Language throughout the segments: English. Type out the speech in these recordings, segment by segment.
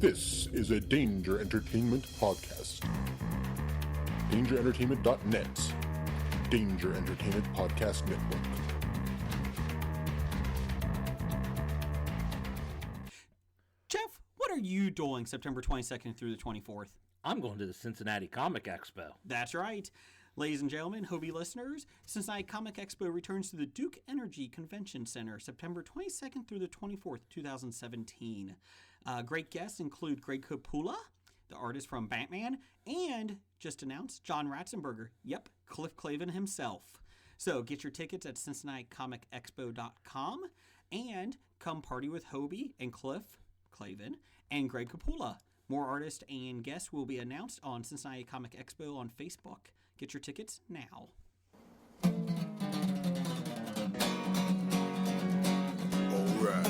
This is a Danger Entertainment podcast. DangerEntertainment.net. Danger Entertainment Podcast Network. Jeff, what are you doing September 22nd through the 24th? I'm going to the Cincinnati Comic Expo. That's right. Ladies and gentlemen, Hobie listeners, Cincinnati Comic Expo returns to the Duke Energy Convention Center September 22nd through the 24th, 2017. Great guests include Greg Capullo, the artist from Batman, and, just announced, John Ratzenberger. Yep, Cliff Clavin himself. So get your tickets at CincinnatiComicExpo.com and come party with Hobie and Cliff Clavin and Greg Capullo. More artists and guests will be announced on Cincinnati Comic Expo on Facebook. Get your tickets now. Alright.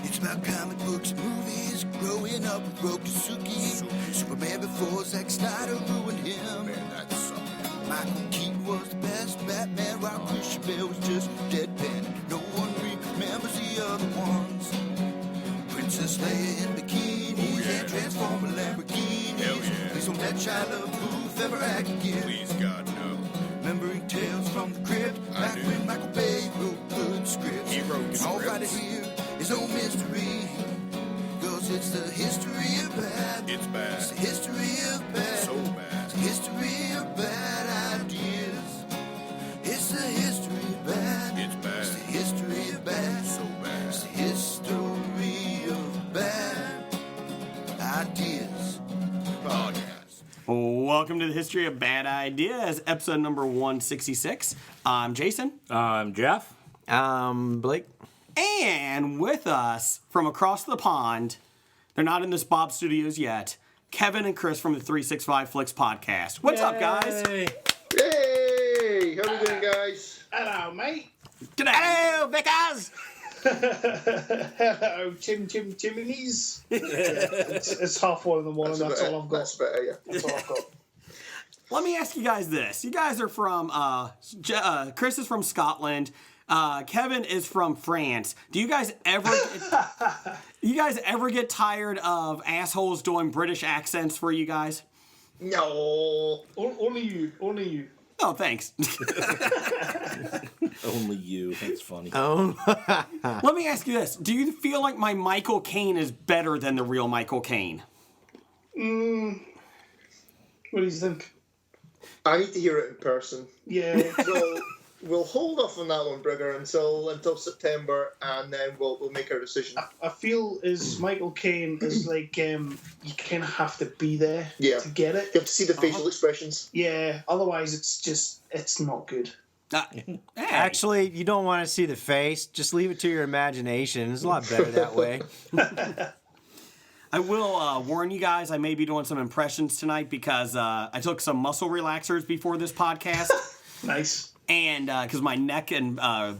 It's about comic books and movies. Growing up with Rokusuki. Superman before Zack Snyder ruined him. Man, that sucked. Michael Keaton was the best Batman, while Christian Bale was just deadpan. No one remembers the other ones. Princess Leia in bikinis and Transformer Lamborghinis. Please don't let Shia LaBeouf ever act again. Please, God, no. Remembering Tales from the Crypt, back when Michael Bay wrote good scripts. He wrote scripts. All right here is no mystery, 'cause it's the history of bad. It's bad. It's the history of bad. So bad. It's the history of bad ideas. It's the history of bad. It's bad. It's the history of bad. So bad. It's the history of bad ideas. Podcast. Welcome to the History of Bad Ideas, episode number 166. I'm Jason. I'm Jeff. Blake. And with us from across the pond, they're not in this Bob Studios yet, Kevin and Chris from the 365 Flicks podcast. What's up, guys? Yay! Hey, how we doing, guys? Hello, mate. G'day. Hello, Vickers! Hello, Chimneys. It's 1:30 in the morning. That's all I've got. That's better, yeah. That's all I've got. Let me ask you guys this. You guys are from, Chris is from Scotland. Kevin is from France. Do you guys ever get tired of assholes doing British accents for you guys? No. Only you. Oh, thanks. Only you. That's funny. Oh. Let me ask you this. Do you feel like my Michael Caine is better than the real Michael Caine? What do you think? I need to hear it in person. Yeah. So we'll hold off on that one, Brigger, until September, and then we'll make our decision. I feel as Michael Caine is like you kind of have to be there to get it. You have to see the facial expressions. Yeah. Otherwise, it's not good. Hey. Actually, you don't want to see the face. Just leave it to your imagination. It's a lot better that way. I will warn you guys, I may be doing some impressions tonight because I took some muscle relaxers before this podcast. Nice. And because my neck and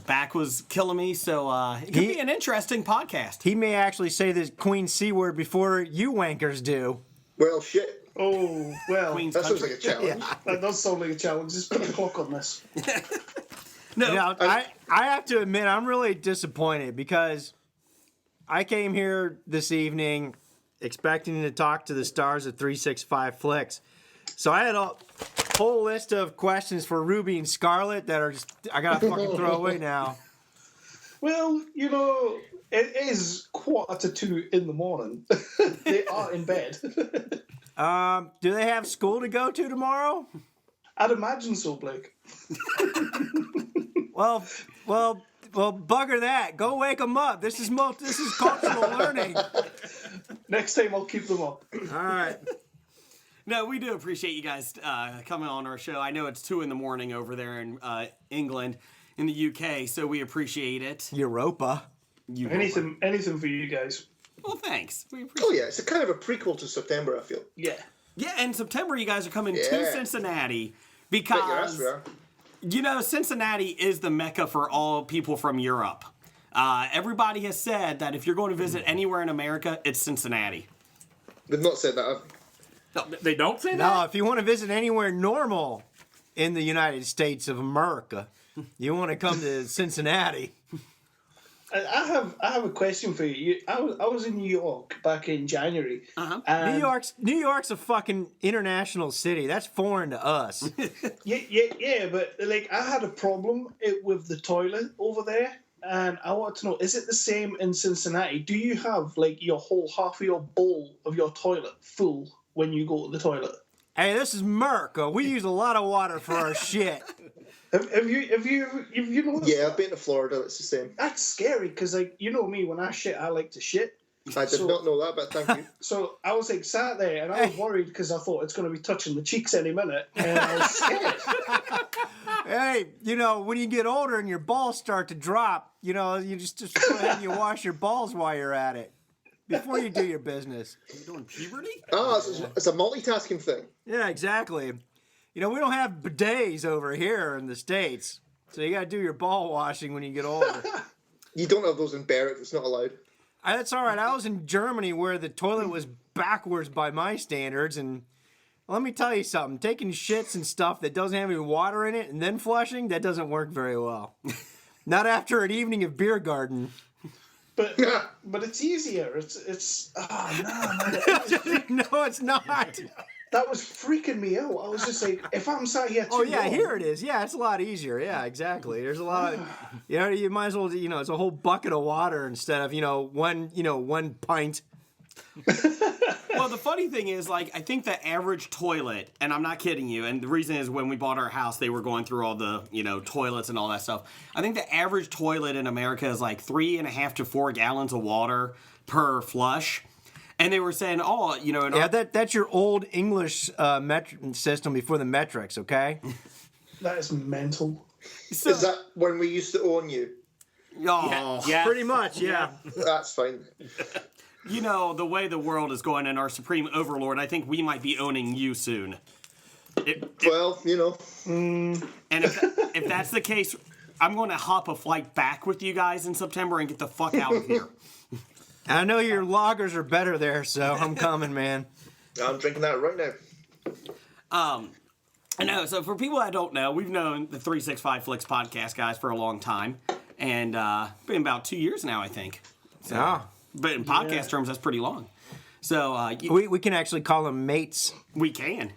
back was killing me, so it could be an interesting podcast. He may actually say the Queen C word before you wankers do. Well, shit. Oh, well. Queen's That sounds country. like a challenge. That does sound like a challenge. Just put a clock on this. No, Now, I have to admit, I'm really disappointed because I came here this evening expecting to talk to the stars of 365 Flicks. So I had a whole list of questions for Ruby and Scarlet that are just, I gotta fucking throw away now. Well, it is 1:45 in the morning. They are in bed. Do they have school to go to tomorrow? I'd imagine so, Blake. Well, bugger that. Go wake them up. This is cultural learning. Next time I'll keep them up. All right. no, we do appreciate you guys coming on our show. I know it's 2 a.m. over there in England, in the UK, so we appreciate it. Europa. Anything for you guys. Well, thanks. We appreciate Oh, yeah, it's a kind of a prequel to September, I feel. Yeah. Yeah, in September, you guys are coming to Yeah. Cincinnati Bet your ass because, we are. Cincinnati is the mecca for all people from Europe. Everybody has said that if you're going to visit anywhere in America, it's Cincinnati. They've not said that. No, they don't say that? No, if you want to visit anywhere normal in the United States of America, you want to come to Cincinnati. I have a question for you. I was in New York back in January. And New York's a fucking international city. That's foreign to us. yeah, but like I had a problem with the toilet over there, and I want to know: is it the same in Cincinnati? Do you have like your whole half of your bowl of your toilet full when you go to the toilet? Hey, this is Merc. We use a lot of water for our shit. Have you noticed? Yeah, I've been to Florida. It's the same. That's scary because, like, you know me, when I shit, I like to shit. I did not know that, but thank you. So I was like sat there and I was worried because I thought it's going to be touching the cheeks any minute, and I was scared. Hey, you know, when you get older and your balls start to drop, you know, you just go ahead and you wash your balls while you're at it before you do your business. Are you doing puberty? Oh, it's a multitasking thing. Yeah, exactly. You know, we don't have bidets over here in the States, so you got to do your ball washing when you get older. You don't have those in Barrett. It's not allowed. That's all right. I was in Germany where the toilet was backwards by my standards, and let me tell you something. Taking shits and stuff that doesn't have any water in it and then flushing, that doesn't work very well. Not after an evening of beer garden. But it's easier. It's No, it's not. that was freaking me out. I was just like, if I'm sat here too Oh, yeah, long, here it is. Yeah, it's a lot easier. Yeah, exactly. There's a lot of, you know, you might as well, you know, it's a whole bucket of water instead of, one pint. Well, the funny thing is, like, I think the average toilet, and I'm not kidding you, and the reason is when we bought our house, they were going through all the, toilets and all that stuff. I think the average toilet in America is like 3.5 to 4 gallons of water per flush. And they were saying, That's your old English metric system before the metrics, okay? that is mental. So, Is that when we used to own you? oh, Yeah. Pretty much, yeah. That's fine. the way the world is going and our supreme overlord, I think we might be owning you soon. Well, And if that's the case, I'm going to hop a flight back with you guys in September and get the fuck out of here. I know your loggers are better there, so I'm coming, man. I'm drinking that right now. I know. So for people that don't know, we've known the 365 Flicks podcast guys for a long time, and been about 2 years now, I think. So, Ah. but in podcast terms, that's pretty long. So We can actually call them mates. we can.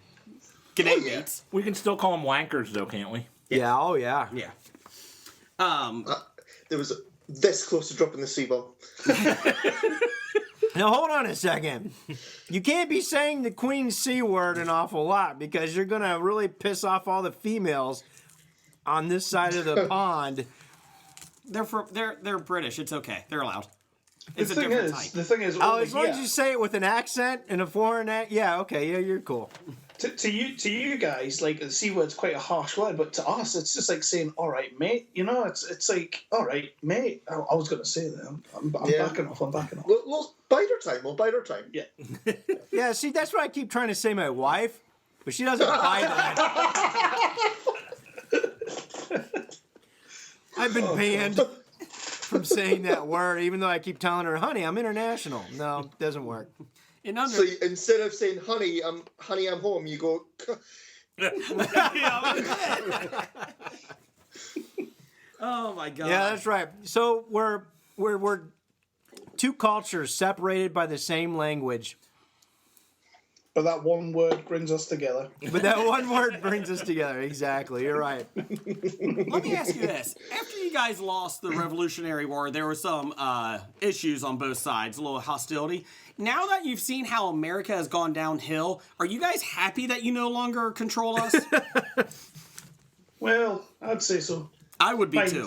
G'day, mates. We can still call them wankers, though, can't we? Yeah, oh yeah. Yeah. There was this close to dropping the C-bomb. Now hold on a second. You can't be saying the Queen C word an awful lot because you're gonna really piss off all the females on this side of the pond. They're British. It's okay. They're allowed. The It's a thing different is, type. the thing is, Oh, only as long here- as you say it with an accent and a foreign accent, yeah, okay, yeah, you're cool. to you guys, like the C word's quite a harsh word, but to us, it's just like saying, "All right, mate." It's like, "All right, mate." I was gonna say that. I'm backing off. I'm backing off. We'll bide our time. We'll bide our time. Yeah. Yeah, see, that's what I keep trying to say my wife, but she doesn't buy that. I've been banned from saying that word, even though I keep telling her, honey, I'm international. No, it doesn't work. So instead of saying honey, I'm home, you go. Oh my god. Yeah, that's right. So we're two cultures separated by the same language. But that one word brings us together. But that one word brings us together. Exactly. You're right. Let me ask you this. After you guys lost the Revolutionary War, there were some issues on both sides, a little hostility. Now that you've seen how America has gone downhill, are you guys happy that you no longer control us? Well, I'd say so. I would be Fine, too.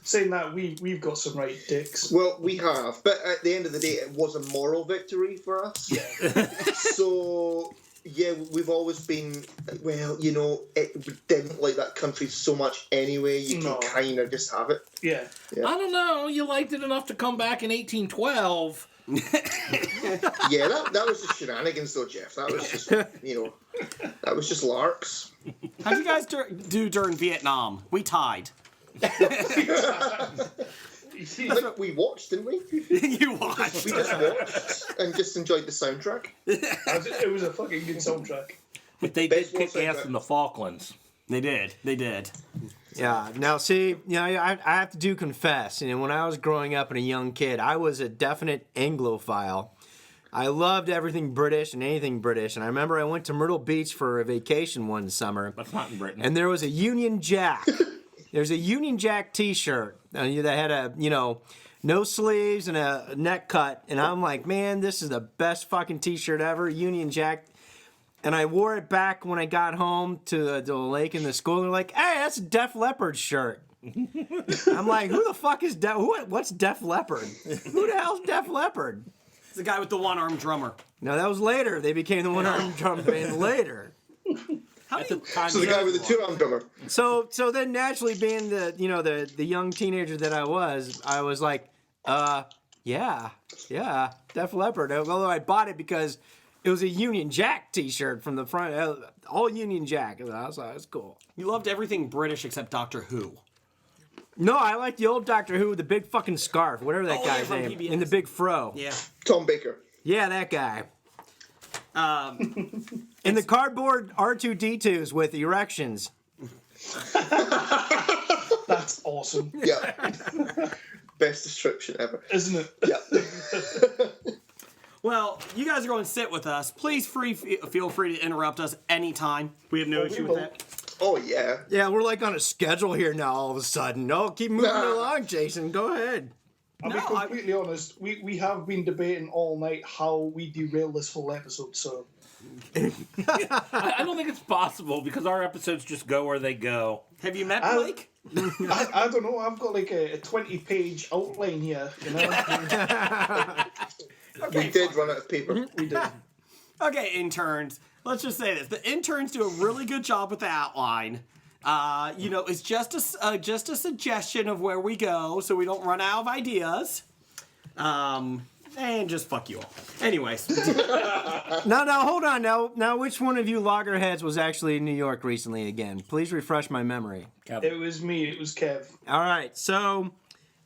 Saying that we've got some right dicks. Well, we have, but at the end of the day, it was a moral victory for us. Yeah. So, yeah, we've always been, well, we didn't like that country so much anyway. You No. can kind of just have it. Yeah. I don't know. You liked it enough to come back in 1812. Yeah, that was just shenanigans, though, Jeff. That was just, that was just larks. How'd you guys do during Vietnam? We tied. I think we watched, didn't we? You watched. We just watched and just enjoyed the soundtrack. It was a fucking good soundtrack. But they Best did kick war ass soundtrack. in the Falklands. They did. Yeah. Now, see, I have to confess. When I was growing up and a young kid, I was a definite Anglophile. I loved everything British and anything British. And I remember I went to Myrtle Beach for a vacation one summer. That's not in Britain. And there was a Union Jack. There's a Union Jack T-shirt that had a, no sleeves and a neck cut. And I'm like, man, this is the best fucking T-shirt ever, Union Jack. And I wore it back when I got home to the lake in the school. And they're like, hey, that's a Def Leppard shirt. I'm like, who the fuck is what's Def Leppard? Who the hell's Def Leppard? It's the guy with the one-armed drummer. No, that was later. They became the one-armed drum band later. So the guy with the two-armed drummer. So then naturally being the young teenager that I was like, yeah, Def Leppard. Although I bought it because it was a Union Jack T-shirt from the front, all Union Jack. I was like, that's cool. You loved everything British except Doctor Who. No, I like the old Doctor Who with the big fucking scarf, whatever that guy's from name, PBS. and the big fro. Yeah. Tom Baker. Yeah, that guy. And the cardboard R2-D2s with erections. That's awesome, Yeah. Best description ever. isn't it? Yeah. Well, you guys are going to sit with us. Please feel free to interrupt us anytime. We have no issue with that. Oh, yeah. Yeah, we're like on a schedule here now all of a sudden. No, keep moving along, Jason. Go ahead. I'll be completely honest. We have been debating all night how we derail this whole episode. So I don't think it's possible because our episodes just go where they go. Have you met Blake? I don't know. I've got like a 20-page outline here. We did run out of paper. We did. Okay, interns. Let's just say this: the interns do a really good job with the outline. It's just a suggestion of where we go, so we don't run out of ideas. And just fuck you all. Anyways. No, hold on. Now, which one of you loggerheads was actually in New York recently again? Please refresh my memory. It was me. It was Kev. All right, so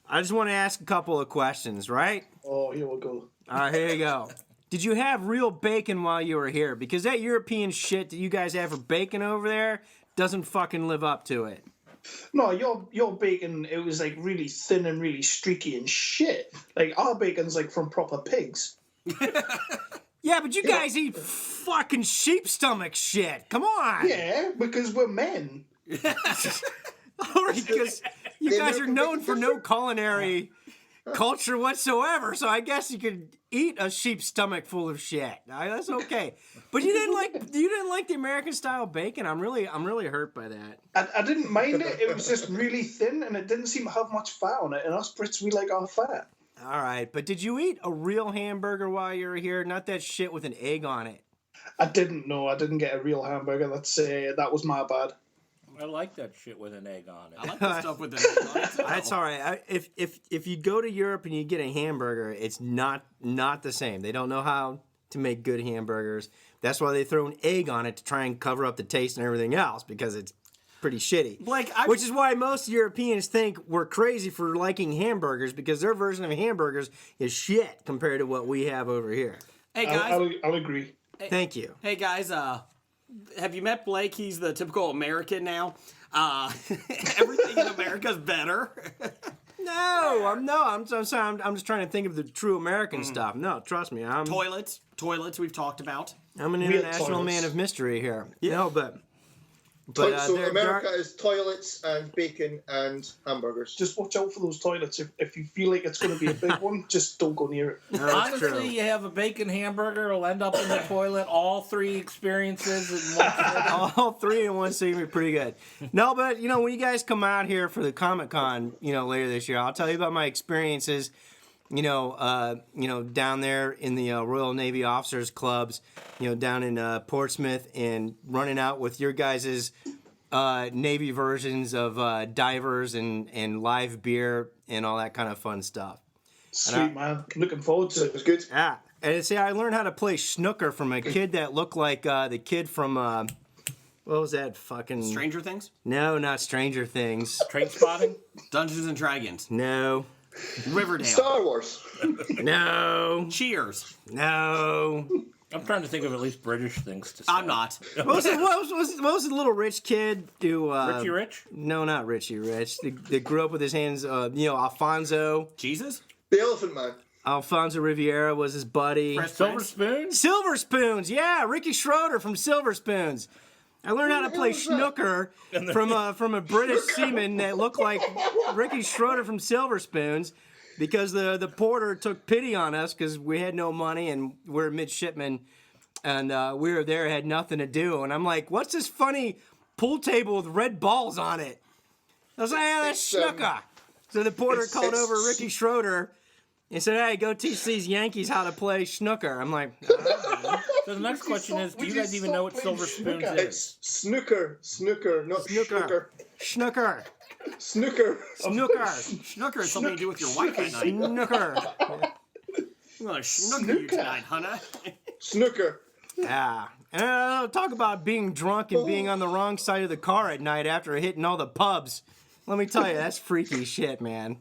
I just want to ask a couple of questions, right? Oh, here we go. All right, here you go. Did you have real bacon while you were here? Because that European shit that you guys have for bacon over there doesn't fucking live up to it. No, your bacon, it was like really thin and really streaky and shit. Like our bacon's like from proper pigs. Yeah, but you guys eat fucking sheep stomach shit. Come on. Yeah, because we're men. All right, because you They guys never are known make for it no culinary culture whatsoever, so I guess you could eat a sheep stomach full of shit. That's okay. But you didn't like the American style bacon. I'm really hurt by that. I didn't mind it. It was just really thin and it didn't seem to have much fat on it. And us Brits, we like our fat. All right, but did you eat a real hamburger while you were here? Not that shit with an egg on it. I didn't know. I didn't get a real hamburger. That was my bad. I like that shit with an egg on it. I like the stuff with the That's all right. If you go to Europe and you get a hamburger, it's not the same. They don't know how to make good hamburgers. That's why they throw an egg on it to try and cover up the taste and everything else because it's pretty shitty. Blake, which is why most Europeans think we're crazy for liking hamburgers because their version of hamburgers is shit compared to what we have over here. Hey guys, I'll agree. Thank you. Hey guys, have you met Blake? He's the typical American now. Everything in America's better. I'm just trying to think of the true American stuff. No, trust me. Toilets we've talked about. I'm an We had international toilets. man of mystery here. Yeah. No, but So there America is toilets and bacon and hamburgers. Just watch out for those toilets. If you feel like it's going to be a big one, just don't go near it. that's Honestly, true. you have a bacon hamburger, it'll end up in the toilet. All three experiences in one sitting. All three in one scene would be pretty good. No, but when you guys come out here for the Comic-Con, later this year, I'll tell you about my experiences. Down there in the Royal Navy Officers Clubs, down in Portsmouth, and running out with your guys' Navy versions of divers and live beer and all that kind of fun stuff. Sweet, man. Looking forward to It it. was good. Yeah, and see, I learned how to play snooker from a kid that looked like the kid from what was that fucking? Stranger Things, No, not Stranger Things. Train spotting? Dungeons and Dragons, No, Riverdale, Star Wars. no, Cheers. no. I'm trying to think of at least British things to say. I'm not. What was the little rich kid who... Richie Rich? No, not Richie Rich. That grew up with his hands, Alfonso. Jesus? The Elephant Man. Alfonso Riviera was his buddy. Silver Spoon? Silver Spoons, yeah. Ricky Schroeder from Silver Spoons. I learned how to play snooker from a British seaman that looked like Ricky Schroeder from Silver Spoons because the porter took pity on us because we had no money and we're midshipmen and we were there, had nothing to do. And I'm like, what's this funny pool table with red balls on it? I was like, that's snooker. So the porter called over Ricky Schroeder and said, hey, go teach these Yankees how to play snooker. I'm like, So the next question is, do you guys even know what Silver Spoons is? It's snooker, not snooker. Snooker. Snooker. Snooker has something to do with your wife at night. Snooker. I'm going to snooker you tonight, Hunter. Snooker. Yeah. And talk about being drunk and being on the wrong side of the car at night after hitting all the pubs. Let me tell you, that's freaky shit, man.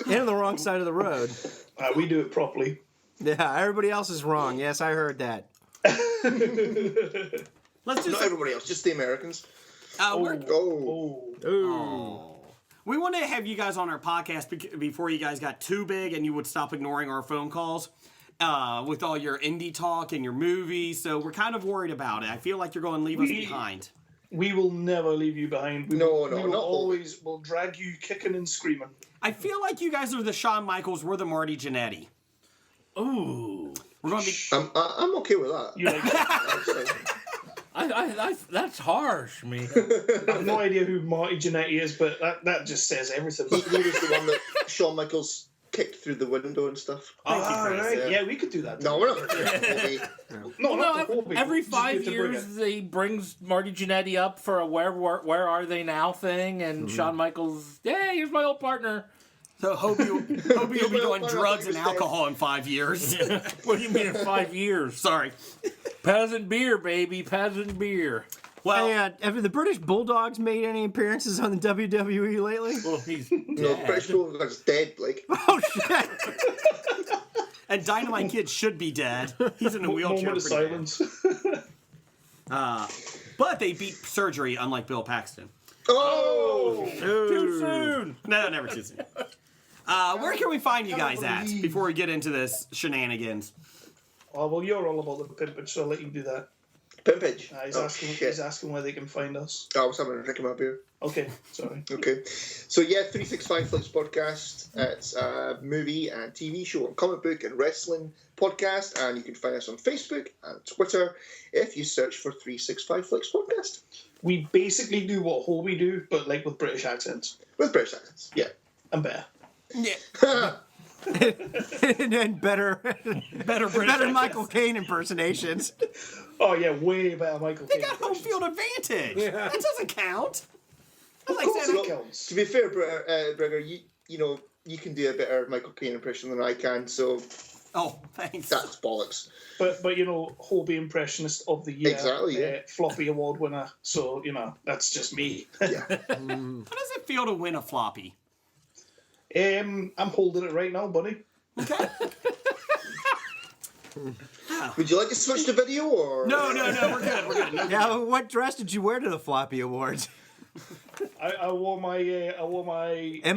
And on the wrong side of the road. We do it properly. Yeah, everybody else is wrong. Yes, I heard that. Let's do Not everybody else, just the Americans. We want to have you guys on our podcast before you guys got too big and you would stop ignoring our phone calls with all your indie talk and your movies. So we're kind of worried about it. I feel like you're going to leave us behind. We will never leave you behind. We No, will not always. We'll drag you kicking and screaming. I feel like you guys are the Shawn Michaels, we're the Marty Jannetty. Ooh. We're going to be... I'm okay with that. You like that? That's harsh, me. I have no idea who Marty Jannetty is, but that just says everything. He was the one that Shawn Michaels kicked through the window and stuff. Right. Yeah, we could do that. No, we're not going to do that. No, not the whole big. Every Just 5 get to bring years, it. he brings Marty Jannetty up for a where are they now thing, and Shawn Michaels, hey, here's my old partner. So Hobie will be doing drugs and alcohol in 5 years. What do you mean in 5 years? Sorry. Peasant beer, baby, peasant beer. Well, Hey, have the British Bulldogs made any appearances on the WWE lately? Well, he's No, British Bulldog's dead, like. Oh, shit. and Dynamite Kid should be dead. He's in a wheelchair. Moment of pretty bad. silence. But they beat surgery, unlike Bill Paxton. Oh! too soon. No, never too soon. Where can we find you guys at before we get into this shenanigans? Oh, well, you're all about the pimpage, so I'll let you do that. Pimpage. He's asking where they can find us. I was having a drink of my beer. Okay, sorry. Okay. So, 365 Flicks Podcast. It's a movie and TV show and comic book and wrestling podcast. And you can find us on Facebook and Twitter if you search for 365 Flicks Podcast. We basically do what Hobie do, but like with British accents. With British accents, yeah. And better. Yeah. And then better Michael Caine impersonations. Oh, yeah, way better Michael They Caine got home impressions. field advantage. That doesn't count. That's like course saying, it counts. To be fair, Brigger, you can do a better Michael Caine impression than I can, so oh, thanks. that's bollocks. But Hobie Impressionist of the Year. Exactly, yeah. Floppy Award winner. So, that's just me. Yeah. How does it feel to win a floppy? I'm holding it right now, buddy. Okay. Would you like to switch to video or? No, we're good. No, Yeah, what dress did you wear to the Floppy Awards? I wore my Emma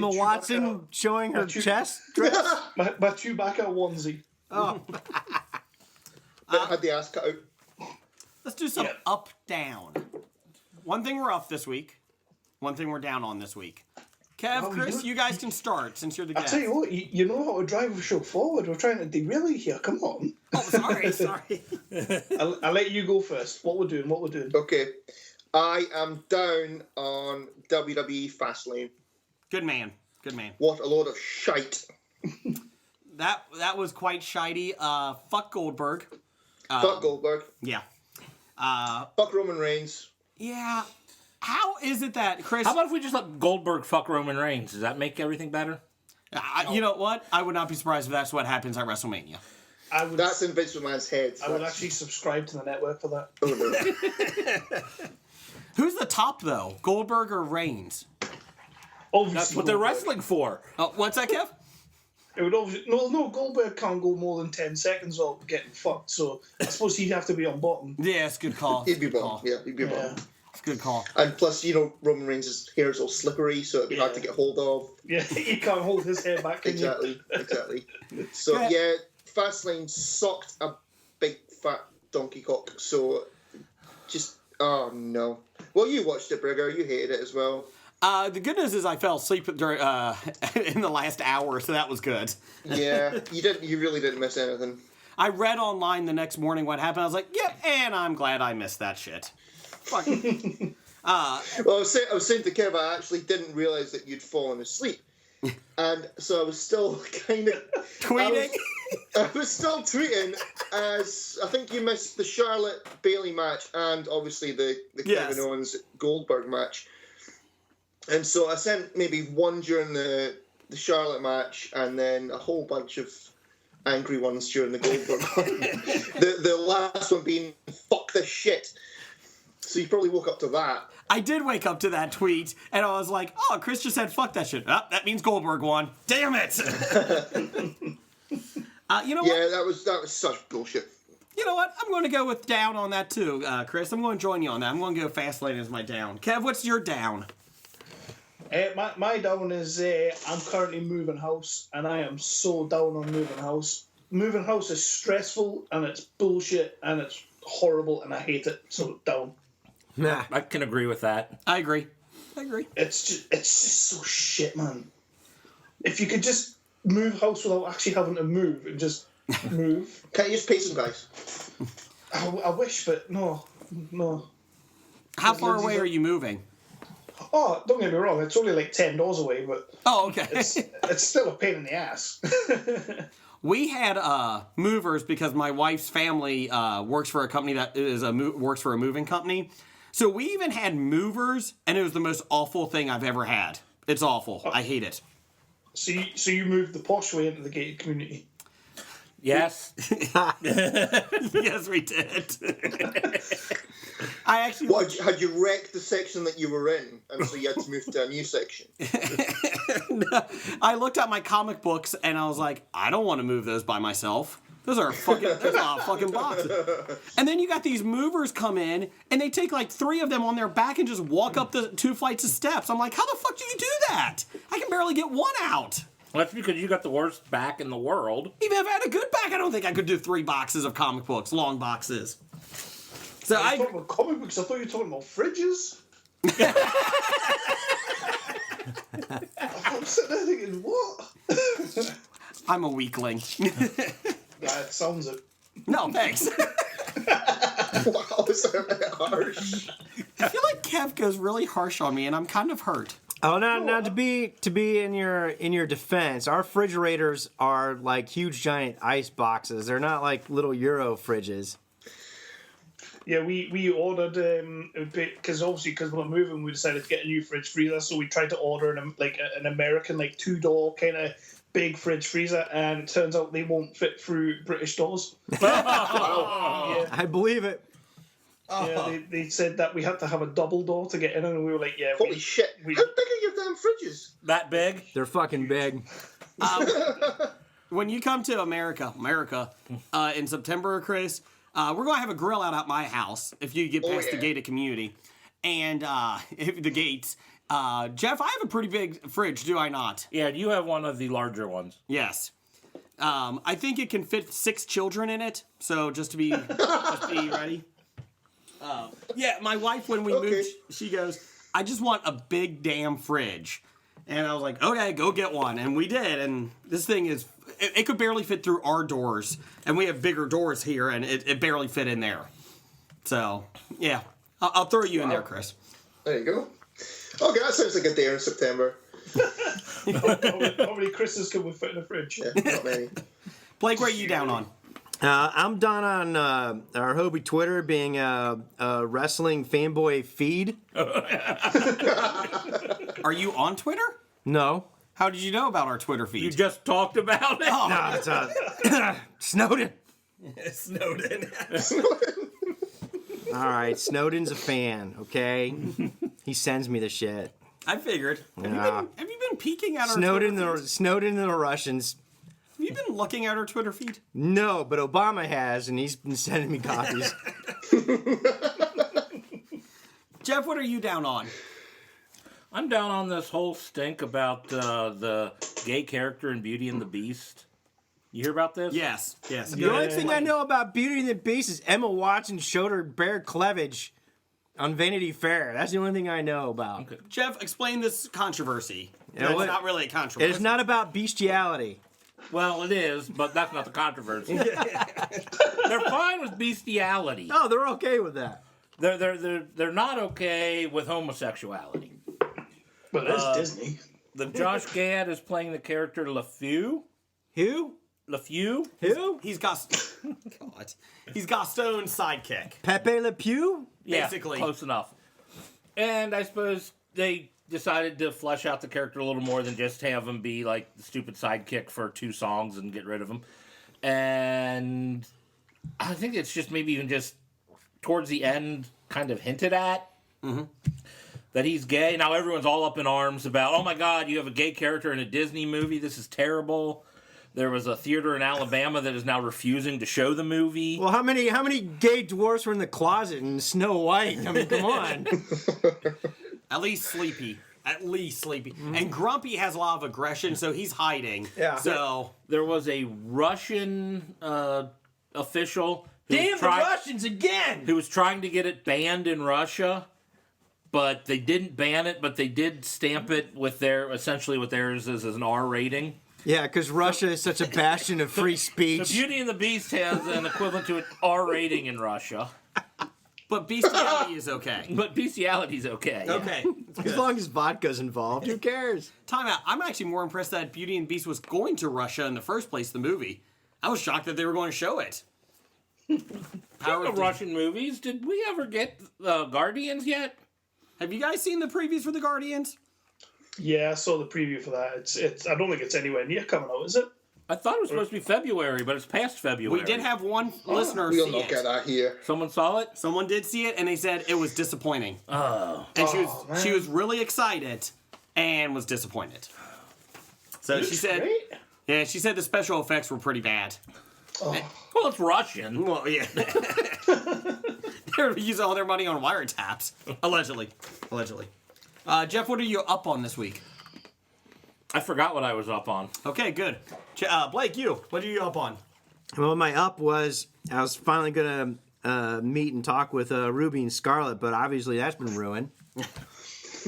Chewbacca- Watson showing her Chew- chest dress? my Chewbacca onesie. Oh, That had the ass cut out. Let's do some Yeah. up down. One thing we're up this week. One thing we're down on this week. Kev, Oh, Chris, you guys can start since you're the I guest. tell you what, you know how to drive a show forward. We're trying to derail you here. Come on. Oh, sorry. I'll let you go first. What we're doing. Okay. I am down on WWE Fastlane. Good man. What a load of shite. That was quite shitey. Fuck Goldberg. Fuck Goldberg. Yeah. Fuck Roman Reigns. Yeah. How is it that Chris? How about if we just let Goldberg fuck Roman Reigns? Does that make everything better? You know what? I would not be surprised if that's what happens at WrestleMania. That's in Vince McMahon's head. I would actually subscribe to the network for that. Oh, no. Who's the top though? Goldberg or Reigns? Obviously, That's what they're Goldberg. wrestling for. Oh, what's that, Kev? It would obviously no Goldberg can't go more than 10 seconds without getting fucked. So I suppose he'd have to be on bottom. Yeah, it's a good call. He'd be Good bottom. call. Yeah, he'd be bottom. It's a good call. And plus, you know, Roman Reigns' hair is all slippery, so it'd be hard to get hold of. Yeah, he can't hold his hair back. Can you? Exactly. So yeah, Fastlane sucked a big fat donkey cock. So just no. Well, you watched it, Brigger. You hated it as well. The good news is I fell asleep during, in the last hour, so that was good. Yeah, you really didn't miss anything. I read online the next morning what happened. I was like, yep, and I'm glad I missed that shit. Fuck. Well, I was saying to Kev, I actually didn't realise that you'd fallen asleep. And so I was still kind of... Tweeting? I was still tweeting as... I think you missed the Charlotte-Bailey match and obviously the Kevin Owens-Goldberg match. And so I sent maybe one during the Charlotte match and then a whole bunch of angry ones during the Goldberg one. The last one being, fuck this shit. So you probably woke up to that. I did wake up to that tweet, and I was like, oh, Chris just said fuck that shit. Oh, that means Goldberg won. Damn it! You know what? Yeah, that was such bullshit. You know what? I'm going to go with down on that too, Chris. I'm going to join you on that. I'm going to go Fastlane as my down. Kev, what's your down? My down is I'm currently moving house, and I am so down on moving house. Moving house is stressful, and it's bullshit, and it's horrible, and I hate it. So down. Nah. I can agree with that. I agree. It's just so shit, man. If you could just move house without actually having to move and just move. Can't you just pay some guys? I wish, but no. How far away are you moving? Oh, don't get me wrong, it's only like 10 doors away, but Oh, okay. it's still a pain in the ass. We had movers because my wife's family works for a company that works for a moving company. So we even had movers, and it was the most awful thing I've ever had. It's awful. I hate it. So you moved the posh way into the gated community. Yes. Yes, we did. I actually... What, had you wrecked the section that you were in, and so you had to move to a new section? I looked at my comic books, and I was like, I don't want to move those by myself. There's a lot of fucking boxes. And then you got these movers come in, and they take like 3 of them on their back and just walk up the 2 flights of steps. I'm like, how the fuck do you do that? I can barely get one out. Well, that's because you got the worst back in the world. Even if I had a good back, I don't think I could do 3 boxes of comic books, long boxes. So I talking about comic books. I thought you were talking about fridges. I'm sitting there thinking, what? I'm a weakling. That sounds it. No, thanks. Wow, is that a bit harsh? I feel like Kev goes really harsh on me, and I'm kind of hurt. Oh, now to be in your defense, our refrigerators are like huge giant ice boxes. They're not like little Euro fridges. Yeah, we ordered because we're moving, we decided to get a new fridge freezer. So we tried to order an American 2-door kind of big fridge freezer, and it turns out they won't fit through British doors. Yeah. I believe it. Yeah, they said that we had to have a double door to get in, and we were like, yeah. Holy shit! How big are your damn fridges? That big? They're fucking big. When you come to America, in September, Chris, we're going to have a grill out at my house if you get past the gated community. And if the gates. Jeff, I have a pretty big fridge, do I not? Yeah, you have one of the larger ones. Yes. I think it can fit 6 children in it, so just be ready. Yeah, my wife, when we moved, she goes, I just want a big damn fridge. And I was like, okay, go get one. And we did, and this thing is, it could barely fit through our doors. And we have bigger doors here, and it barely fit in there. So, yeah, I'll throw you in there, Chris. There you go. Okay, that sounds like a day in September. How many Chris's can we fit in a fridge? Yeah, not many. Blake, where are you down on? I'm done on our Hobie Twitter being a wrestling fanboy feed. Are you on Twitter? No. How did you know about our Twitter feed? You just talked about it? Oh. No, it's Snowden. Snowden. All right, Snowden's a fan, okay? He sends me the shit. I figured. Have you been peeking at our Snowden Twitter and feed? the Russians you been looking at our Twitter feed? No, but Obama has, and he's been sending me copies. Jeff, what are you down on? I'm down on this whole stink about the gay character in Beauty and the Beast. You hear about this? Yes. The only thing I know about Beauty and the Beast is Emma Watson showed her bare cleavage on Vanity Fair. That's the only thing I know about. Okay. Jeff, explain this controversy. Yeah, It's what- not really a controversy. It's not about bestiality. Well, it is, but that's not the controversy. They're fine with bestiality. Oh, they're okay with that. They're not okay with homosexuality. But it's Disney. The Josh Gad is playing the character LeFou. Who? LeFou? Who? He's He's Gaston's sidekick. Pepe Le Pew? Yeah, Basically. close enough. And I suppose they decided to flesh out the character a little more than just have him be like the stupid sidekick for 2 songs and get rid of him. And I think it's just maybe even just towards the end kind of hinted at that he's gay. Now everyone's all up in arms about, oh my God, you have a gay character in a Disney movie. This is terrible. There was a theater in Alabama that is now refusing to show the movie. Well, how many gay dwarfs were in the closet in Snow White? I mean, come on. At least Sleepy. And Grumpy has a lot of aggression, so he's hiding. Yeah. So There was a Russian official Damn the Russians again! who was trying to get it banned in Russia, but they didn't ban it, but they did stamp it with essentially what theirs is as an R rating. Yeah, because Russia is such a bastion of free The speech. Beauty and the Beast has an equivalent to an R rating in Russia, but bestiality is okay. but bestiality's okay. Okay. As long as vodka's involved, who cares? Time out. I'm actually more impressed that Beauty and the Beast was going to Russia in the first place, the movie. I was shocked that they were going to show it. Speaking of Russian movies, did we ever get Guardians yet? Have you guys seen the previews for the Guardians? Yeah, I saw the preview for that. It's. I don't think it's anywhere near coming out, is it? I thought it was supposed to be February, but it's past February. We did have one listener We'll see not it. get that here. Someone saw it? Someone did see it, and they said it was disappointing. Oh. And man. she was really excited and was disappointed. So she said, Great. yeah, she said the special effects were pretty bad. Oh, Well, it's Russian. Well, yeah. They're using all their money on wiretaps. Allegedly. Jeff, what are you up on this week? I forgot what I was up on. Okay, good. Blake, you. What are you up on? Well, my up was I was finally going to meet and talk with Ruby and Scarlet, but obviously that's been ruined.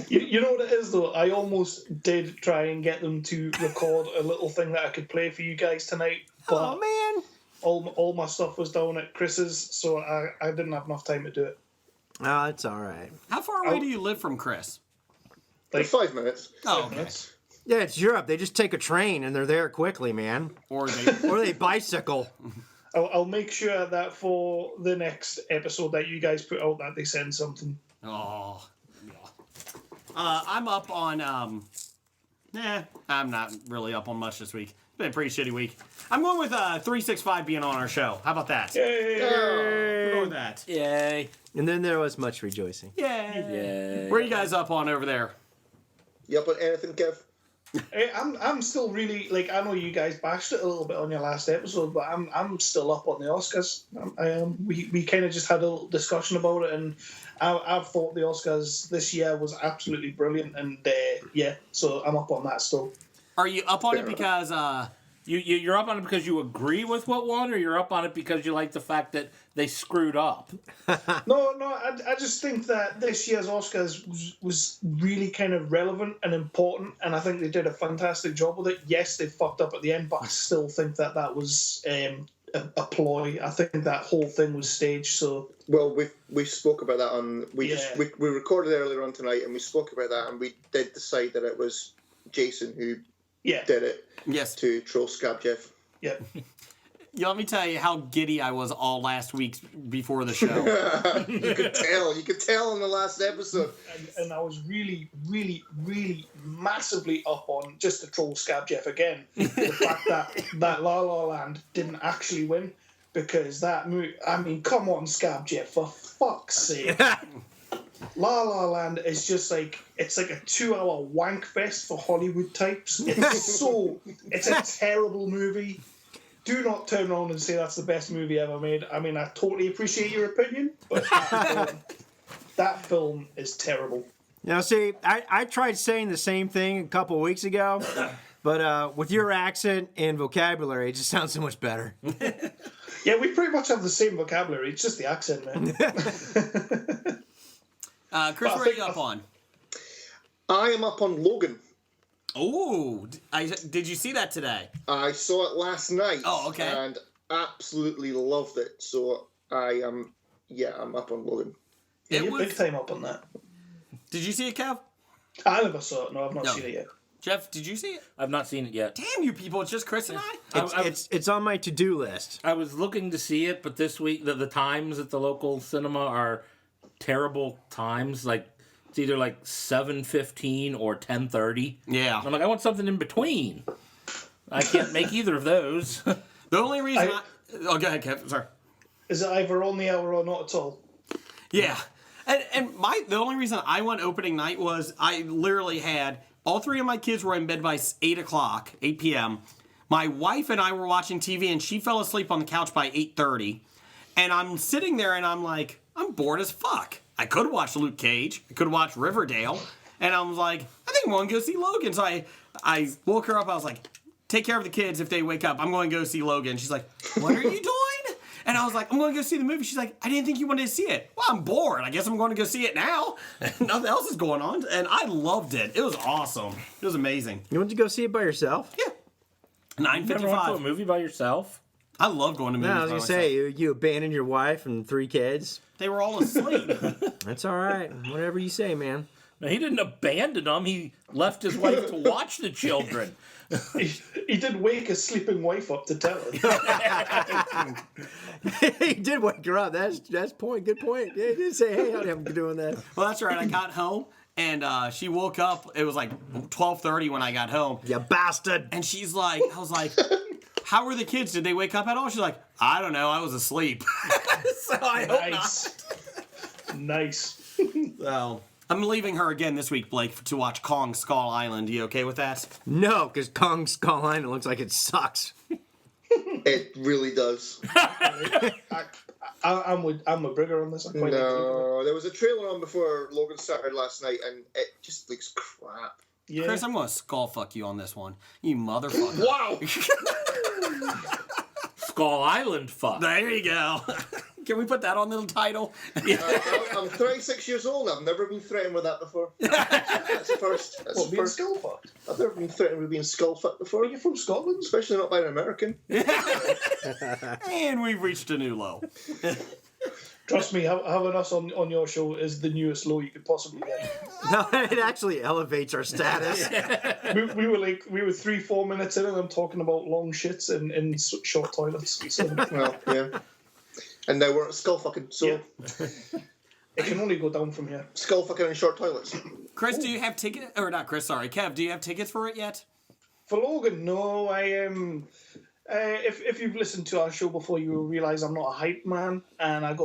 you know what it is though. I almost did try and get them to record a little thing that I could play for you guys tonight, but Oh, man. all my stuff was down at Chris's, so I didn't have enough time to do it. Oh, it's all right. How far away do you live from Chris? Like 5 minutes. Oh, okay. minutes. Yeah, it's Europe. They just take a train and they're there quickly, man. Or they... Or they bicycle. I'll make sure that for the next episode that you guys put out that they send something. Oh. Yeah. I'm up on... I'm not really up on much this week. It's been a pretty shitty week. I'm going with 365 being on our show. How about that? Yay! We're going with that. Yay. And then there was much rejoicing. Yay. Yay. Where are you guys up on over there? You up on anything, Kev? Hey, I'm still really like, I know you guys bashed it a little bit on your last episode, but I'm still up on the Oscars. We kind of just had a little discussion about it, and I've thought the Oscars this year was absolutely brilliant, and yeah, so I'm up on that still. Are you up on it because... You're up on it because you agree with what won, or you're up on it because you like the fact that they screwed up? No, I just think that this year's Oscars was really kind of relevant and important, and I think they did a fantastic job with it. Yes, they fucked up at the end, but I still think that was a ploy. I think that whole thing was staged. So Well, we spoke about that on we Yeah. we recorded earlier on tonight, and we spoke about that, and we did decide that it was Jason who yeah, did it Yes. to troll Scab Jeff. yeah. Let me tell you how giddy I was all last week before the show. You could tell in the last episode. And I was really, really, really massively up on just to troll Scab Jeff again. The fact that La La Land didn't actually win, because that movie. I mean, come on, Scab Jeff, for fuck's sake. La La Land is just like, it's like a 2-hour wank fest for Hollywood types. It's a terrible movie. Do not turn around and say that's the best movie ever made. I mean, I totally appreciate your opinion, but that film is terrible. Now, see, I tried saying the same thing a couple of weeks ago, but with your accent and vocabulary, it just sounds so much better. Yeah, we pretty much have the same vocabulary. It's just the accent, man. Chris, what are you up on? I am up on Logan. Oh, did you see that today? I saw it last night. Oh, okay. And absolutely loved it. So I'm up on Logan. Yeah, you're big time up on that. Did you see it, Kev? I never saw it. No, I've not seen it yet. Jeff, did you see it? I've not seen it yet. Damn you people, it's just Chris and I. It's on my to-do list. I was looking to see it, but this week the times at the local cinema are terrible times. Like it's either like 7:15 or 10:30. Yeah. I'm like, I want something in between. I can't make either of those. The only reason oh, go ahead, Kev. Sorry. Is it either on the hour or not at all? Yeah. And the only reason I went opening night was I literally had all three of my kids were in bed by 8 p.m. My wife and I were watching TV, and she fell asleep on the couch by 8:30. And I'm sitting there, and I'm like, I'm bored as fuck. I could watch Luke Cage. I could watch Riverdale. And I was like, I think I'm going to go see Logan. So I woke her up. I was like, take care of the kids if they wake up. I'm going to go see Logan. She's like, what are you doing? And I was like, I'm going to go see the movie. She's like, I didn't think you wanted to see it. Well, I'm bored. I guess I'm going to go see it now. Nothing else is going on. And I loved it. It was awesome. It was amazing. You went to go see it by yourself? Yeah. You never went to a 9:55. movie by yourself? I love going to movies. No, I was by going to myself. say, you abandoned your wife and 3 kids. They were all asleep. That's all right. Whatever you say, man. No, he didn't abandon them. He left his wife to watch the children. He did wake his sleeping wife up to tell her. He did wake her up. That's point. Good point. Yeah, he did say, hey, honey, I'm doing that. Well, that's right. I got home, and she woke up. It was like 12:30 when I got home. You bastard. And she's like, I was like, how were the kids? Did they wake up at all? She's like, I don't know. I was asleep. So I hope not. Nice. So I'm leaving her again this week, Blake, to watch Kong Skull Island. You okay with that? No, because Kong Skull Island looks like it sucks. It really does. I'm with Brigger on this. I quite No, there was a trailer on before Logan started last night, and it just looks crap. Yeah. Chris, I'm going to skull fuck you on this one. You motherfucker. Wow! Skull Island fuck. There you go. Can we put that on the title? I'm 36 years old. I've never been threatened with that before. That's the first. That's What, the being first. skull fucked? I've never been threatened with being skull fucked before. You're from Scotland? Especially not by an American. And we've reached a new low. Trust me, having us on your show is the newest low you could possibly get. No, it actually elevates our status. we were 3-4 minutes in, and I'm talking about long shits in short toilets. So, Well, yeah. And now we're at skull fucking. So yeah. It can only go down from here. skull fucking in short toilets. Chris, do you have tickets? Or not Chris, sorry. Kev, do you have tickets for it yet? For Logan, no. I am. If you've listened to our show before, you will realise I'm not a hype man, and I'm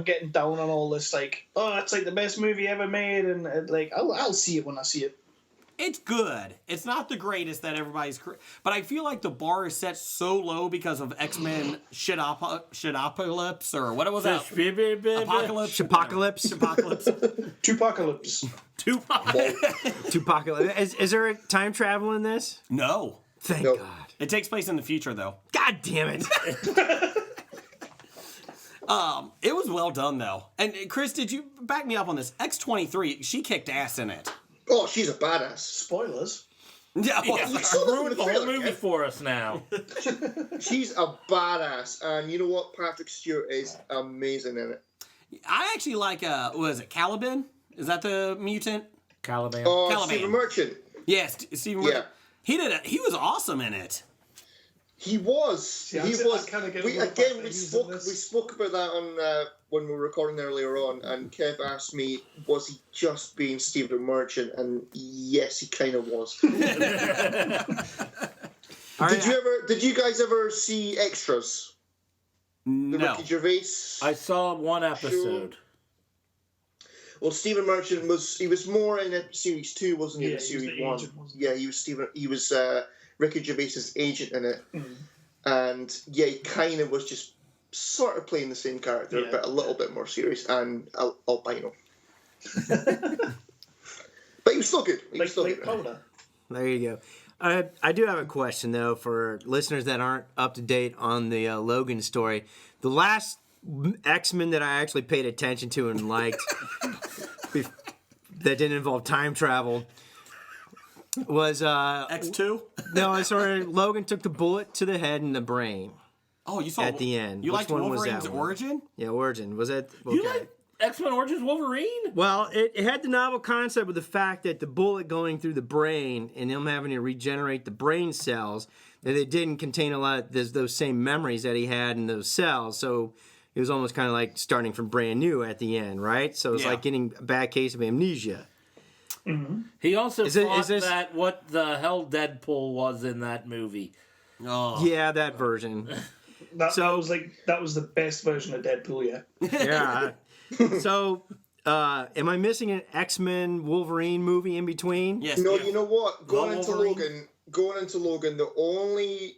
getting down on all this, like, oh, it's like the best movie ever made, and like, I'll see it when I see it. It's good. It's not the greatest that everybody's... But I feel like the bar is set so low because of X-Men Shitopocalypse, or what was that? Apocalypse? Apocalypse. Apocalypse. Tupacalypse. Tupacalypse. Is there a time travel in this? No. Thank Nope. God. It takes place in the future, though. God damn it. It was well done, though. And Chris, did you back me up on this? X-23, she kicked ass in it. Oh, she's a badass. Spoilers. Yeah, well, Yeah, saw that in ruined the the whole trailer, movie Kev. for us now. She's a badass, and you know what? Patrick Stewart is amazing in it. I actually like, what is it, Caliban? Is that the mutant? Caliban. Oh, Caliban. Stephen Merchant. Yes, Stephen Yeah. Merchant. He was awesome in it. He was. Yeah, He I was. kinda get We over the fact that we he's in spoke. We this. spoke about that on when we were recording earlier on, and Kev asked me, "Was he just being Stephen Merchant?" And yes, he kind of was. Did you guys ever see Extras? The No. Ricky Gervais. I saw one episode. Well, Stephen Merchant was more in series 2, wasn't he? Yeah, than he was series the 1. agent, wasn't Yeah, he was Ricky Gervais's agent in it, Mm. and yeah, he kind of was just sort of playing the same character, Yeah. but a little bit more serious and albino. But he was still good. He was still Like good. powder. There you go. I do have a question, though, for listeners that aren't up to date on the Logan story. The last X-Men that I actually paid attention to and liked that didn't involve time travel was... X2? No, it's where Logan took the bullet to the head and the brain Oh, you saw at the end. You Which liked one was that Wolverine's one? origin? Yeah, Origin. Was that... Okay. You like X-Men Origins Wolverine? Well, it had the novel concept with the fact that the bullet going through the brain and him having to regenerate the brain cells, that it didn't contain a lot of those same memories that he had in those cells. So it was almost kind of like starting from brand new at the end, right? So it's Yeah. like getting a bad case of amnesia. He also Is it- thought is this- that what the hell Deadpool was in that movie. Oh. Yeah, that version. That was the best version of Deadpool yet. Yeah. So, am I missing an X-Men Wolverine movie in between? Yes. No, yeah. you know what? Going into Wolverine. Logan, the only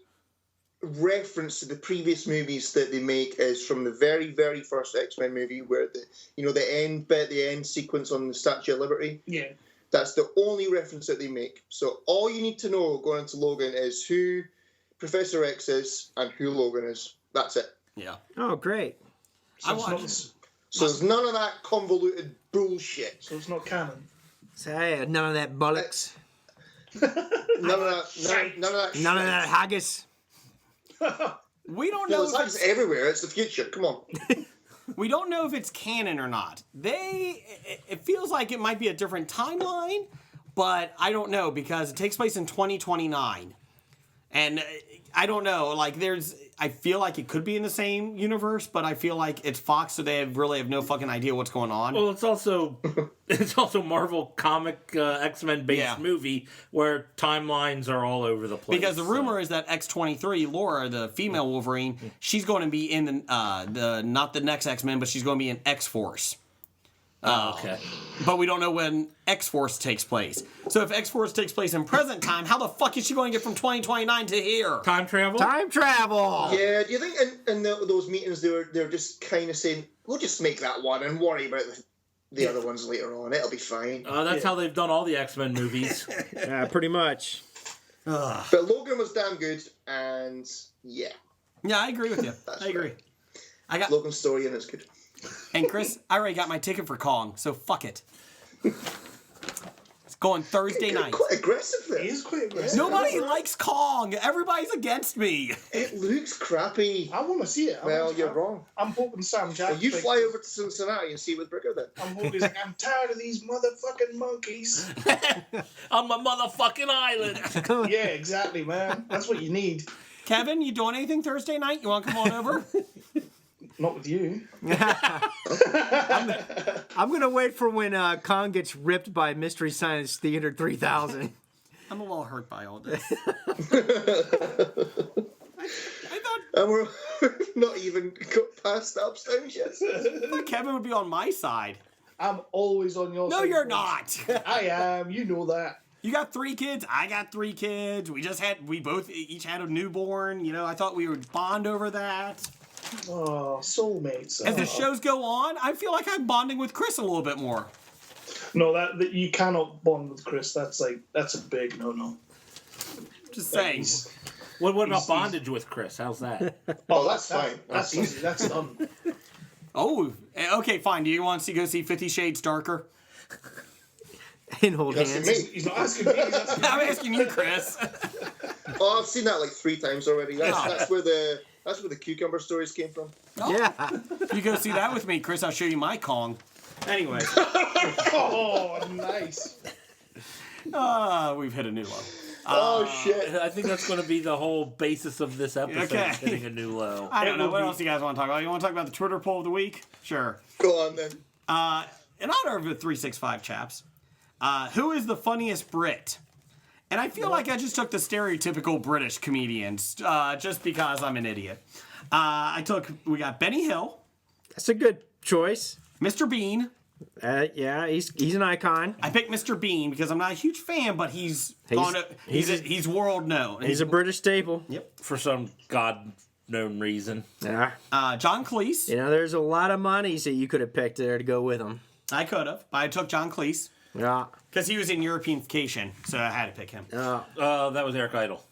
reference to the previous movies that they make is from the very, very first X-Men movie, where the end bit, the end sequence on the Statue of Liberty. Yeah. That's the only reference that they make. So all you need to know going into Logan is who Professor X is and who Logan is. That's it. Yeah. Oh, great. So I it's watched. not, So there's none of that convoluted bullshit. so it's not canon. Say, none of that bollocks. None of that. None of that haggis. We don't No, know. it's If like it's, it's everywhere. It's the future. Come on. we don't know if it's canon or not. It feels like it might be a different timeline, but I don't know because it takes place in 2029, and I don't know. Like, I feel like it could be in the same universe, but I feel like it's Fox, so they really have no fucking idea what's going on. Well, it's also Marvel comic X-Men based Yeah. movie where timelines are all over the place. Because the rumor is that X-23, Laura, the female Wolverine, she's going to be in the not the next X-Men, but she's going to be in X-Force. Okay. But we don't know when X-Force takes place. So if X-Force takes place in present time, how the fuck is she going to get from 2029 to here? Time travel? Time travel. Yeah, do you think in those meetings they're just kind of saying, we'll just make that one and worry about the other ones later on. It'll be fine. That's how they've done all the X-Men movies. Yeah, pretty much. But Logan was damn good, and yeah, Yeah, I agree with you. I agree. I got Logan's story and it's good. and Chris, I already got my ticket for Kong, so fuck it. It's going Thursday night. Quite aggressive there. He is quite aggressive. Nobody likes Kong. Everybody's against me. It looks crappy. I want to see it. Well, you're wrong. I'm hoping Sam Jack. Well, you fly over to Cincinnati and see it with Brigger then. I'm hoping he's like, I'm tired of these motherfucking monkeys. On my motherfucking island. Yeah, exactly, man. That's what you need. Kevin, you doing anything Thursday night? You want to come on over? Not with you. I'm gonna wait for when Kong gets ripped by Mystery Science Theater 3000. I'm a little hurt by all this. I thought And we're not even got past the upstairs yet. Kevin would be on my side. I'm always on your side. No, you're folks. not. I am. You know that. You got 3 kids. I got 3 kids. We both each had a newborn. You know, I thought we would bond over that. Oh, soulmates. As the Oh. shows go on, I feel like I'm bonding with Chris a little bit more. No, that you cannot bond with Chris. That's a big no. Just saying. What about He's- bondage with Chris? How's that? Oh, that's fine. That's easy. That's done. Oh, okay, fine. Do you want to go see 50 Shades Darker? And hold That's hands. me. He's not asking me. He's asking I'm asking you, Chris. Oh, I've seen that like 3 times already. That's where the cucumber stories came from. Yeah. You go see that with me, Chris. I'll show you my Kong. Anyway, Oh, nice. we've hit a new low. Oh shit! I think that's going to be the whole basis of this episode, Okay. hitting a new low. I don't It know. will What be- else do you guys want to talk about? You want to talk about the Twitter poll of the week? Sure. Go on then. In honor of the 365 chaps, who is the funniest Brit? And I feel like I just took the stereotypical British comedians just because I'm an idiot. We got Benny Hill, That's a good choice. Mr. Bean, Yeah, he's an icon. I picked Mr. Bean because I'm not a huge fan, but he's world known. He's a British staple. Yep. For some God-known reason. Yeah. John Cleese. You know, there's a lot of monies that you could have picked there to go with him. I could have, but I took John Cleese. Yeah. Because he was in Europeanification, so I had to pick him. That was Eric Idle.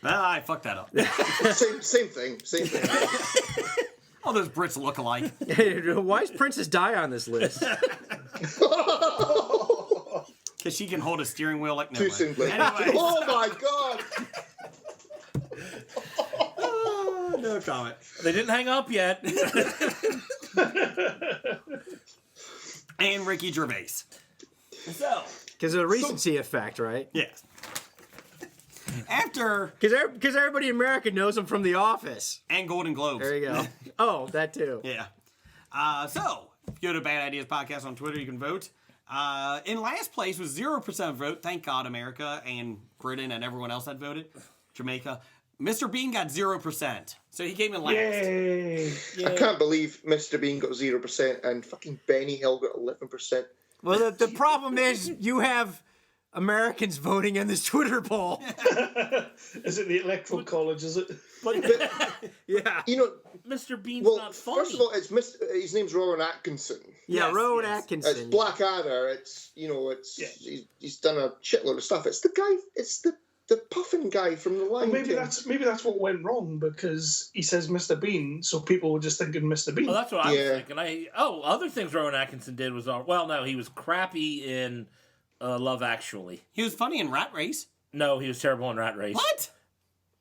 I fucked that up. Same thing. All those Brits look alike. Why is Princess Di on this list? Because she can hold a steering wheel like no Too one. soon, Blake. Anyways. Oh my god! No comment. They didn't hang up yet. And Ricky Gervais. So. Because of the recency effect, right? Yes. After. Because everybody in America knows him from The Office. And Golden Globes. There you go. Oh, that too. Yeah. So, if you go to Bad Ideas Podcast on Twitter, you can vote. In last place was 0% vote. Thank God, America and Britain and everyone else that voted. Jamaica. Mr. Bean got 0%. So he came in last. Yay! I can't believe Mr. Bean got 0% and fucking Benny Hill got 11%. Well, the problem is you have Americans voting in this Twitter poll. Is it the Electoral College, is it? Yeah. You know, Mr. Bean's well, not funny. first of all, his name's Rowan Atkinson. Yeah, Yes, Rowan yes. It's Atkinson. Blackadder. It's he's done a shitload of stuff. It's the guy. It's the puffin guy from the Lion Maybe King. that's what went wrong, because he says Mr. Bean, so people were just thinking Mr. Bean. Well, that's what I was Yeah. thinking. Other things Rowan Atkinson did was no, he was crappy in Love Actually. He was funny in Rat Race. No, he was terrible in Rat Race. What?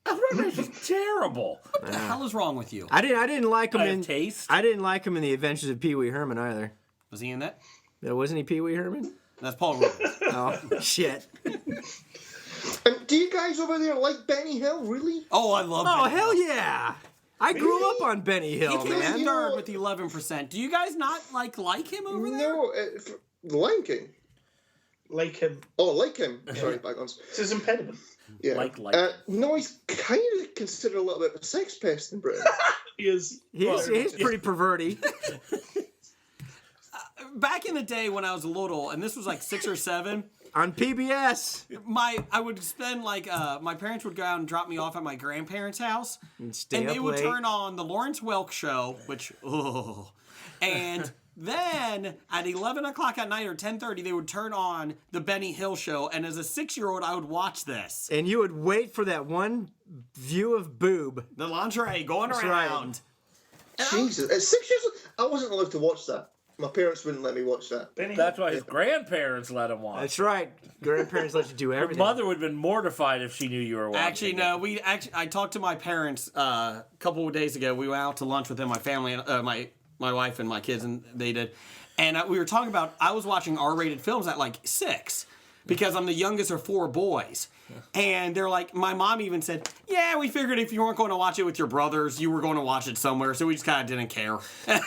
Rat Race was terrible. What the hell is wrong with you? I didn't like him I in have taste. I didn't like him in The Adventures of Pee Wee Herman either. Was he in that? Wasn't he Pee Wee Herman? That's Paul Rubens. Oh shit. And do you guys over there like Benny Hill? Really? Oh, I love Oh Benny hell Hill. yeah! I grew up on Benny Hill, He came man. in You know- third with 11%. Do you guys not like him over there? No, the Lion King. Like him. Oh, like him. Sorry, bygones. It's his impediment. Yeah. Like. No, he's kind of considered a little bit of a sex pest in Britain. He is. He's pretty perverty. Back in the day when I was little, and this was like 6 or 7, On PBS. I would spend my parents would go out and drop me off at my grandparents' house, And stay and up they would late. turn on the Lawrence Welk show, and then at 11 o'clock at night or 10:30 they would turn on the Benny Hill show, and as a 6-year-old I would watch this. And you would wait for that one view of boob. The lingerie going That's around. right. Jesus, at 6 years old, I wasn't allowed to watch that. My parents wouldn't let me watch that. Benny. That's why his grandparents let him watch. That's right. Grandparents let you do Your everything. mother would have been mortified if she knew you were watching. Actually, no. I talked to my parents a couple of days ago. We went out to lunch with them, my family, my wife and my kids, and they did. And we were talking about I was watching R-rated films at like 6 because I'm the youngest of 4 boys. And they're like, my mom even said, "Yeah, we figured if you weren't going to watch it with your brothers, you were going to watch it somewhere, so we just kind of didn't care." I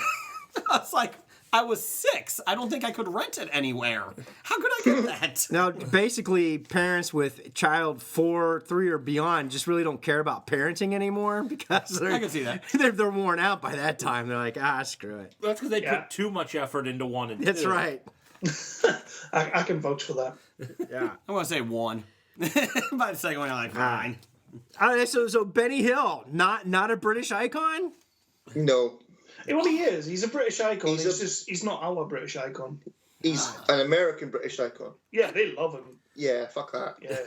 was like, I was 6. I don't think I could rent it anywhere. How could I get that? Now, basically, parents with child 4, 3, or beyond just really don't care about parenting anymore because I can see that. they're worn out by that time. They're like, screw it. That's because they Yeah. put too much effort into 1 and 2. That's right. I can vouch for that. Yeah. I'm going to say 1. By the second one, I'm like, fine. So Benny Hill, not a British icon? No, Well, he is. He's a British icon. He's He's not our British icon. he's an American British icon. Yeah, they love him. Yeah, fuck that. Yeah.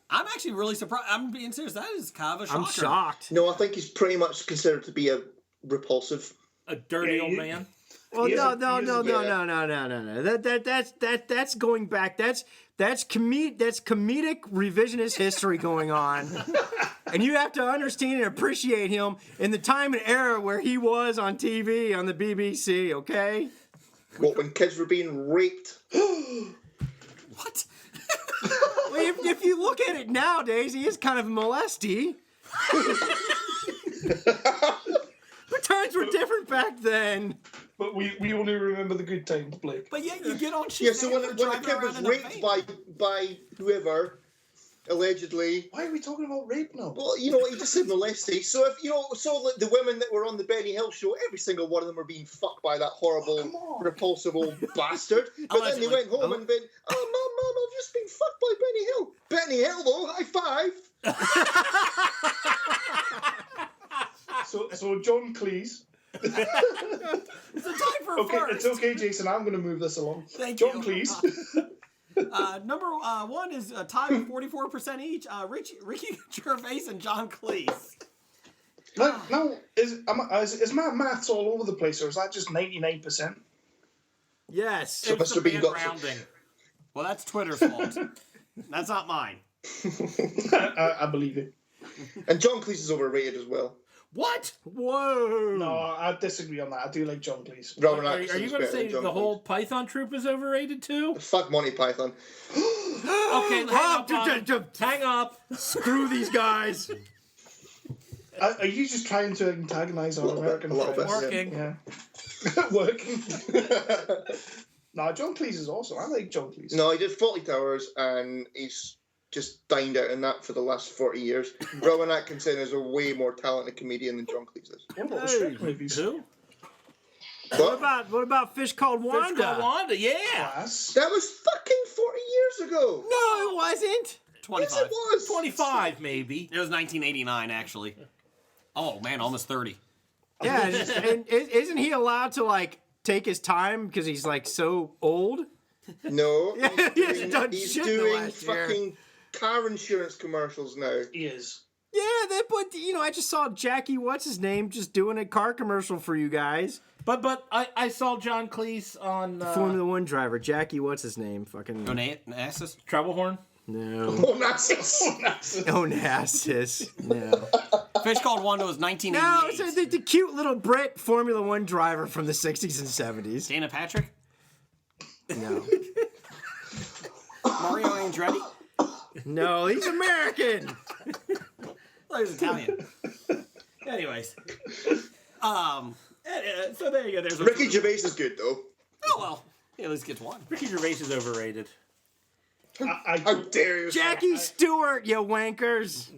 I'm actually really surprised. I'm being serious. That is kind of a shocker. I'm shocked. No, I think he's pretty much considered to be a repulsive. A dirty Yeah, old you- man. Well, He is no. That's going back. That's comedic revisionist history going on, and you have to understand and appreciate him in the time and era where he was on TV on the BBC. Okay. What, when kids were being raped? What? Well, if you look at it nowadays, he is kind of a molesty. But times were different back then. But we only remember the good times, Blake. But yet you get on shit. Yeah, so when a kid was raped by whoever, allegedly. Why are we talking about rape now? Well, he just said molesty. So if the women that were on the Benny Hill show, every single one of them were being fucked by that horrible, repulsive old bastard. But then they went home and went, "Oh, mum, I've just been fucked by Benny Hill." Benny Hill, though, high five. So John Cleese. It's a time for a Okay, first. it's okay, Jason. I'm going to move this along. Thank John you. Cleese. Number one is a tie with 44% each. Ricky Gervais and John Cleese. Now, is my maths all over the place, or is that just 99%? Yes. So It's Mr. the Bean band got rounding. Well, that's Twitter's fault. That's not mine. I believe it. And John Cleese is overrated as well. What? Whoa. No, I disagree on that. I do like John Cleese. Robert Are Atkinson's you going to better say than John the Cleese. whole Python troupe is overrated too? Fuck Monty Python. Okay, hang up. Screw these guys. Are you just trying to antagonize our American a little bit, friends? Working. Yeah. Working. No, John Cleese is awesome. I like John Cleese. No, he did 40 Towers, and he's just dined out in that for the last 40 years. Rowan Atkinson is a way more talented comedian than John Cleese is. What about the Hey. Shrek movies? Who? What about Fish Called Wanda? Fish Called Wanda, yeah. Class. That was fucking 40 years ago. No, it wasn't. 25. Yes, it was. 25 maybe. It was 1989, actually. Oh, man, almost 30. Yeah, and isn't he allowed to like take his time because he's like so old? No, Yeah, he hasn't done he's shit in the doing last year. fucking car insurance commercials now. He is. Yeah, I just saw Jackie, what's his name, just doing a car commercial for you guys. But I saw John Cleese on Formula One driver, Jackie, what's his name? Fucking Onassis? Treble Horn. no. Onassis. Onassis. No. Fish Called Wanda was No, 1988. it's the cute little Brit Formula One driver from the 60s and 70s. Dana Patrick? No. Mario Andretti? No, he's American. Well, he was Italian. Anyways. So there you go. There's a Ricky Gervais is good, though. Oh, well. He at least gets one. Ricky Gervais is overrated. How dare you? Jackie Stewart, you wankers.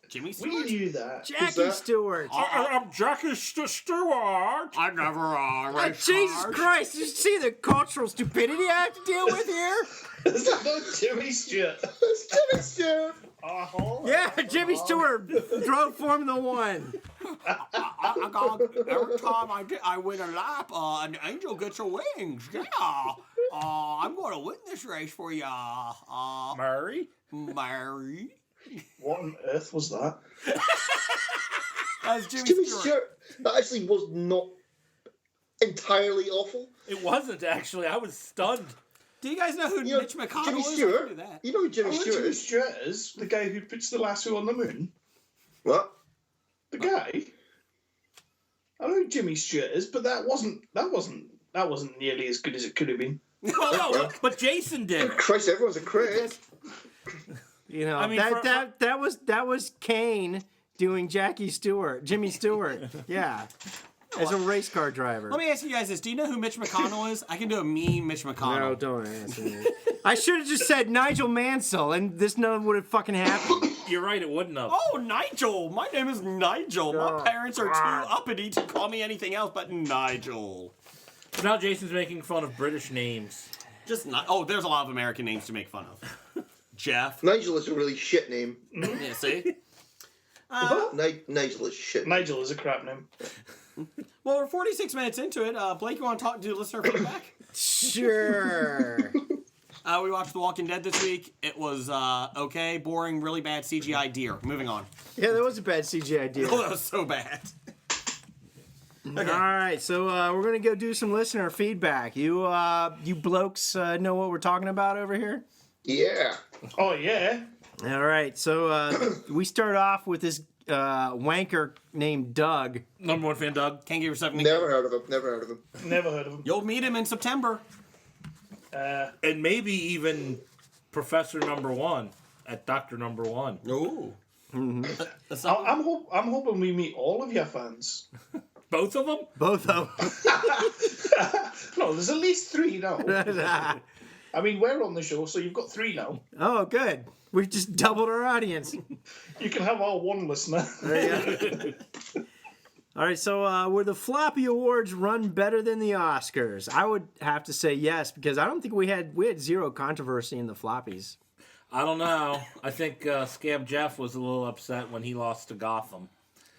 Jimmy We Stewart? knew that. Jackie that? Stewart. I'm Jackie Stewart. I never Jesus Christ, did you see the cultural stupidity I have to deal with here? Is that not Jimmy Stewart? It's Jimmy Stewart. Yeah, Jimmy Stewart drove Formula One. Every time I win a lap, an angel gets her wings. Yeah. I'm going to win this race for ya. Murray. Mary. What on earth was that? That's Jimmy Jimmy Stewart. Stewart. That actually was not entirely awful. It wasn't actually. I was stunned. Do you guys know who You know, Mitch McConnell Jimmy is? I Stewart. can do that. You know who Jimmy Oh, Stewart Jimmy is? Stewart is the guy who puts the lasso on the moon. What? The guy. I know who Jimmy Stewart is, but that wasn't nearly as good as it could have been. No, but Jason did. Christ, everyone's a critic. You know, I mean, that was Kane doing Jimmy Stewart. Yeah. As a race car driver. Let me ask you guys this. Do you know who Mitch McConnell is? I can do a mean Mitch McConnell. No, don't ask me. I should have just said Nigel Mansell, and this none would have fucking happened. You're right, it wouldn't have. Oh, Nigel. My name is Nigel. My parents are too uppity to call me anything else but Nigel. So now Jason's making fun of British names. Just not. Oh, there's a lot of American names to make fun of. Jeff. Nigel is a really shit name. Yeah, see? Nigel is shit. Nigel is a crap name. Well, we're 46 minutes into it. Blake, you want to do listener feedback? Sure. We watched The Walking Dead this week. It was okay, boring, really bad CGI deer. Moving on. Yeah, that was a bad CGI deal. Oh, that was so bad. Okay. All right, so we're gonna go do some listener feedback. You blokes know what we're talking about over here? Yeah. Oh yeah. All right, so we start off with this wanker named Doug. Number one fan, Doug. Can't give yourself a Never heard of him. Never heard of him. Never heard of him. You'll meet him in September. And maybe even Professor Number One at Dr. Number One. Oh. I'm hoping we meet all of your fans. Both of them? Both of them. No, there's at least 3 now. I mean, we're on the show, so you've got 3 now. Oh, good. We've just doubled our audience. You can have our 1 listener. All right, so were the Floppy Awards run better than the Oscars? I would have to say yes, because I don't think we had zero controversy in the Floppies. I don't know. I think Scab Jeff was a little upset when he lost to Gotham.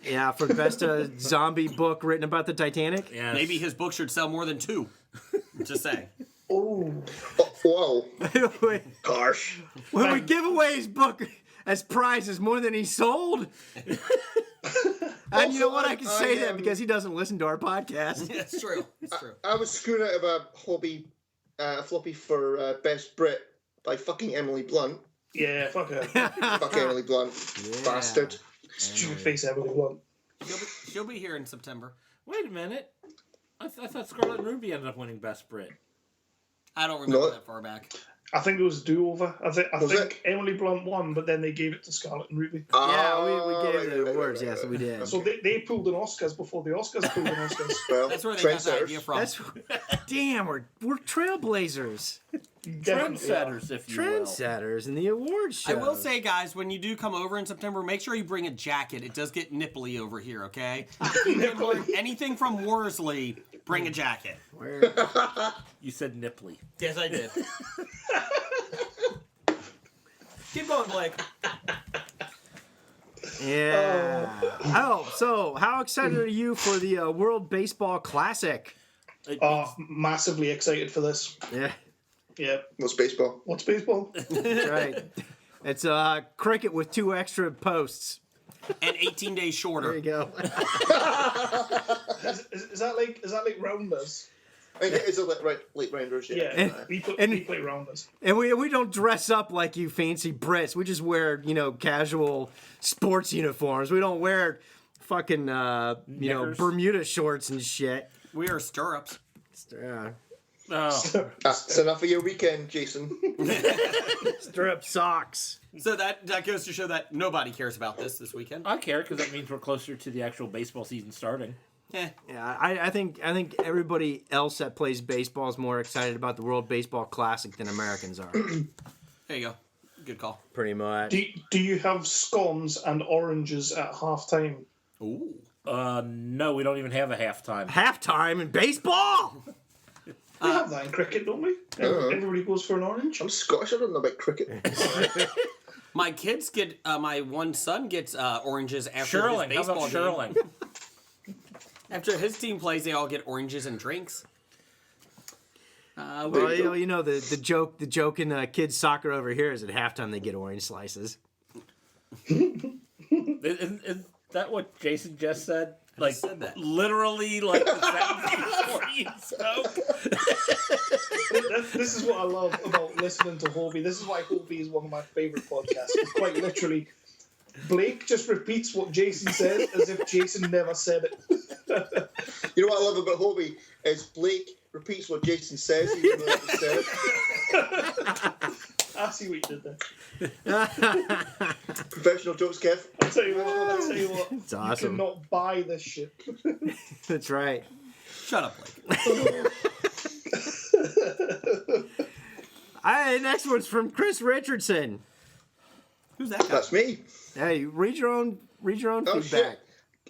Yeah, for best zombie book written about the Titanic. Yes. Maybe his book should sell more than 2. Just saying. Oh. Whoa. when Harsh. we give away his book as prizes more than he sold. And you know what? I can say that because he doesn't listen to our podcast. Yeah, it's true. It's true. I was screwed out of a hobby floppy for Best Brit by fucking Emily Blunt. Yeah, fuck her. Fuck Emily Blunt. Bastard. Stupid face Emily Blunt. She'll be here in September. Wait a minute. I thought Scarlet and Ruby ended up winning Best Brit. I don't remember that far back. I think it was a do-over. I think it? Emily Blunt won, but then they gave it to Scarlett and Ruby. Yeah, we gave the awards. Yes, we did. So they pulled an Oscars before the Oscars pulled an Oscars. Well, That's where they got the trendsetters. idea from. Damn, we're trailblazers, Trendsetters, if you will. trendsetters in the awards show. I will say, guys, when you do come over in September, make sure you bring a jacket. It does get nipply over here, okay? If you can wear anything from Worsley, bring a jacket. You said nipply. Yes, I did. Keep going, Blake. Yeah. Oh, so how excited are you for the World Baseball Classic? Massively excited for this. Yeah, Yeah. What's baseball? What's baseball? that's right. It's cricket with 2 extra posts. And 18 days shorter. There you go. Is that like rounders? I mean, it is a late rounders, yeah. Yeah. We play rounders. And we don't dress up like you fancy Brits. We just wear, casual sports uniforms. We don't wear fucking, Bermuda shorts and shit. We are stirrups. Yeah. Oh. That's enough of your weekend, Jason. Stirrup socks. So that goes to show that nobody cares about this weekend. I care because that means we're closer to the actual baseball season starting. Yeah. Yeah, I think everybody else that plays baseball is more excited about the World Baseball Classic than Americans are. There you go. Good call. Pretty much. Do you have scones and oranges at halftime? Ooh. No, we don't even have a halftime. Halftime in baseball? We have that in cricket, don't we? Everybody goes for an orange. I'm Scottish, I don't know about cricket. My kids get, my one son gets oranges after Shirling. his How baseball about game. Shirling? After his team plays, they all get oranges and drinks. Well, the joke in kids soccer over here is at halftime they get orange slices. Is that what Jason just said? Like, said that. literally, like the sentence before you spoke? This is what I love about listening to Hobie. This is why Hobie is one of my favourite podcasts. It's quite literally, Blake just repeats what Jason says as if Jason never said it. You know what I love about Hobie is Blake repeats what Jason says even though he said it. I see what you did there. Professional jokes, Kev. I'll tell you what. It's awesome. You cannot buy this shit. That's right. Shut up, Blake. Next one's from Chris Richardson. Who's that guy? That's me. Hey, read your own Oh feedback. shit.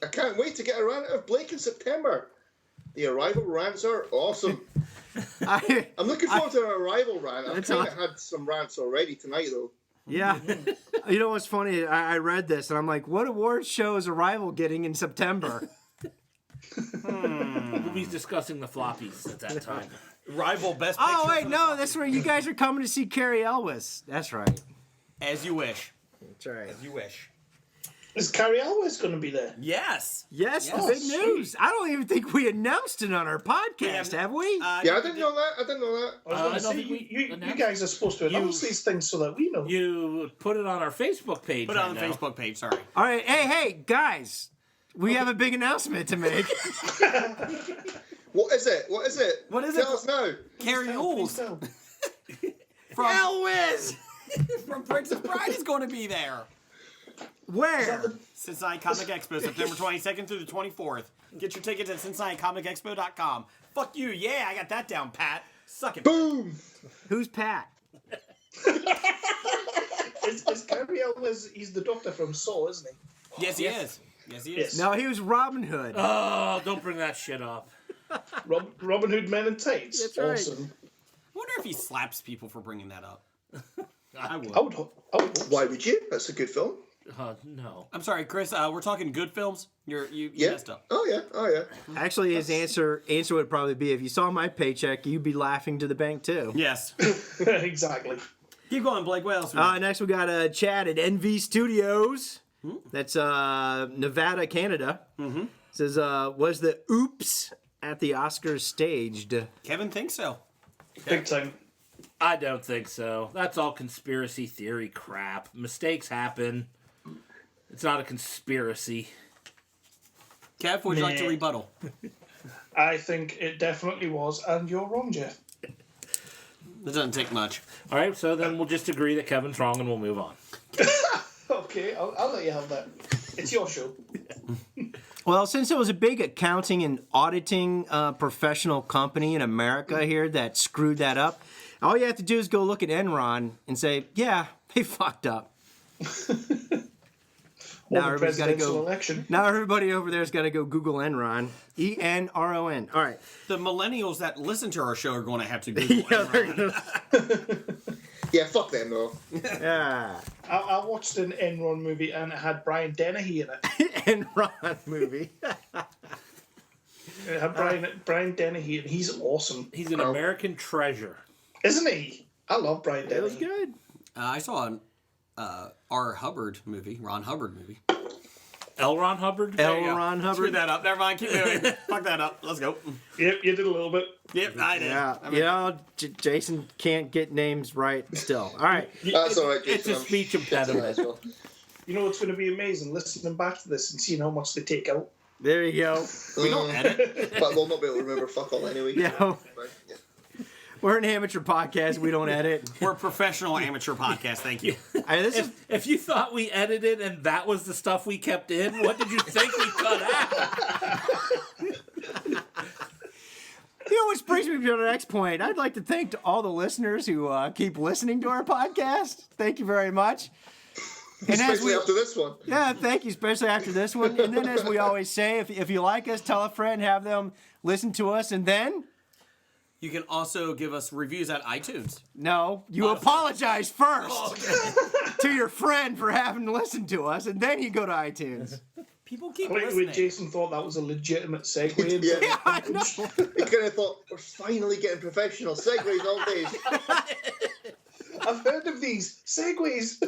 I can't wait to get a rant out of Blake in September. The arrival rants are awesome. I'm looking forward to our arrival rant. I've That's kind of awesome. had some rants already tonight, though. Yeah. You know what's funny? I read this and I'm like, what award show is Arrival getting in September? We'll be discussing the floppies at that time. Rival best picture. Oh, wait, for the no, Fox. that's where you guys are coming to see Carrie Elwes. That's right. As you wish. That's right. As you wish. Is Carrie Elwes going to be there? Yes. Yes, Yes. the big news. I don't even think we announced it on our podcast, have we? Yeah, I didn't know that. I was going I to don't say, think we you announced guys are supposed to announce these things so that we know. You put it on our Facebook page. Put it on the right now. Facebook page, sorry. All right, hey, guys. We have a big announcement to make. What is it? What is it? What is it? Tell us now. Carrie Oles from, Elwes! from Princess Bride is going to be there. Where? Cincinnati Comic Expo, September 22nd through the 24th. Get your tickets at CincinnatiComicExpo.com. Fuck you, yeah, I got that down, Pat. Suck it. Boom! Who's Pat? Is Cary Elwes? He's the Doctor from Saw, isn't he? Yes, he is. Yes, he is. Yes. No, he was Robin Hood. Oh, don't bring that shit up. Robin Hood Men in Tights. That's right. Awesome. I wonder if he slaps people for bringing that up. I would. I would hope Why would you? That's a good film. No. I'm sorry, Chris. We're talking good films. You Yeah. messed up. Oh yeah. Oh yeah. Actually, his answer would probably be, if you saw my paycheck, you'd be laughing to the bank too. Yes. exactly. Keep going, Blake. What else? we got? Next we got Chad at NV Studios. That's Nevada, Canada. Mm-hmm. Says, was the oops at the Oscars staged? Kevin thinks so. Big time. I don't think so. That's all conspiracy theory crap. Mistakes happen. It's not a conspiracy. Kev, would you like to Nah. rebuttal? I think it definitely was, and you're wrong, Jeff. That doesn't take much. All right, so then we'll just agree that Kevin's wrong and we'll move on. Okay, I'll let you have that. It's your show. Well, since it was a big accounting and auditing professional company in America here that screwed that up, all you have to do is go look at Enron and say, yeah, they fucked up. Or Now the everybody's got to presidential go. election. Now everybody over there's got to go Google Enron. Enron. All right. The millennials that listen to our show are going to have to Google Yeah, they're Enron. Yeah. Fuck them though. Yeah. I watched an Enron movie and it had Brian Dennehy in it. Enron movie. It had Brian Dennehy, and he's awesome, He's an American treasure. isn't he? I love Brian It was Dennehy. good. I saw an R. Hubbard movie, Ron Hubbard movie. L. Ron Hubbard? L. There you go. Ron Screw Hubbard. that up. Never mind. Keep moving. Fuck that up. Let's go. Yep, you did a little bit. Yep, I did. Yeah. I mean, You know, Jason can't get names right still. All right. That's all right, It's Jason. a speech I'm sure impediment. as well. You know what's going to be amazing? Listening back to this and seeing how much they take out. There you go. we don't edit. But we'll not be able to remember fuck all anyway. Yeah. Right, yeah. We're an amateur podcast. We don't edit. We're a professional amateur podcast. Thank you. This is If you thought we edited and that was the stuff we kept in, what did you think we cut out? You know, which brings me to the next point. I'd like to thank all the listeners who keep listening to our podcast. Thank you very much. And Especially after this one. yeah, thank you, especially after this one. And then, as we always say, if you like us, tell a friend, have them listen to us, and then You can also give us reviews at iTunes. no, you apologize first to your friend for having listened to us, and then you go to iTunes. People keep Wait, listening. Jason thought that was a legitimate segue. Yeah. Yeah, I know. He kind of thought, we're finally getting professional segues all days. I've heard of these segues.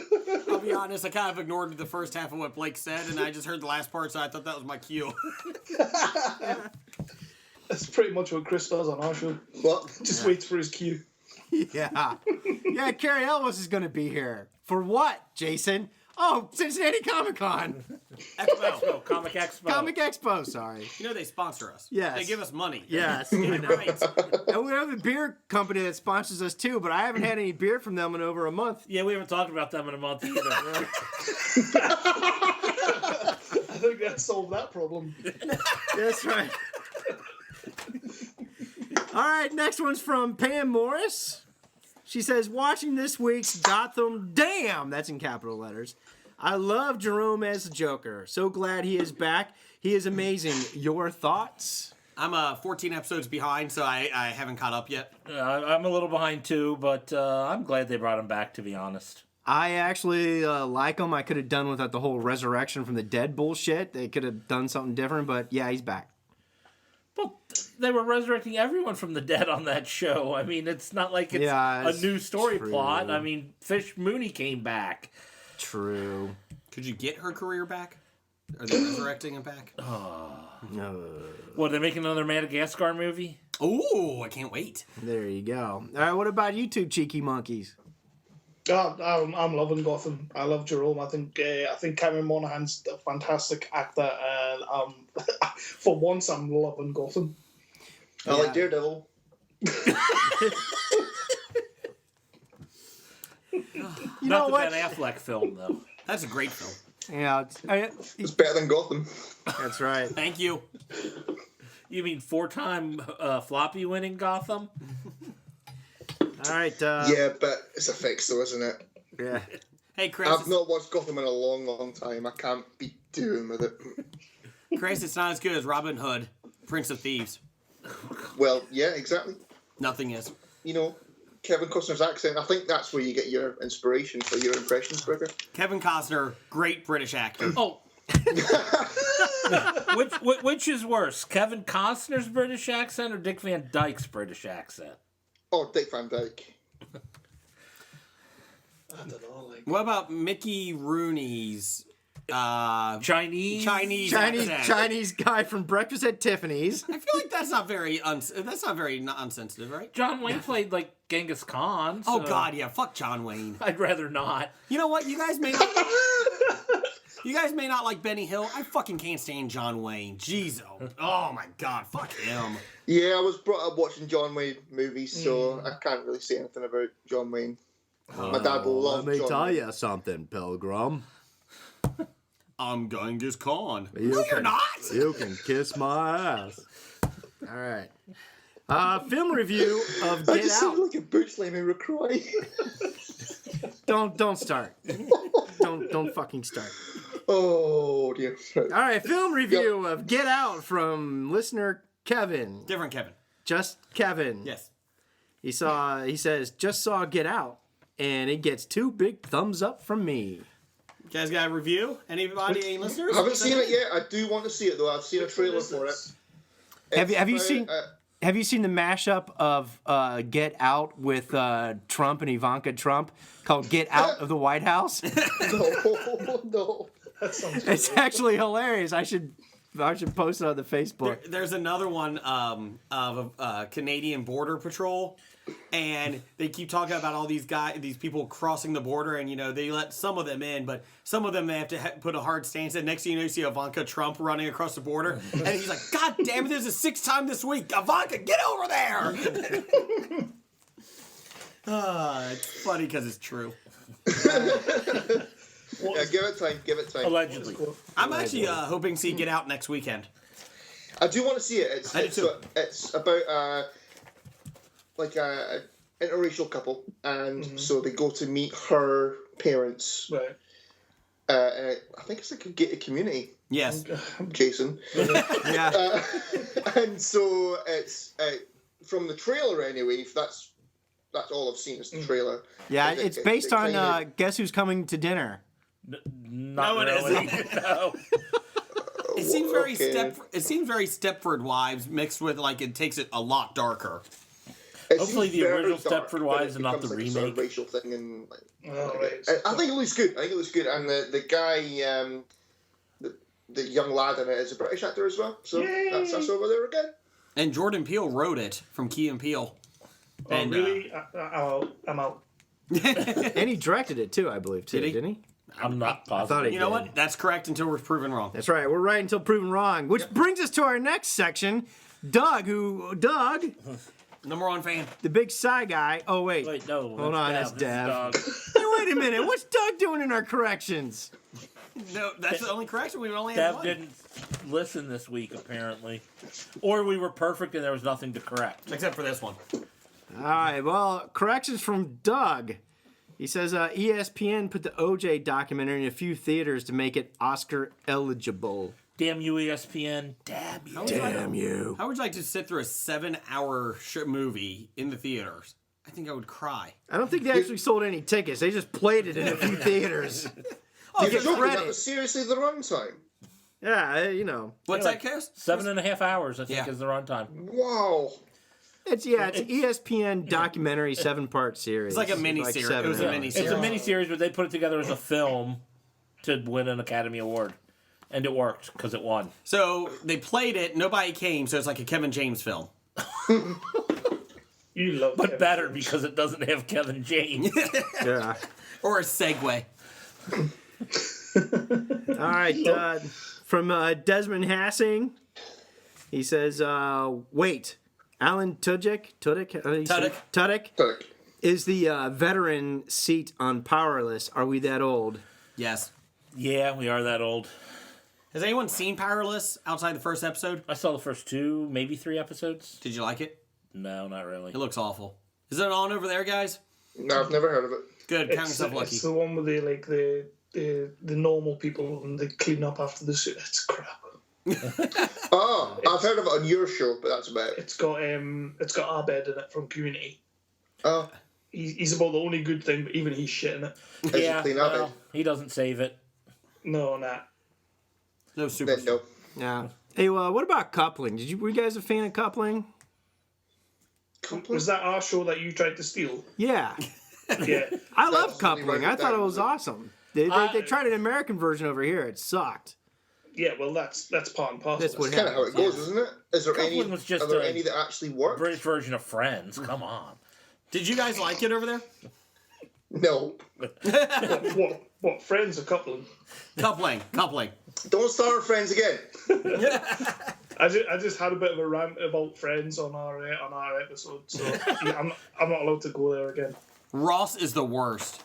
I'll be honest, I kind of ignored the first half of what Blake said, and I just heard the last part, so I thought that was my cue. That's pretty much what Chris does on our show. What? Just waits for his cue. Yeah. Yeah, Cary Elwes is going to be here. For what, Jason? Oh, Cincinnati Comic-Con. Expo, Comic Expo. Comic Expo, sorry. You know they sponsor us. Yes. They give us money. Yes. Right. And we have a beer company that sponsors us too, but I haven't had any beer from them in over a month. Yeah, we haven't talked about them in a month either. I think that solved that problem. That's right. All right, next one's from Pam Morris. She says, watching this week's Gotham, damn, that's in capital letters. I love Jerome as the Joker. So glad he is back. He is amazing. Your thoughts? I'm 14 episodes behind, so I haven't caught up yet. I'm a little behind too, but I'm glad they brought him back, to be honest. I actually like him. I could have done without the whole resurrection from the dead bullshit. They could have done something different, but yeah, he's back. Well, they were resurrecting everyone from the dead on that show. I mean, it's not like it's Yeah, a it's new story true. plot. I mean, Fish Mooney came back. True. Could you get her career back? Are they resurrecting him back? What, are they making another Madagascar movie? Oh, I can't wait. There you go. All right, what about you two cheeky monkeys? I'm loving Gotham. I love Jerome. I think Cameron Monaghan's a fantastic actor, and for once, I'm loving Gotham. I like Daredevil. You know Not the what? Ben Affleck film, though. That's a great film. Yeah, It's better than Gotham. that's right. Thank you. You mean 4-time floppy winning Gotham? All right. Yeah, but it's a fix, though, isn't it? Yeah. Hey, Chris. I've not watched Gotham in a long, long time. I can't be doing with it. Chris, it's not as good as Robin Hood, Prince of Thieves. Well, yeah, exactly. Nothing is. You know, Kevin Costner's accent, I think that's where you get your inspiration for your impressions, Burger. Kevin Costner, great British actor. Oh. which is worse, Kevin Costner's British accent or Dick Van Dyke's British accent? Oh, Dick Van Dyke. I don't know. Like, What about Mickey Rooney's Chinese accent? Chinese guy from Breakfast at Tiffany's. I feel like that's not very unsensitive, right? John Wayne played like Genghis Khan. Oh so God, yeah, fuck John Wayne. I'd rather not. You know what? You guys may not like Benny Hill. I fucking can't stand John Wayne. Jeez, oh my God, fuck him. Yeah, I was brought up watching John Wayne movies, so I can't really say anything about John Wayne. My dad will love Let me John tell Wayne. you something, Pilgrim. I'm Genghis Khan. You No, can- you're not. You can kiss my ass. All right. Film review of I Get just Out. sounded like a boot slamming recroy. Don't start. Don't fucking start. Oh, dear. All right, film review of Get Out from listener Kevin. Different Kevin. Just Kevin. Yes. He says, just saw Get Out, and it gets 2 big thumbs up from me. You guys got a review? Anybody, any listeners? I haven't seen it yet. I do want to see it, though. I've seen a trailer for it. Have you It's seen? about, Have you seen the mashup of Get Out with Trump and Ivanka Trump called Get Out of the White House? No. that sounds It's actually hilarious. I should post it on the Facebook. There's another one of Canadian Border Patrol, and they keep talking about all these people crossing the border, and they let some of them in, but some of them they have to put a hard stance. And next thing you know, you see Ivanka Trump running across the border, and he's like, "God damn it! This is the 6th time this week. Ivanka, get over there!" It's funny because it's true. Yeah, give it time. Give it time. Allegedly. I'm actually hoping to see Get Out next weekend. I do want to see it. I do too. It's about like a interracial couple, and so they go to meet her parents. right. I think it's like a gated community, Yes. Jason. Yeah. And so it's from the trailer anyway. If that's all I've seen is the trailer. Yeah, It- it's it- based it on kinda- Guess Who's Coming to Dinner. Not No, it really. isn't. No. It seems very Okay. It seems very Stepford Wives mixed with it takes it a lot darker. It Hopefully seems the very original dark, Stepford but Wives it and not becomes the like a sort of remake. racial thing, and Oh, right. I think it looks good. I think it looks good, and the guy, the young lad in it is a British actor as well. So that's over there again. And Jordan Peele wrote it from Key and Peele. Oh, And, really? I'm out. And he directed it too, I believe, too, Did he? didn't he? I'm not positive. thought he You know did. what? That's correct until we're proven wrong. That's right. We're right until proven wrong. Which brings us to our next section. Doug, Number 1 fan. the big Psy guy. Oh, wait. Wait, no. Hold on, that's This is Dev. Dog. Hey, wait a minute. What's Doug doing in our corrections? No, that's the only correction. We've only had Dev one. didn't listen this week, apparently. Or we were perfect and there was nothing to correct. Except for this one. All right. Well, corrections from Doug. He says ESPN put the OJ documentary in a few theaters to make it Oscar eligible. Damn you, ESPN. Damn you. Damn you. How would you like to sit through a 7-hour movie in the theaters? I think I would cry. I don't think they actually sold any tickets. They just played it in a few theaters. You're get joking, credit. that was seriously the runtime. Yeah, you know. What's Yeah, that, Cass? 7.5 hours, I think, Yeah. is the runtime. Wow. It's an ESPN documentary 7-part series. It's like a mini-series. It was a mini-series. It's a mini-series, but they put it together as a film to win an Academy Award. And it worked, because it won. So they played it. Nobody came. So it's like a Kevin James film. You love But Kevin better, James. because it doesn't have Kevin James. Yeah. Or a Segway. All right. From Desmond Hassing, he says, wait, Alan Tudyk Tudyk. is the veteran seat on Powerless. Are we that old? Yes. Yeah, we are that old. Has anyone seen Powerless outside the first episode? I saw the first 2, maybe 3 episodes. Did you like it? No, not really. It looks awful. Is it on over there, guys? No, I've never heard of it. Good, count yourself lucky. It's the one with the normal people and they clean up after the suit. It's crap. Oh, I've heard of it on your show, but that's about it. It's got Abed in it from Community. Oh, He's about the only good thing, but even he's shit in it. is it clean up? well, he doesn't save it. No, nah. No super. Then no. Yeah. Hey, well, what about coupling? Were you guys a fan of coupling? Was that our show that you tried to steal? Yeah. Yeah. I love was really coupling. right I thought it down, was was it? awesome. They tried an American version over here. It sucked. Yeah, well, that's part and parcel. That's what It's kind of how it goes, isn't it? Is there any? Coupling was just are there a any that actually work? British version of Friends. Come on. Did you guys like it over there? No. What friends are coupling? Coupling. Don't start our friends again. I just had a bit of a rant about friends on our episode, so yeah, I'm not allowed to go there again. Ross is the worst.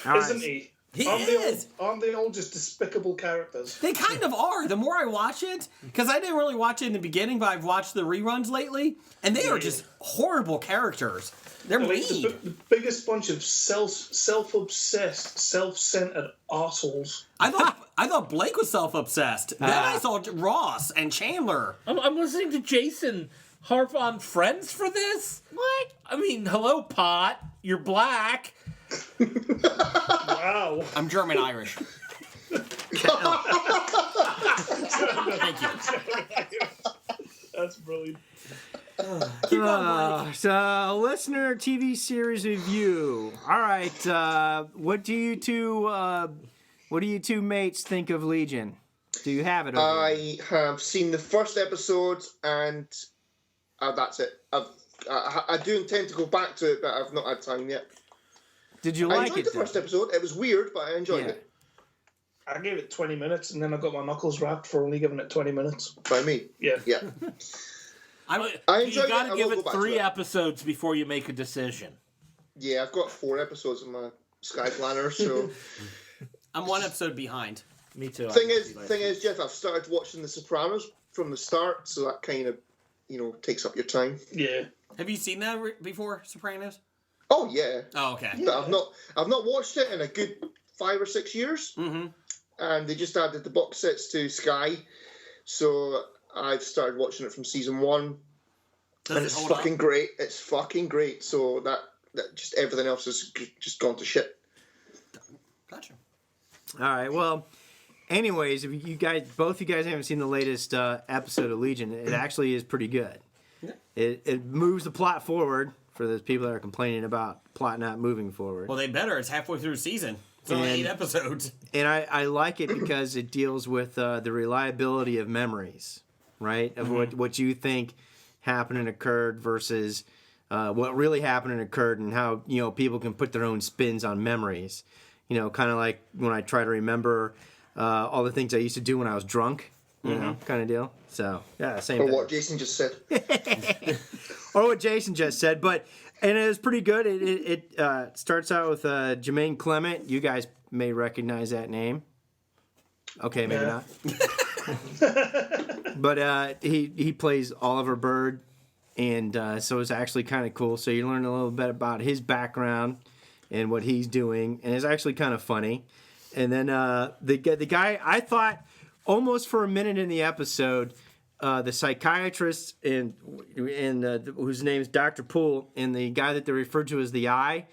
All right. Isn't he? He aren't is. Aren't they all just despicable characters? They kind of are. The more I watch it, because I didn't really watch it in the beginning, but I've watched the reruns lately, and they are just horrible characters. They're Like, mean. the biggest bunch of self-obsessed, self-centered assholes. I thought Blake was self-obsessed. Then I saw Ross and Chandler. I'm listening to Jason harp on Friends for this? What? I mean, hello, Pot. You're black. Wow. I'm German-Irish. Thank you. That's brilliant. Keep on, Blake. So, listener TV series review. All right, what do you two mates think of Legion? Do you have it? Over there? I have seen the first episode, and that's it. I do intend to go back to it, but I've not had time yet. Did you I like enjoyed it? the first episode. It was weird, but I enjoyed it. I gave it 20 minutes, and then I got my knuckles wrapped for only giving it 20 minutes. By me. Yeah. Yeah. I enjoyed you it. got I to give will it go back 3 to it. episodes before you make a decision. Yeah, I've got 4 episodes in my Sky Planner, so... I'm one episode behind. Me too. thing is, Jeff, I've started watching The Sopranos from the start, so that kind of, takes up your time. Yeah. Have you seen that before, Sopranos? Oh, yeah. Oh, okay. But I've not watched it in a good 5 or 6 years. Mm-hmm. And they just added the box sets to Sky, so I've started watching it from season 1. And it's fucking great. It's fucking great. So that just everything else has just gone to shit. Gotcha. All right. Well, anyways, if both you guys haven't seen the latest episode of Legion, it actually is pretty good. Yeah. It moves the plot forward for those people that are complaining about plot not moving forward. Well, they better. It's halfway through the season. It's only 8 episodes. And I like it because it deals with the reliability of memories, right? Of what you think happened and occurred versus what really happened and occurred, and how people can put their own spins on memories. Kind of like when I try to remember all the things I used to do when I was drunk, kind of deal. So yeah, same Or thing. what Jason just said. Or what Jason just said, and it was pretty good. It starts out with Jermaine Clement. You guys may recognize that name. Okay, maybe not. But he plays Oliver Bird, and so it's actually kind of cool. So you learn a little bit about his background and what he's doing, and it's actually kind of funny. And then the guy, I thought almost for a minute in the episode, the psychiatrist and whose name is Dr. Poole, and the guy that they refer to as the Eye.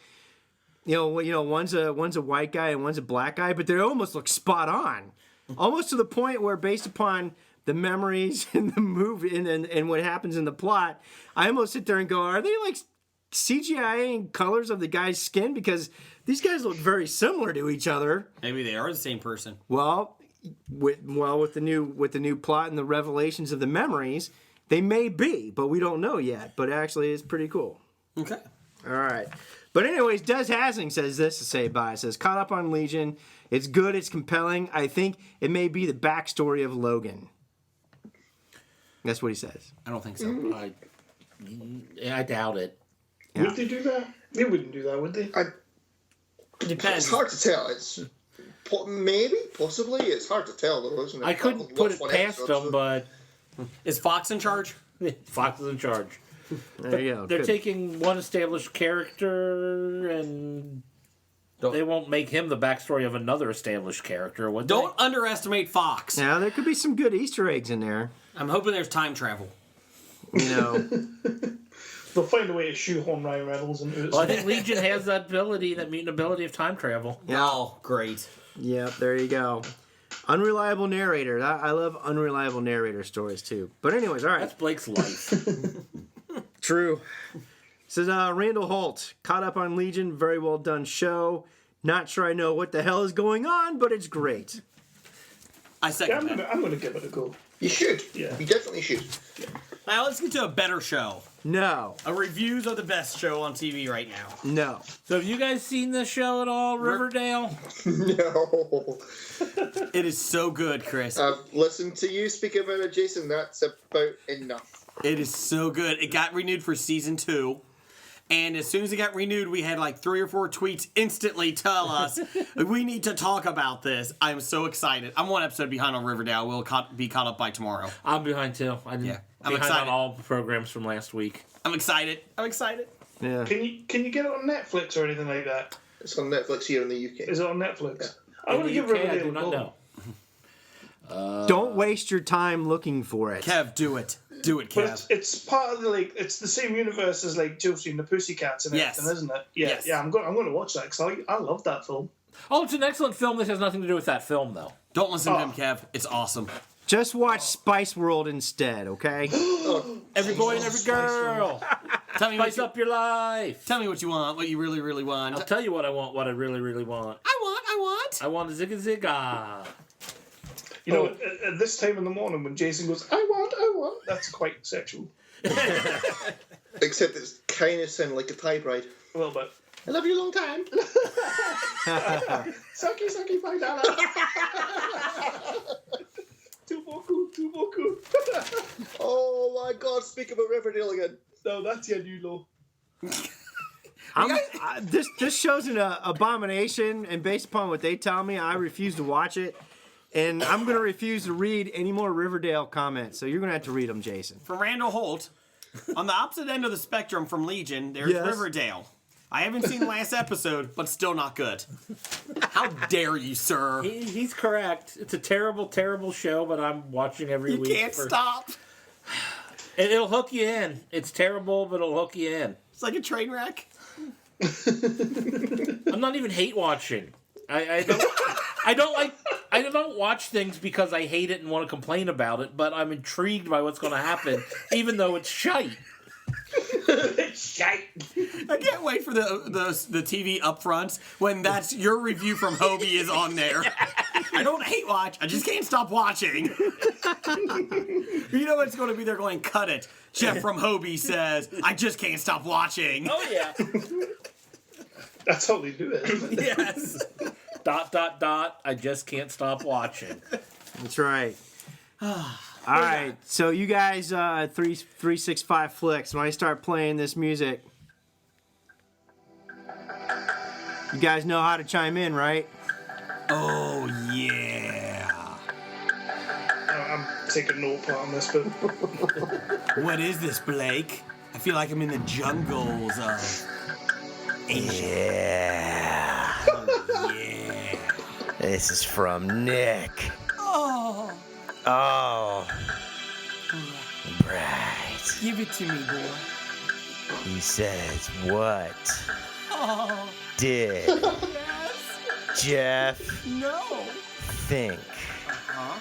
One's a white guy and one's a black guy, but they almost look spot on, almost to the point where, based upon the memories and the movie and what happens in the plot, I almost sit there and go, are they like CGI-ing colors of the guy's skin? Because these guys look very similar to each other. Maybe they are the same person. Well, with the new plot and the revelations of the memories, they may be, but we don't know yet. But actually, it's pretty cool. Okay. All right. But anyways, Des Hasling says this to say about it. It says, caught up on Legion. It's good. It's compelling. I think it may be the backstory of Logan. That's what he says. I don't think so. I doubt it. Yeah. Would they do that? They wouldn't do that, would they? It depends. It's hard to tell. It's maybe, possibly. It's hard to tell, though, isn't it? I couldn't put it past them, but Is Fox in charge? Fox is in charge. There you go. They're Good. taking one established character and they won't make him the backstory of another established character, would they? Don't underestimate Fox. Now, there could be some good Easter eggs in there. I'm hoping there's time travel. You know. They'll find a way to shoehorn Ryan Reynolds into it. Well, I think Legion has that ability, that mutant ability of time travel. Yeah. Oh, great. Yep, there you go. Unreliable narrator. I love unreliable narrator stories too. But anyways, all right. That's Blake's life. True. Says Randall Holt, caught up on Legion, very well done show. Not sure I know what the hell is going on, but it's great. I Yeah, second that. I'm gonna give it a go. You should. Yeah. You definitely should. Now let's get to a better show. No, Reviews are the best show on TV right now. no. So have you guys seen this show at all, Riverdale? No. It is so good, Chris. I've listened to you speak about it, Jason. That's about enough. It is so good. It got renewed for season 2. And as soon as it got renewed, we had like 3 or 4 tweets instantly tell us, we need to talk about this. I'm so excited. I'm 1 episode behind on Riverdale. We'll be caught up by tomorrow. I'm behind too. I'm I'm behind excited. on all the programs from last week. I'm excited. I'm excited. Yeah. Can you get it on Netflix or anything like that? It's on Netflix here in the UK. Is it on Netflix? I'm In gonna the give UK, I Riverdale do a not go. know. Don't waste your time looking for it. Kev, do it. Do it, But Kev. it's part of the it's the same universe as like Josie and the Pussycats and Yes. everything, isn't it? Yeah, Yes. yeah. I'm going to watch that because I love that film. Oh, it's an excellent film. This has nothing to do with that film, though. Don't listen to him, Kev. It's awesome. Just watch Spice World instead, okay? Every boy and every girl. Tell me what Spice you, up your life. tell me what you want, what you really, really want. I'll tell you what I want, what I really, really want. I I want a zigga zigga. You know, at this time in the morning when Jason goes, I want, that's quite sexual. Except it's kind of sounding like a Thai bride. A little bit. I love you a long time. Sucky, sucky, $5. Too boku. Oh my god, speak about Riverdale again. No, that's your new low. This show's an abomination, and based upon what they tell me, I refuse to watch it. And I'm going to refuse to read any more Riverdale comments, so you're going to have to read them, Jason. From Randall Holt, on the opposite end of the spectrum from Legion, there's Yes. Riverdale. I haven't seen the last episode, but still not good. How dare you, sir? He's correct. It's a terrible, terrible show, but I'm watching every You week. can't stop. It'll hook you in. It's terrible, but it'll hook you in. It's like a train wreck. I'm not even hate watching. I don't watch things because I hate it and want to complain about it, but I'm intrigued by what's going to happen, even though it's shite. Shite. I can't wait for the TV upfronts when that's your review from Hobie is on there. I don't hate watch. I just can't stop watching. You know what's going to be there going, cut it. Jeff from Hobie says, I just can't stop watching. Oh, yeah. That's how they do it, isn't it? Yes. ... I just can't stop watching. That's right. All right, so you guys, 365 flicks. When I start playing this music, you guys know how to chime in, right? Oh, yeah. I'm taking no part on this, but What is this, Blake? I feel like I'm in the jungles of Asia. Yeah. Oh, yeah. This is from Nick. Oh, Oh. Right. give it to me, boy. He says, what Oh, did yes. Jeff No. think Uh-huh.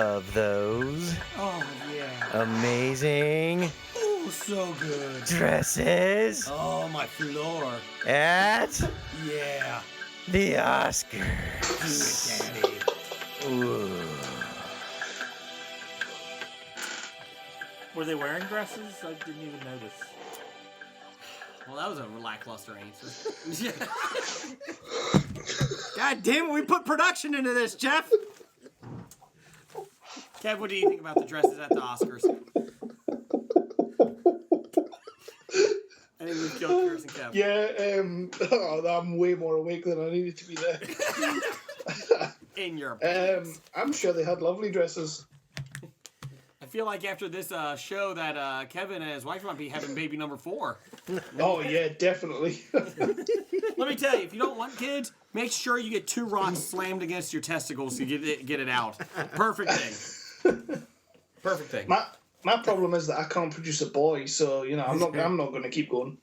of those Oh, yeah. amazing Oh, so good. dresses Oh, my floor. at Yeah. the Oscars? Do it, Daddy. Ooh. Were they wearing dresses? I didn't even notice. Well, that was a lackluster answer. God damn it, we put production into this, Jeff. Kev, what do you think about the dresses at the Oscars? I think we've killed Chris and Kev. yeah, I'm way more awake than I needed to be there. In your I'm sure they had lovely dresses. I feel like after this show that Kevin and his wife might be having baby number 4. Oh yeah, definitely. Let me tell you, if you don't want kids, make sure you get 2 rocks slammed against your testicles to get it out. Perfect thing. Perfect thing. My problem is that I can't produce a boy, so I'm not going to keep going.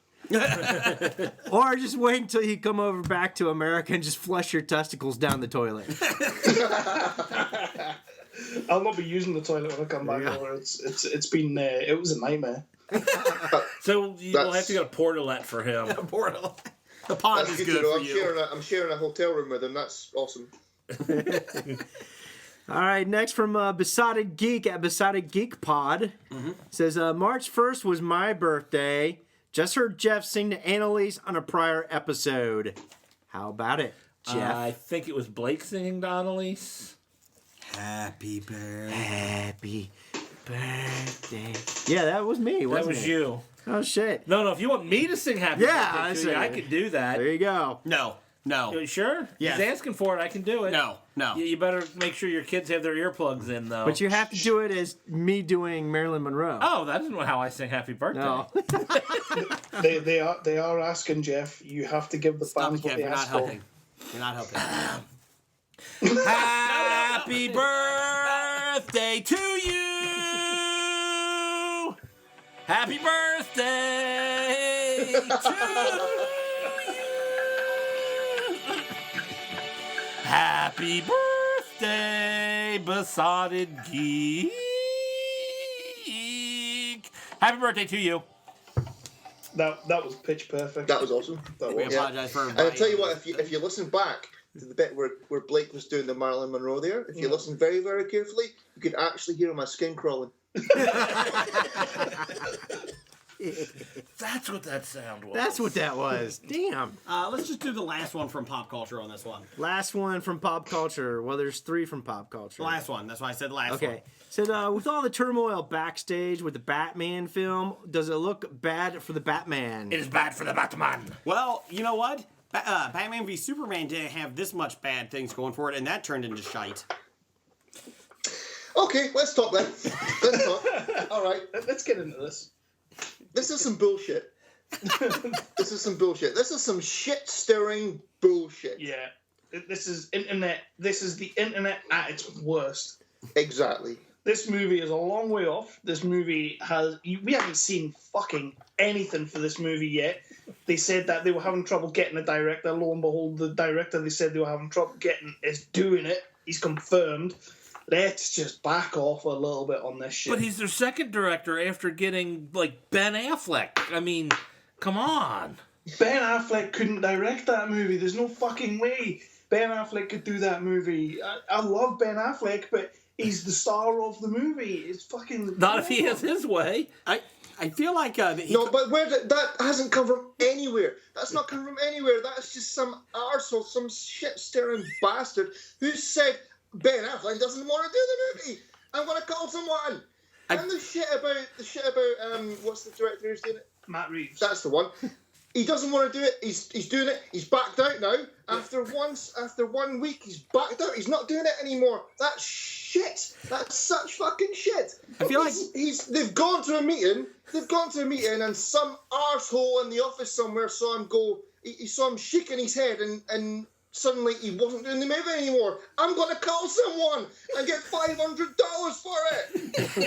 Or just wait until you come over back to America and just flush your testicles down the toilet. I'll not be using the toilet when I come back over. It's been it was a nightmare. So you'll have to get a portalette for him. The pond That's is good good to know. for you. I'm sharing a hotel room with him. That's awesome. All right, next from Besotted Geek at Besotted Geek Pod. Says, March 1st was my birthday. Just heard Jeff sing to Annalise on a prior episode. How about it, Jeff? I think it was Blake singing to Annalise. Happy birthday. Happy birthday. Yeah, that was me, wasn't That was it? you. Oh, shit. No, if you want me to sing Happy Yeah, Birthday to you, I could do that. There you go. No. You sure? Yes. He's asking for it. I can do it. No. You better make sure your kids have their earplugs in, though. But you have to do it as me doing Marilyn Monroe. Oh, that isn't how I sing Happy Birthday. No. They are asking, Jeff. You have to give the Stop fans it, what Kev. they You're not ask for. helping. You're not helping. Happy birthday to you. Happy birthday to you. Happy birthday, Besotted Geek. Happy birthday to you. That was pitch perfect. That was awesome. That We was. apologize for And I'll tell you what, if you listen back to the bit where Blake was doing the Marilyn Monroe there, if you listen very, very carefully, you could actually hear my skin crawling. That's what that sound was. That's what that was. Damn. Let's just do the last one from pop culture on this one. Last one from pop culture. Well, there's 3 from pop culture. The last one. That's why I said the last one. Okay. Said, with all the turmoil backstage with the Batman film, does it look bad for the Batman? It is bad for the Batman. Well, you know what? Batman v Superman didn't have this much bad things going for it, and that turned into shite. Okay, let's talk then. Let's talk. All right. Let's get into this. This is some bullshit. This is some bullshit. This is some shit-stirring bullshit. Yeah. This is internet. This is the internet at its worst. Exactly. This movie is a long way off. This movie we haven't seen fucking anything for this movie yet. They said that they were having trouble getting a director. Lo and behold, the director they said they were having trouble getting is doing it. He's confirmed. Let's just back off a little bit on this shit. But he's their second director after getting, Ben Affleck. I mean, come on. Ben Affleck couldn't direct that movie. There's no fucking way Ben Affleck could do that movie. I love Ben Affleck, but he's the star of the movie. It's fucking... Not if he has his way. I feel like... No, but that hasn't come from anywhere. That's not come from anywhere. That's just some arsehole, some shit-stirring bastard who said... Ben Affleck doesn't want to do the movie. I'm going to call someone. And the shit about what's the director who's doing it? Matt Reeves. That's the one. He doesn't want to do it. He's doing it. He's backed out now. After 1 week, he's backed out. He's not doing it anymore. That's shit. That's such fucking shit. I feel like they've gone to a meeting. And some arsehole in the office somewhere saw him go. He saw him shaking his head and suddenly he wasn't doing the movie anymore. I'm going to call someone and get $500 for it.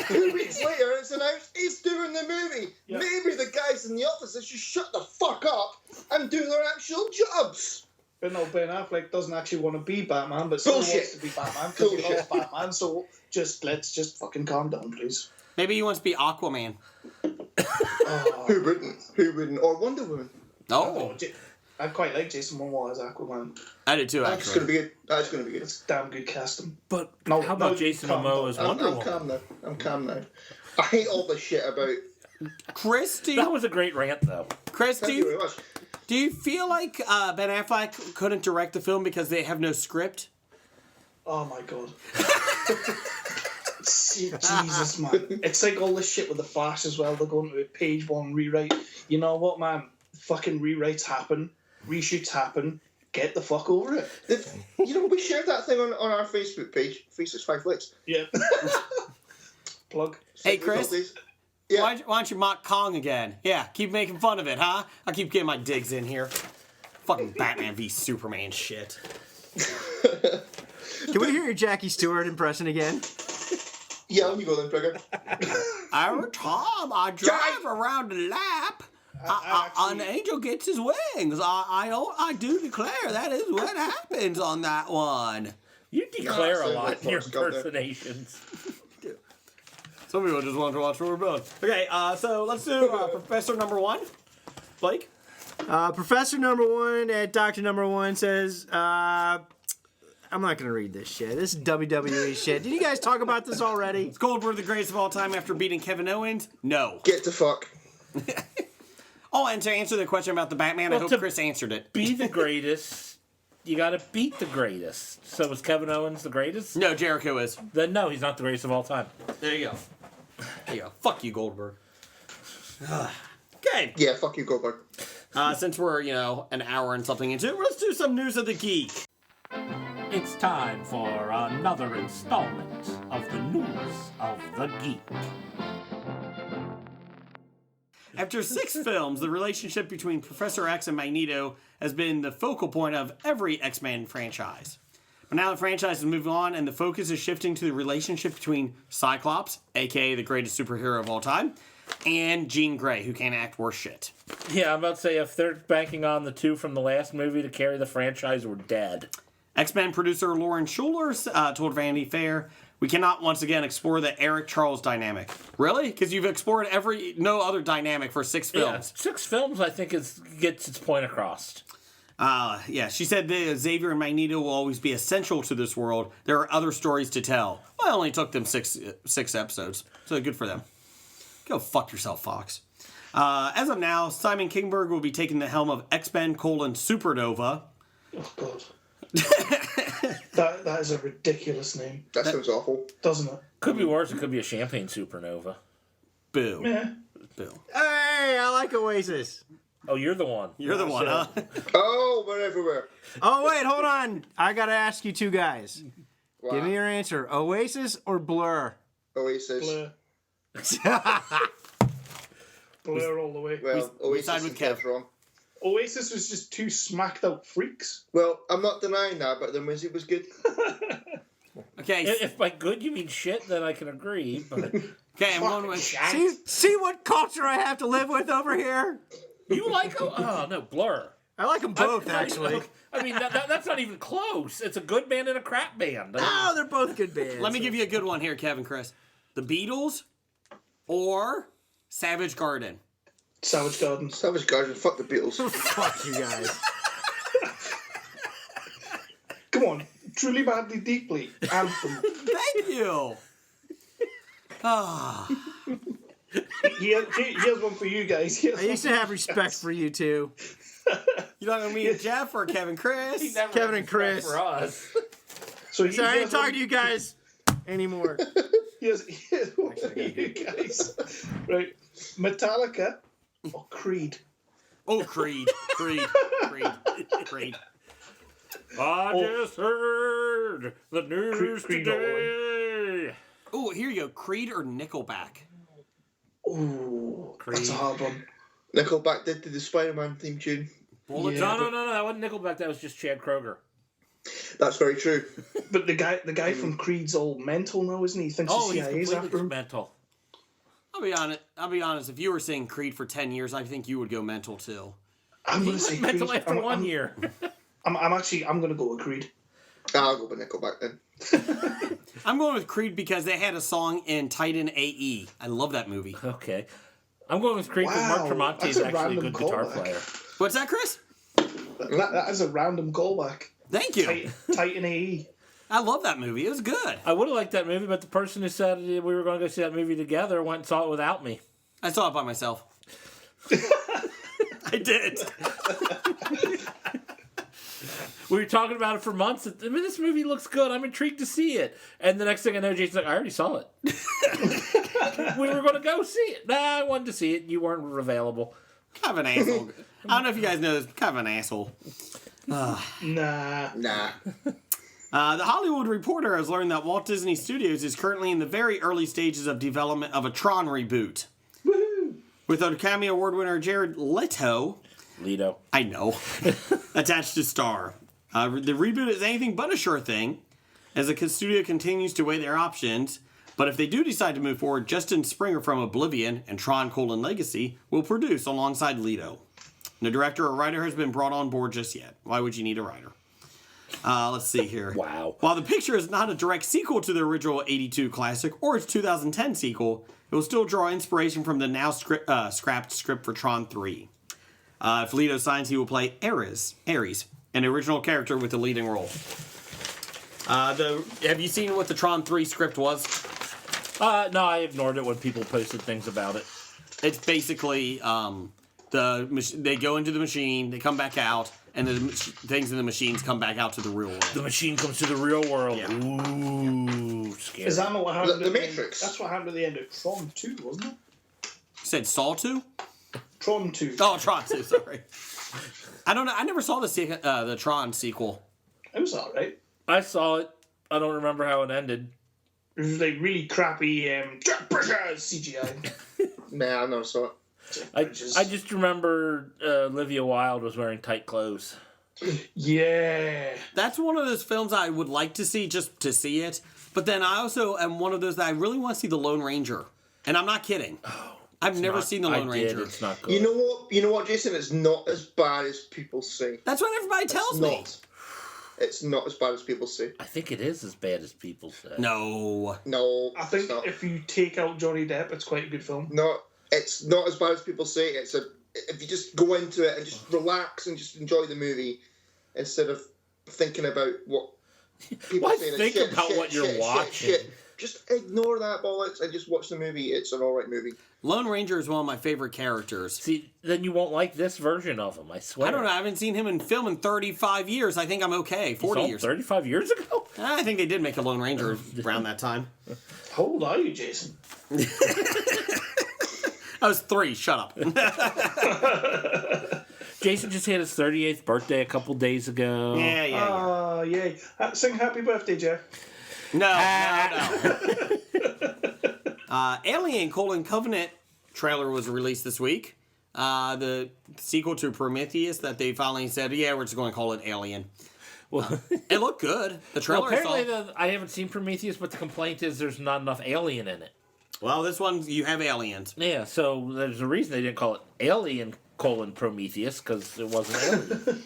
2 weeks later, it's announced he's doing the movie. Yep. Maybe the guys in the office should shut the fuck up and do their actual jobs. But no, Ben Affleck doesn't actually want to be Batman, but still Bullshit. wants to be Batman because he Bullshit. loves Batman. So let's just fucking calm down, please. maybe he wants to be Aquaman. Who wouldn't? Or Wonder Woman. Oh, I quite like Jason Momoa as Aquaman. I did too, That's going to actually. be good. That's going to be good. It's damn good casting. But No, how about no, Jason calm Momoa down. as Wonder I'm Woman? calm now. I'm calm now. I hate all the shit about... Chris, do That you, was a great rant, though. Chris, do Thank you very you, much. do you feel like Ben Affleck couldn't direct the film because they have no script? Oh my god. Jesus, man. It's like all this shit with the Flash as well. They're going to a page 1 rewrite. You know what, man? Fucking rewrites happen. Reshoots happen. Get the fuck over it. We shared that thing on our Facebook page, 365 Flicks. Yeah. Plug. Hey, Chris. Yeah. Why don't you mock Kong again? Yeah, keep making fun of it, huh? I keep getting my digs in here. Fucking Batman v Superman shit. Can we hear your Jackie Stewart impression again? Yeah, let me go then, Trigger. Every time I drive around the lap, an angel gets his wings. I do declare that is what happens on that one. You declare a sounds lot like in your Forrest Gump there. impersonations. Some people just want to watch what we're doing. Okay, so let's do Professor Number 1. Blake? Professor number 1 at Doctor number 1 says, I'm not going to read this shit. This is WWE shit. Did you guys talk about this already? Is Goldberg the greatest of all time after beating Kevin Owens? No. Get the fuck. Oh, and to answer the question about the Batman, Well, I hope to Chris answered it. Be the greatest, you got to beat the greatest. So is Kevin Owens the greatest? No, Jericho is. Then no, he's not the greatest of all time. There you go. There you go. Fuck you, Goldberg. Okay. Yeah, fuck you, Goldberg. Since we're, an hour and something into it, let's do some News of the Geek. It's time for another installment of the News of the Geek. After 6 films, the relationship between Professor X and Magneto has been the focal point of every X-Men franchise. But now the franchise is moving on, and the focus is shifting to the relationship between Cyclops, aka the greatest superhero of all time, and Jean Grey, who can't act worth shit. Yeah, I'm about to say, if they're banking on the 2 from the last movie to carry the franchise, we're dead. X-Men producer Lauren Schuler told Vanity Fair, "We cannot once again explore the Eric Charles dynamic." Really? Because you've explored no other dynamic for 6 films. Yeah, 6 films, I think, gets its point across. Yeah, she said that Xavier and Magneto will always be essential to this world. There are other stories to tell. Well, it only took them six episodes, so good for them. Go fuck yourself, Fox. As of now, Simon Kinberg will be taking the helm of X-Men: Supernova. Oh, God. that is a ridiculous name, That sounds awful. doesn't it? Could be worse. It could be a champagne supernova. Boo. Yeah. Boo. Hey, I like Oasis. Oh, you're the one. You're the one, huh? Oh, we're everywhere. Oh, wait, hold on. I got to ask you two guys. Wow. Give me your answer. Oasis or Blur? Oasis. Blur. Blur all the way. Well, Oasis side with is Kev. Kev's wrong. Oasis was just 2 smacked out freaks. Well, I'm not denying that, but the music was good. Okay. If by good you mean shit, then I can agree. But Okay, I'm going with... See what culture I have to live with over here? you like no Blur. I like them both, actually. I mean, that's not even close. It's a good band and a crap band. Oh, they're both good bands. Let me give you a good one here, Kevin, Chris. The Beatles or Savage Garden. Savage Garden. Savage Garden, fuck the Beatles. Fuck you guys. Come on. Truly, Madly, Deeply. Anthem. Thank you. Ah. Here's one for you guys. Here's I used to have respect for you two. You not gonna meet Jeff or Kevin Chris? Kevin and Chris. For us. So Sorry, I ain't talking to you guys anymore. Here's one for you guys. Right. Metallica or Creed? Oh, Creed. Creed. I just heard the news Creed all the today. Oh, here you go. Creed or Nickelback? Ooh, that's a hard one. Nickelback did the Spider-Man theme tune. Bullet Yeah. No, that wasn't Nickelback. That was just Chad Kroger. That's very true. But the guy from Creed's all mental now, isn't he? He thinks Oh, the he's CIA's after completely him. mental. I'll be honest. If you were saying Creed for 10 years, I think you would go mental too. I'm He gonna say went mental Creed. after 1 year. I'm gonna go with Creed. I'll go with Nickelback then. I'm going with Creed because they had a song in Titan AE. I love that movie. Okay. I'm going with Creed because Mark Wow, Tremonti is that's a actually a random good guitar callback. player. What's that, Chris? That is a random callback. Thank you. Titan AE. I love that movie. It was good. I would have liked that movie, but the person who said we were going to go see that movie together went and saw it without me. I saw it by myself. I did. We were talking about it for months. I mean, this movie looks good. I'm intrigued to see it. And the next thing I know, Jason's like, I already saw it. We were going to go see it. Nah, I wanted to see it. You weren't available. Kind of an asshole. I don't know if you guys know this, but kind of an asshole. Nah. Nah. The Hollywood Reporter has learned that Walt Disney Studios is currently in the very early stages of development of a Tron reboot. Woohoo! With Academy Award winner Jared Leto, I know, attached to star. The reboot is anything but a sure thing, as the studio continues to weigh their options. But if they do decide to move forward, Justin Springer from Oblivion and Tron: Legacy will produce alongside Leto. No director or writer has been brought on board just yet. Why would you need a writer? Let's see here. Wow. While the picture is not a direct sequel to the original 82 classic or its 2010 sequel, it will still draw inspiration from the now scrapped script for Tron 3. If Leto signs, he will play Ares, an original character with the leading role. Have you seen what the Tron 3 script was? No, I ignored it when people posted things about it. It's basically they go into the machine, they come back out, and the things in the machines come back out to the real world. The machine comes to the real world. Yeah. Ooh, scary. Is that not what happened? The Matrix. That's what happened at the end of Tron 2, wasn't it? You said Saw 2? Tron 2. Oh, Tron 2, sorry. I don't know. I never saw the Tron sequel. It was alright. I saw it. I don't remember how it ended. It was like really crappy CGI. Nah, I never saw it. I just remember Olivia Wilde was wearing tight clothes. Yeah. That's one of those films I would like to see just to see it. But then I also am one of those that I really want to see The Lone Ranger. And I'm not kidding. I've never seen The Lone Ranger. It's not good. You know what, Jason? It's not as bad as people say. That's what everybody tells me. It's not as bad as people say. I think it is as bad as people say. No. No, I think it's not. if you take out Johnny Depp, it's quite a good film. No, it's not as bad as people say. If you just go into it and just relax and just enjoy the movie instead of thinking about what people Why say. think about what you're watching? Just ignore that bollocks and just watch the movie. It's an alright movie. Lone Ranger is one of my favorite characters. See, then you won't like this version of him, I swear. I don't know. I haven't seen him in film in 35 years. I think I'm okay. 40 years. 35 years ago? I think they did make a Lone Ranger around that time. How old are you, Jason? I was 3. Shut up. Jason just had his 38th birthday a couple days ago. Yeah. Yay. Sing happy birthday, Jeff. No. Alien: Covenant trailer was released this week. The sequel to Prometheus that they finally said, yeah, we're just going to call it Alien. Well, it looked good. The trailer. Well, apparently, I haven't seen Prometheus, but the complaint is there's not enough alien in it. Well, this one you have aliens. Yeah, so there's a reason they didn't call it Alien: Prometheus because it wasn't alien.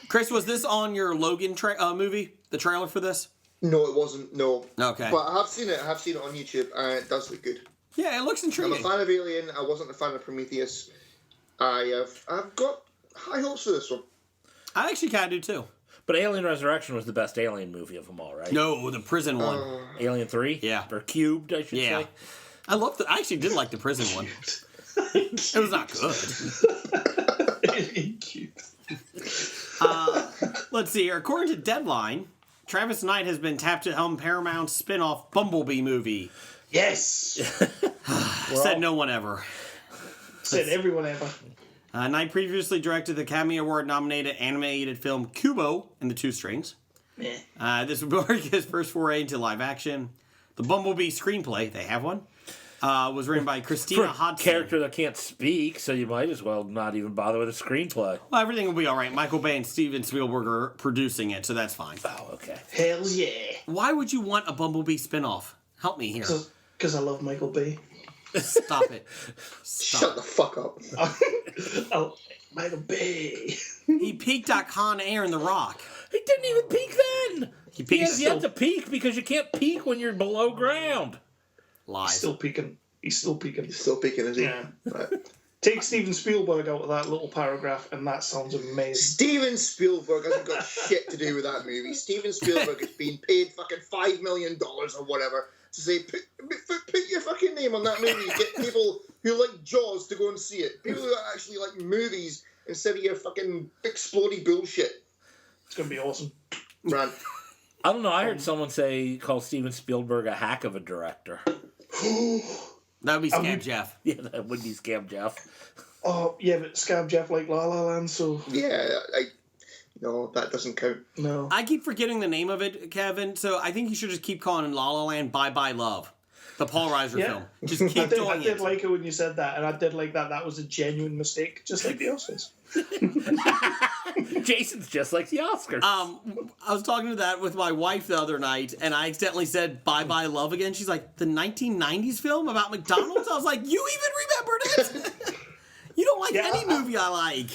Chris, was this on your Logan movie? The trailer for this? No, it wasn't. No. Okay. But I have seen it. I have seen it on YouTube, and it does look good. Yeah, it looks intriguing. I'm a fan of Alien. I wasn't a fan of Prometheus. I've got high hopes for this one. I actually kind of do too. But Alien Resurrection was the best Alien movie of them all, right? No, the prison one. Alien 3? Yeah. Or Cubed, I should say. I actually did like the prison one. It was not good. Let's see here. According to Deadline, Travis Knight has been tapped to helm Paramount's spin-off Bumblebee movie. Yes. Said no one ever. Said everyone ever. Knight previously directed the Academy Award-nominated animated film Kubo and the Two Strings. This would mark his first foray into live action. The Bumblebee screenplay, they have one, was written by Christina Hodson. Character that can't speak, so you might as well not even bother with a screenplay. Well, everything will be all right. Michael Bay and Steven Spielberg are producing it, so that's fine. Oh, okay. Hell yeah. Why would you want a Bumblebee spinoff? Help me here. Because I love Michael Bay. Stop it. Stop. Shut the fuck up. Oh, Michael Bay. He peaked at Con Air in The Rock. He didn't even peak then. He has yet to peak because you can't peak when you're below ground. Lies. He's still peaking. He's still peaking, is he? Yeah. Right. Take Steven Spielberg out of that little paragraph, and that sounds amazing. Steven Spielberg hasn't got shit to do with that movie. Steven Spielberg is being paid fucking $5 million or whatever to say, put your fucking name on that movie. Get people who like Jaws to go and see it. People who actually like movies instead of your fucking explodey bullshit. It's going to be awesome. Right. I don't know. I heard someone call Steven Spielberg a hack of a director. That would be Scab Jeff. Yeah, that would be Scab Jeff. Oh, yeah, but Scab Jeff like La La Land, so... Yeah, No, that doesn't count. No. I keep forgetting the name of it, Kevin, so I think you should just keep calling La La Land Bye Bye Love. The Paul Reiser film. Just keep doing I did it. like it when you said that, and I did like that. That was a genuine mistake, just like the Oscars. Jason's just like the Oscars. I was talking to that with my wife the other night, and I accidentally said Bye Bye Love again. She's like, the 1990s film about McDonald's? I was like, you even remembered it? You don't like any movie I like.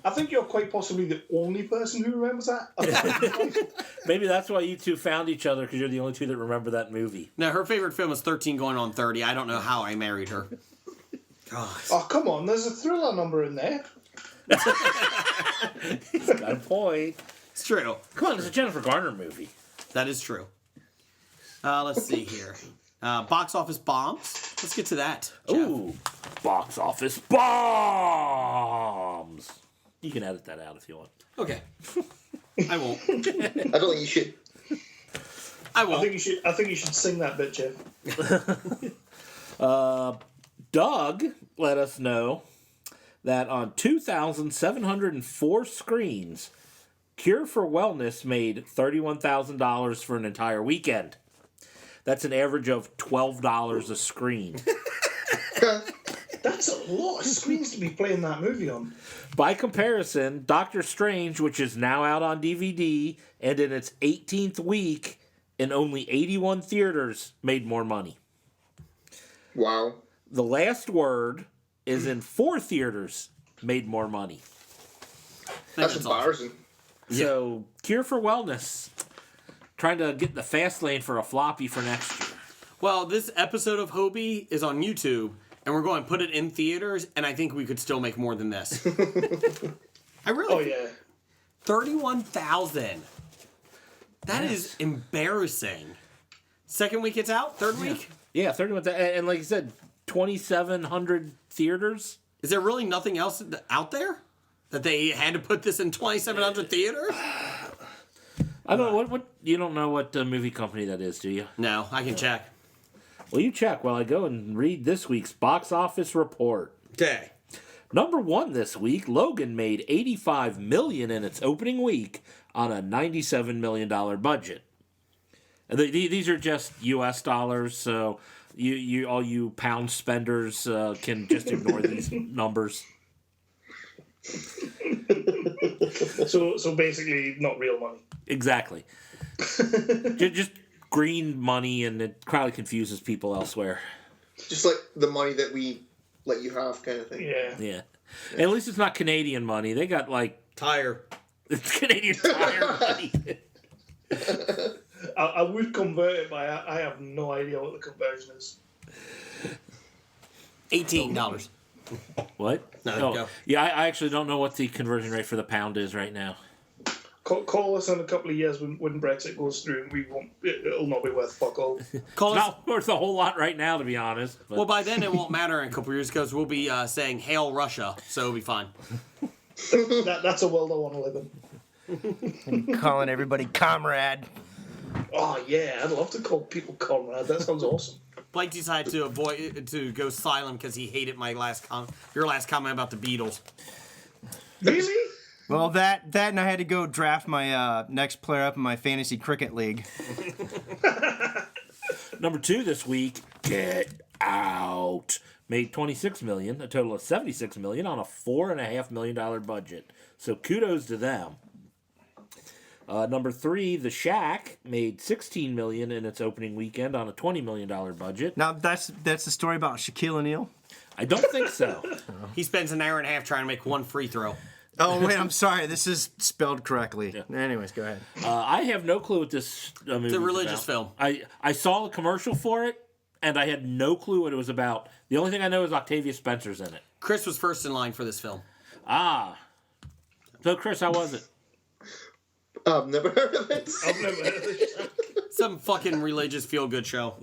I think you're quite possibly the only person who remembers that. Maybe that's why you two found each other, because you're the only two that remember that movie. No, her favorite film is 13 Going on 30. I don't know how I married her. God. Oh, come on. There's a thriller number in there. He's got a point. It's true. Come on, it's a Jennifer Garner movie. That is true. Let's see here. Box office bombs. Let's get to that. Jeff. Ooh, box office bombs. You can edit that out if you want. Okay. I won't. I don't think you should. I won't. I think you should sing that bit, Jeff. Doug let us know that on 2,704 screens, Cure for Wellness made $31,000 for an entire weekend. That's an average of $12 a screen. That's a lot of screens to be playing that movie on. By comparison, Doctor Strange, which is now out on DVD and in its 18th week in only 81 theaters, made more money. Wow. The Last Word is in 4 theaters, made more money. That's embarrassing. So, Cure for Wellness, trying to get the fast lane for a floppy for next year. Well, this episode of Hobie is on YouTube, and we're going to put it in theaters, and I think we could still make more than this. I really. Oh, yeah. 31,000. That is embarrassing. Second week it's out? Third week? Yeah, 31. And like you said, 2,700 theaters. Is there really nothing else out there? That they had to put this in 2,700 theaters? I don't know. What you don't know what movie company that is, do you? No, I can check. Well, you check while I go and read this week's box office report. Okay. Number 1 this week, Logan made $85 million in its opening week on a $97 million budget. And these are just U.S. dollars, so you all you pound spenders can just ignore these numbers. So basically, not real money. Exactly. Just green money, and it probably confuses people elsewhere. Just like the money that we let you have, kind of thing. Yeah. Yeah. And at least it's not Canadian money. They got like Tire. it's Canadian Tire money. I would convert it, but I have no idea what the conversion is. $18. What? No, go. Yeah, I actually don't know what the conversion rate for the pound is right now. Call us in a couple of years when Brexit goes through, and we won't. It'll not be worth fuck all. Call It's us. not worth a whole lot right now, to be honest. But Well, by then it won't matter in a couple of years because we'll be saying "Hail Russia," so it'll be fine. That's a world I want to live in. Calling everybody comrade. Oh yeah, I'd love to call people comrade. That sounds awesome. Blake decided to go silent because he hated my your last comment about the Beatles. Really? Well, that and I had to go draft my next player up in my fantasy cricket league. Number 2 this week, Get Out, made $26 million, a total of $76 million on a $4.5 million budget. So kudos to them. Number 3, The Shack, made $16 million in its opening weekend on a $20 million budget. Now that's the story about Shaquille O'Neal. I don't think so. He spends an hour and a half trying to make one free throw. Oh wait, I'm sorry. This is spelled correctly. Yeah. Anyways, go ahead. I have no clue what this movie is It's a religious about. film. I saw a commercial for it, and I had no clue what it was about. The only thing I know is Octavia Spencer's in it. Chris was first in line for this film. Ah. So, Chris, how was it? I've never heard of it. I've never heard of this. Some fucking religious feel-good show.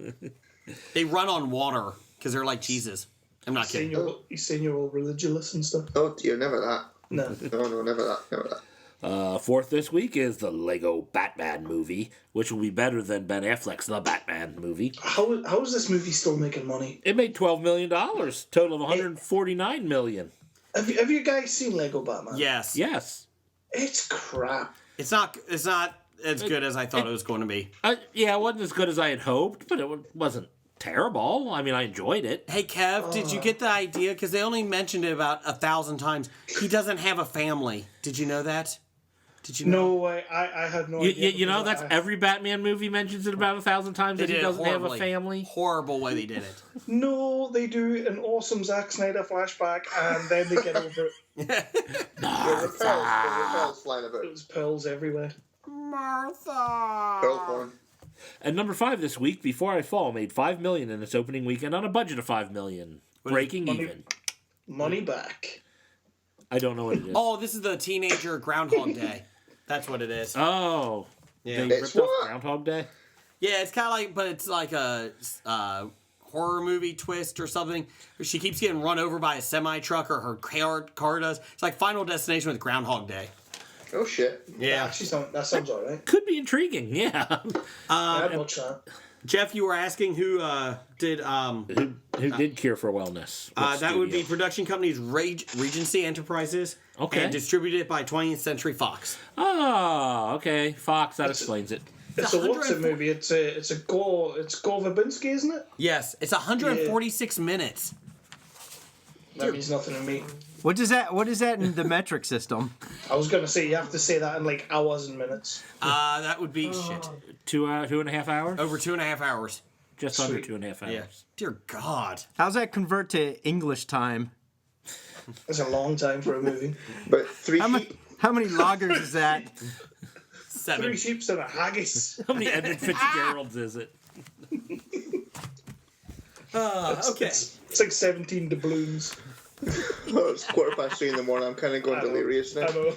They run on water because they're like Jesus. I'm not kidding. You saying you're all religious and stuff? Oh dear, never that. No. No, never that. Never that. 4th this week is the Lego Batman movie, which will be better than Ben Affleck's The Batman movie. How is this movie still making money? It made $12 million, total of $149 million. Have you guys seen Lego Batman? Yes. Yes. It's crap. It's not as good as I thought it was going to be. Yeah, it wasn't as good as I had hoped, but it wasn't terrible. I mean, I enjoyed it. Hey, Kev, did you get the idea? Because they only mentioned it about 1,000 times. He doesn't have a family. Did you know that? Did you know? No way. I had no idea. You know, that's every Batman movie mentions it about 1,000 times that he doesn't have a family. Horrible way they did it. No, they do an awesome Zack Snyder flashback, and then they get over it. There were pearls flying about. It was pearls everywhere. Martha! Pearl porn. And number 5 this week, Before I Fall, made $5 million in its opening weekend on a budget of $5 million, breaking even. Money back. I don't know what it is. Oh, this is the teenager Groundhog Day. That's what it is. Oh, Yeah. they It's ripped off what? Groundhog Day. Yeah, it's kind of like, but it's like a horror movie twist or something. She keeps getting run over by a semi truck, or her car does. It's like Final Destination with Groundhog Day. Oh shit. Yeah. Actually, that sounds alright. Could be intriguing, yeah. I'd watch that. Jeff, you were asking who did. Who did Cure for Wellness? What That would be studio? production companies Regency Enterprises. Okay. And distributed by 20th Century Fox. Oh, okay. Fox, that explains it. It's a what's it movie? It's Gore Verbinski, isn't it? Yes, it's 146 minutes. That means nothing to me. What is that in the metric system? I was gonna say you have to say that in like hours and minutes. That would be shit. 2.5 hours? Over 2.5 hours. Just under Sweet. 2.5 hours. Yeah. Dear God. How's that convert to English time? It's a long time for a movie. But three How many, sheep. how many loggers is that? 7. 3 sheep and a haggis. How many Edmund Fitzgeralds is it? Okay. It's like 17 doubloons. Oh, it's 3:15 in the morning. I'm kind of going delirious now. I know.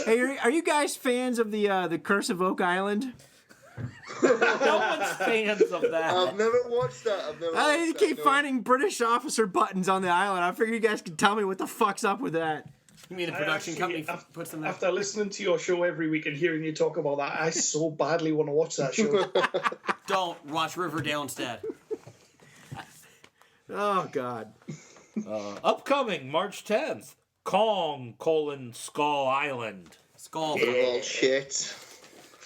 Hey, are you guys fans of the Curse of Oak Island? No one's fans of that. I've never watched that. I watched keep that, no. finding British officer buttons on the island. I figure you guys can tell me what the fuck's up with that. You mean the production company puts them there? After listening to your show every week and hearing you talk about that, I so badly want to watch that show. Don't watch Riverdale instead. Oh God. Upcoming March 10th, Kong: Skull Island. Skull. Bullshit.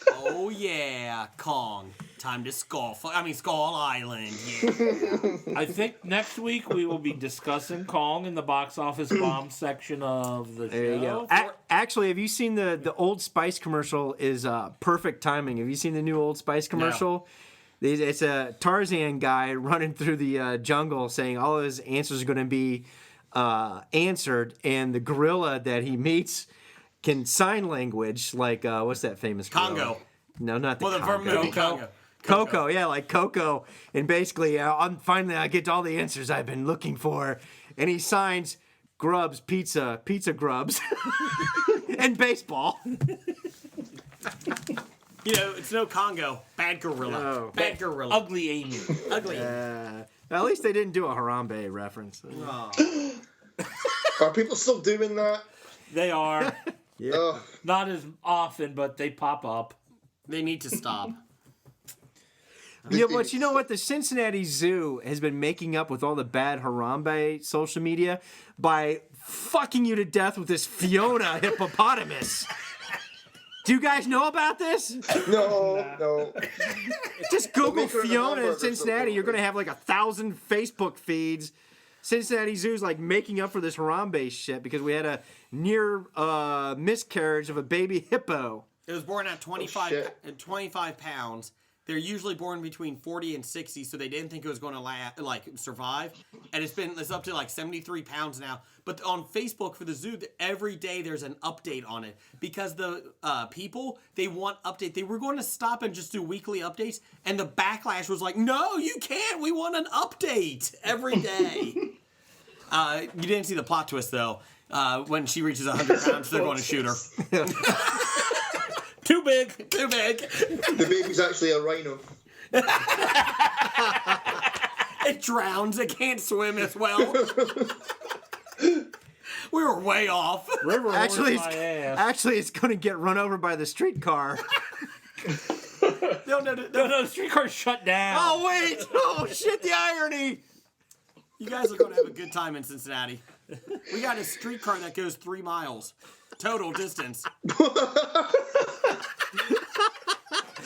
Oh yeah, Kong. Time to Skull Island. Yeah. I think next week we will be discussing Kong in the box office bomb section of the show. There you go. Actually, have you seen the Old Spice commercial? Is perfect timing. Have you seen the new Old Spice commercial? It's a Tarzan guy running through the jungle saying all his answers are going to be answered, and the gorilla that he meets can sign language, like what's that famous gorilla? Congo. No, not the Well, the Congo. movie Congo. Coco, yeah, like Coco, and basically, finally I get all the answers I've been looking for, and he signs Grubs Pizza Grubs, and baseball. You know, it's no Congo. Bad gorilla. Oh. Bad gorilla. Ugly Amy. Ugly. At least they didn't do a Harambe reference. Are people still doing that? They are. Ugh. Not as often, but they pop up. They need to stop. Yeah, but you know what? The Cincinnati Zoo has been making up with all the bad Harambe social media by fucking you to death with this Fiona hippopotamus. Do you guys know about this? No. Just Google Make her an Fiona in hamburger Cincinnati. something. You're going to have like 1,000 Facebook feeds. Cincinnati Zoo's like making up for this Harambe shit because we had a near miscarriage of a baby hippo. It was born at 25 shit. 25 pounds. They're usually born between 40 and 60, so they didn't think it was going to survive. And it's up to like 73 pounds now. But on Facebook for the zoo, every day there's an update on it because the people, they want update. They were going to stop and just do weekly updates, and the backlash was like, "No, you can't. We want an update every day." You didn't see the plot twist though. When she reaches 100 pounds, they're going to shoot her. Too big. Too big. The baby's actually a rhino. It drowns. It can't swim as well. We were way off. River Actually, my ass. it's going to get run over by the streetcar. No. No, the streetcar's shut down. Oh, wait. Oh, shit, the irony. You guys are going to have a good time in Cincinnati. We got a streetcar that goes 3 miles. total distance.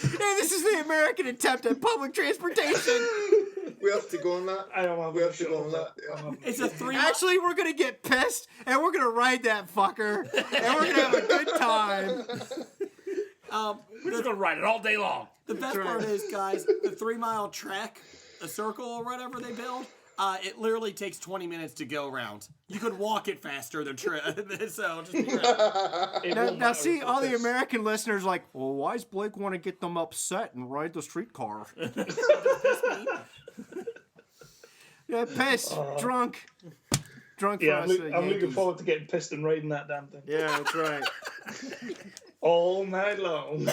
Hey, this is the American attempt at public transportation. We have to go on that. I don't have We a have to go on shot that. of Yeah. It's a 3 Actually, we're gonna get pissed and we're gonna ride that fucker and we're gonna have a good time. We're just gonna ride it all day long. The best part is, guys, the 3 mile trek, a circle or whatever they build, it literally takes 20 minutes to go around. You could walk it faster than so just be ready. Now see, all the American listeners are like, well, why does Blake want to get them upset and ride the streetcar? Yeah, pissed, drunk for Yeah, us. I'm looking Yankees. forward to getting pissed and riding that damn thing Yeah, that's right. all night long.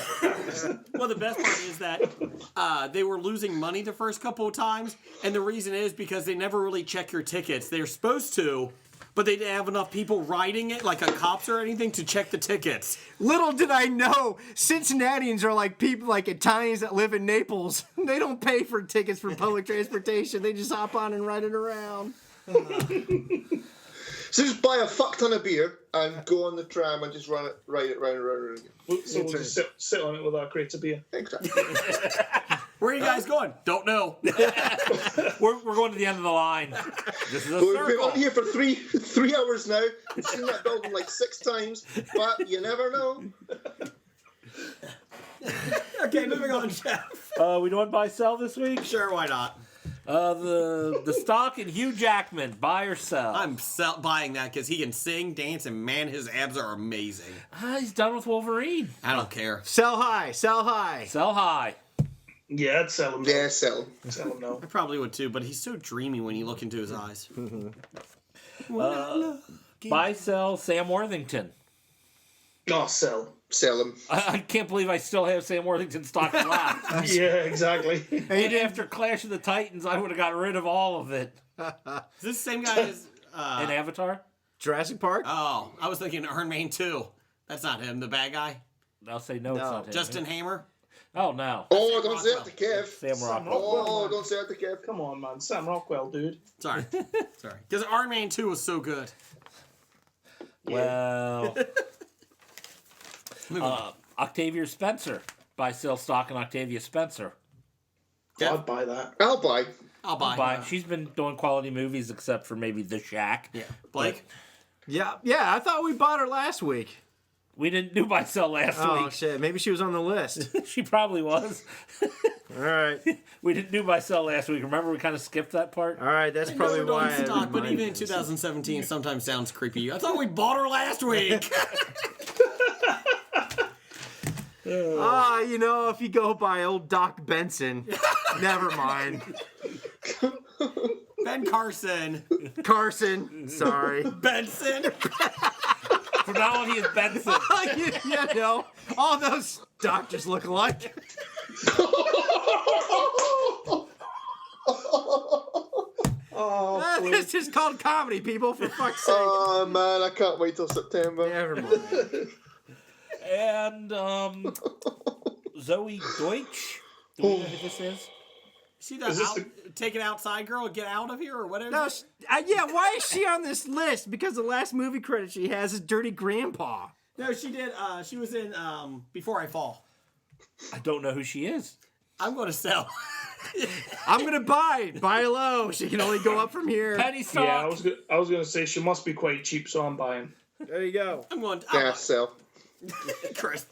Well, the best part is that they were losing money the first couple of times, and the reason is because they never really check your tickets. They're supposed to, but they didn't have enough people riding it, like a cops or anything, to check the tickets. Little did I know, Cincinnatians are like people like Italians that live in Naples. They don't pay for tickets for public transportation. They just hop on and ride it around. So just buy a fuck ton of beer and go on the tram and just ride it round and round and round again. So we'll just sit on it with our crates of beer. Exactly. Where are you guys going? Don't know. We're going to the end of the line. This is a We've been circle. on here for three hours now. We've seen that building like 6 times, but you never know. Okay, moving on, Jeff. We doing buy sell this week? Sure, why not? The stock and Hugh Jackman, buy or sell? I'm buying that because he can sing, dance, and man, his abs are amazing. He's done with Wolverine. I don't care. Sell high, sell high. Sell high. Yeah, I'd sell them. Yeah, sell. Sell them now. I probably would too, but he's so dreamy when you look into his eyes. Buy sell Sam Worthington. Oh, sell. Sell them. I can't believe I still have Sam Worthington stock left. Yeah, exactly. And after Clash of the Titans, I would have got rid of all of it. Is this the same guy as... And Avatar? Jurassic Park? Oh, I was thinking Iron Man 2. That's not him, the bad guy. I'll say no, it's not him. Justin Hammer. Oh, no. Oh, don't say it to Kev. Sam Rockwell. Oh, don't say it to Kev. Come on, man. Sam Rockwell, dude. Sorry. Because Iron Man 2 was so good. Well, Moving on. Octavia Spencer. Buy sell stock in Octavia Spencer. Yeah. I'd buy that. I'll buy. I'll buy. Buy. She's been doing quality movies except for maybe The Shack. Yeah. Blake? Yeah, I thought we bought her last week. We didn't do buy sell last Oh, week. shit. Maybe she was on the list. She probably was. All right. We didn't do buy sell last week. Remember, we kind of skipped that part. All right, that's probably Never why. done stock, but even in 2017, sometimes sounds creepy. I thought we bought her last week. If you go by old Doc Benson, never mind. Ben Carson. Carson, sorry. Benson. From now on, he is Benson. All those doctors look alike. Oh, This is called comedy, people, for fuck's sake. Oh, man, I can't wait till September. Never mind. And Zoe Deutsch. Do we know who this is? See that take it outside girl, get out of here or whatever? No, why is she on this list? Because the last movie credit she has is Dirty Grandpa. No, she did. She was in Before I Fall. I don't know who she is. I'm going to sell. I'm gonna buy low. She can only go up from here. Penny stock. yeah, I was gonna say she must be quite cheap, so I'm buying. There you go. I'm going to Yeah, sell. Chris.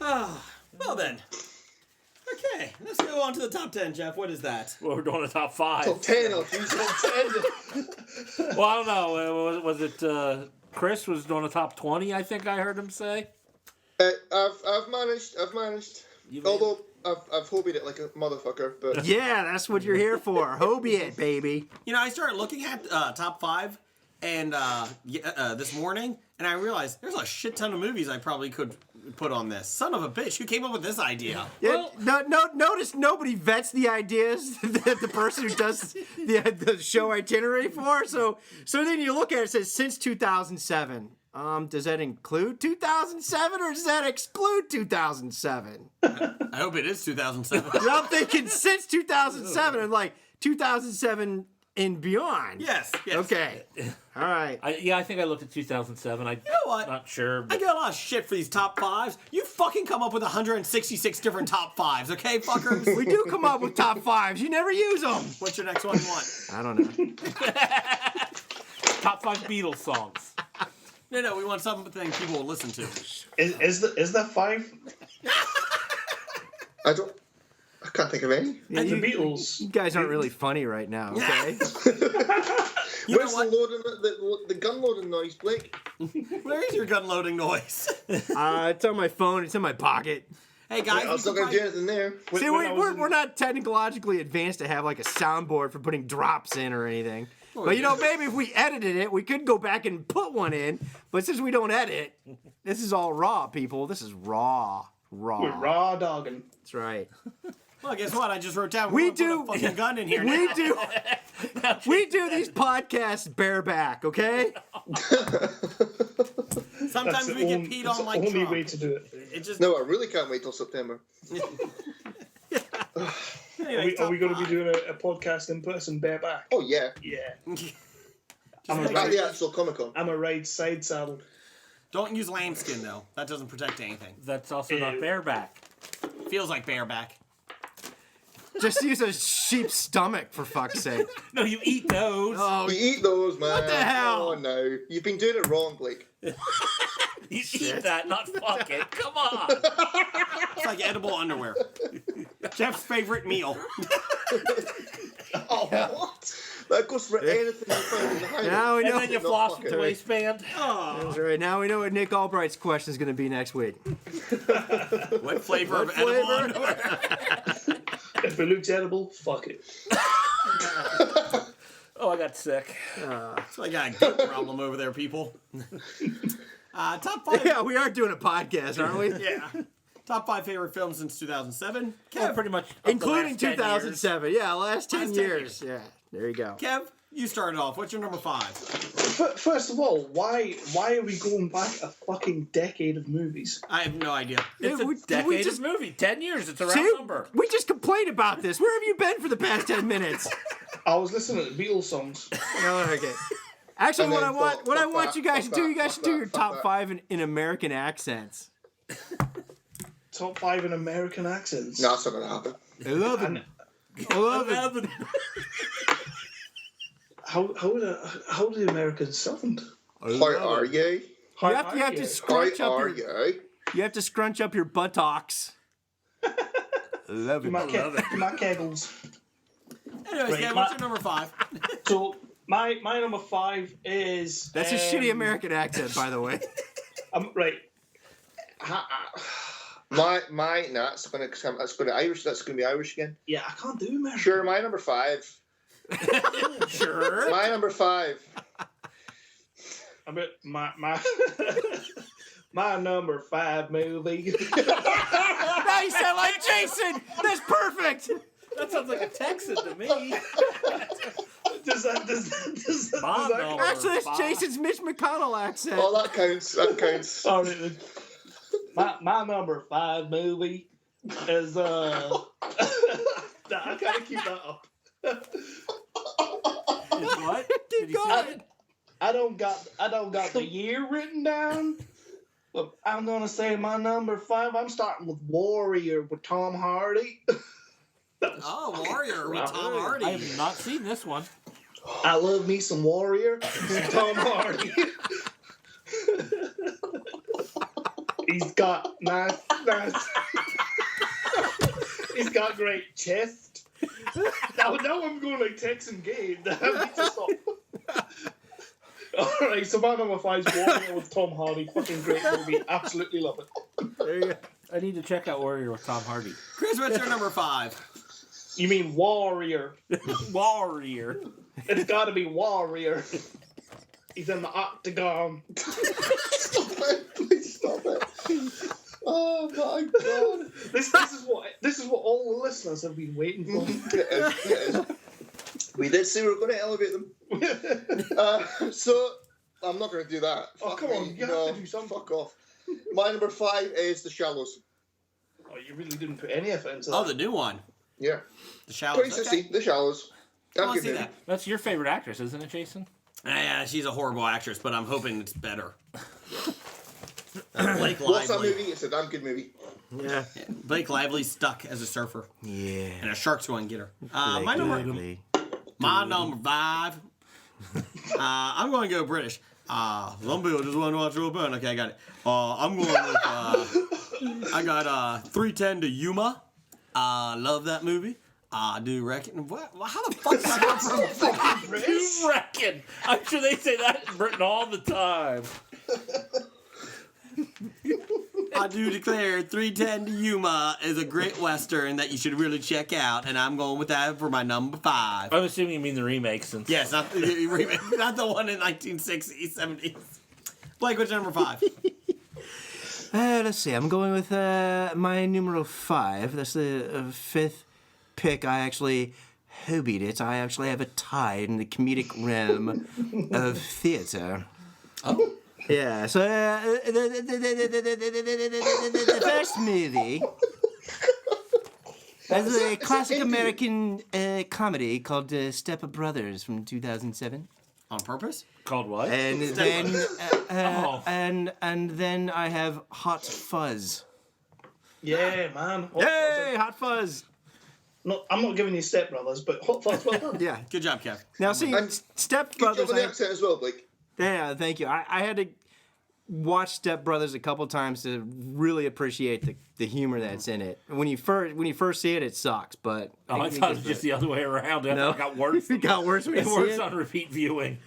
Well then. Okay, let's go on to the top 10, Jeff. What is that? Well, we're doing the top 5. Top 10 of these. Top 10. Well, I don't know. Was it Chris was doing the top 20? I think I heard him say. I've managed. You Although I've hobbied it like a motherfucker, but Yeah, that's what you're here for. Hobie it, baby. You know, I started looking at top 5 and this morning, and I realized there's a shit ton of movies I probably could put on this. Son of a bitch, who came up with this idea? Yeah, notice nobody vets the ideas that the person who does the show itinerary for. So then you look at it, it says since 2007. Does that include 2007 or does that exclude 2007? I hope it is 2007. I'm thinking since 2007 and like 2007 and beyond. Yes. Okay. All right. I think I looked at 2007. You know what? Not sure. I But get a lot of shit for these top fives. You fucking come up with 166 different top fives, okay, fuckers? We do come up with top fives. You never use them. What's your next one you want? I don't know. top 5 Beatles songs. No, we want something people will listen to. Is that 5? I can't think of any. Yeah, The you Beatles. guys aren't really funny right now, okay? Where's the gun loading noise, Blake? Where is your gun loading noise? It's on my phone. It's in my pocket. Hey, guys. I was not going to do anything there. See, we're not technologically advanced to have like a soundboard for putting drops in or anything. But maybe if we edited it, we could go back and put one in. But since we don't edit, this is all raw, people. This is raw. We're raw dogging. That's right. Well, guess what? I just wrote down. We Put do- a fucking gun in here. We now. do. We do these podcasts bareback, okay? Sometimes we get peed on like the only Trump. way to do it. It just. No, I really can't wait till September. Anyway, Are we going to be doing a podcast in person bareback? Oh, yeah. Yeah. I'm At the actual Comic-Con. I'm a ride side saddle. Don't use lambskin though. That doesn't protect anything. That's also not bareback. Feels like bareback. Just use a sheep's stomach, for fuck's sake. No, you eat those. Oh, You eat those, man. What the hell? Oh, no. You've been doing it wrong, Blake. You eat that, not fuck it. Come on. It's like edible underwear. Jeff's favorite meal. Oh, what? That goes for anything you find in the hideout. now we know. And then you Not floss fuck with it. the waistband. That's right. Now we know what Nick Albright's question is going to be next week. What flavor of edible flavor? underwear? If it looks edible, fuck it. Oh, I got sick. So I got a goat problem over there, people. Top 5. Yeah, we are doing a podcast, aren't we? Yeah. Top 5 favorite films since 2007. Well, Kev, pretty much. Of the Including last 10 2007. Yeah, last 10 Last 10 years. Yeah, there you go. Kev, you started off. What's your number 5? First of all, why are we going back a fucking decade of movies? I have no idea. It's We- a decade we just- of movie. 10 years. It's a round See, number. we just complained about this. Where have you been for the past 10 minutes? I was listening to Beatles songs. Oh, okay. Actually, And what then I want, fuck what I that, want you guys fuck to do, that, you guys fuck should do that, your fuck top that. 5 in American accents. Top 5 in American accents. No, that's not going to happen. 11. 11. How do the Americans sound? How are you? You have to How scrunch up are your, you? you have to scrunch up your buttocks. 11. My kegels. Anyways, Right, Kev, what's your number 5? So my number 5 is That's a shitty American accent, by the way. Right. No, that's going to Irish. That's going to be Irish again. Yeah, I can't do American. Sure, my number 5. Sure. My number 5. I bet my my number 5 movie. Now you sound like Jason. That's perfect. That sounds like a Texan to me. does that number Actually, that's 5. Jason's Mitch McConnell accent. Oh, that counts. That counts. All right, then. My number 5 movie is Nah, I gotta keep that up. What? Keep Did you say going. I don't got the year written down, but I'm gonna say my number 5. I'm starting with Warrior with Tom Hardy. Oh, Warrior with Tom Hardy. I have not seen this one. I love me some Warrior. Tom Hardy. He's got nice. He's got great chest. Now I'm going like Texan gay. Alright, so my number 5 is Warrior with Tom Hardy. Fucking great movie. Absolutely love it. There you go. I need to check out Warrior with Tom Hardy. Chris, what's your number 5? You mean Warrior? Warrior. It's gotta be Warrior. He's in the octagon. Stop it. Please stop it. Oh my god. This is what all the listeners have been waiting for. It is. We did say we were going to elevate them. So, I'm not going to do that. Oh, Fuck come me. on, you have No, to do something. Fuck off. My number 5 is The Shallows. Oh, you really didn't put any effort into that. Oh, the new one. Yeah. The Shallows. 2016, Okay. The Shallows. I Damn want good to see movie. that. That's your favorite actress, isn't it, Jason? Yeah, she's a horrible actress, but I'm hoping it's better. Blake What's that Lively. movie? It's a damn good movie. Yeah. Blake Lively's stuck as a surfer, Yeah. and a shark's going to get her. My number 5. I'm going to go British. Some people just want to watch real burn. Okay, I got it. I'm going with. I got 310 to Yuma. Love that movie. I do reckon. What? How the fuck did I go from You reckon? I'm sure they say that in Britain all the time. I do declare 310 to Yuma is a great western that you should really check out, and I'm going with that for my number 5. I'm assuming you mean the remake, since Yes, not the remake, not the one in 1960s, 70s. Blake, what's your number 5? Let's see. I'm going with my numero 5. That's the 5th pick. I actually hobbied it. I actually have a tie in the comedic realm of theater. Oh. Yeah, so the first movie is a classic American comedy called Step Brothers from 2007. On purpose? called what? And then Oh. and then I have Hot Fuzz. Yeah, man. Hot Yay, Fuzz. Hot Fuzz! No, I'm not giving you Step Brothers, but Hot Fuzz, well done. Yeah. Good job, Kev. Now see, And Step Good job Brothers. with the accent as well, Blake. Yeah, thank you. I had to watch Step Brothers a couple times to really appreciate the humor that's in it. When you first see it, it sucks, but Oh, I thought it was just the other way around. I No. thought it got worse. it got worse when you It see worse it. on repeat viewing.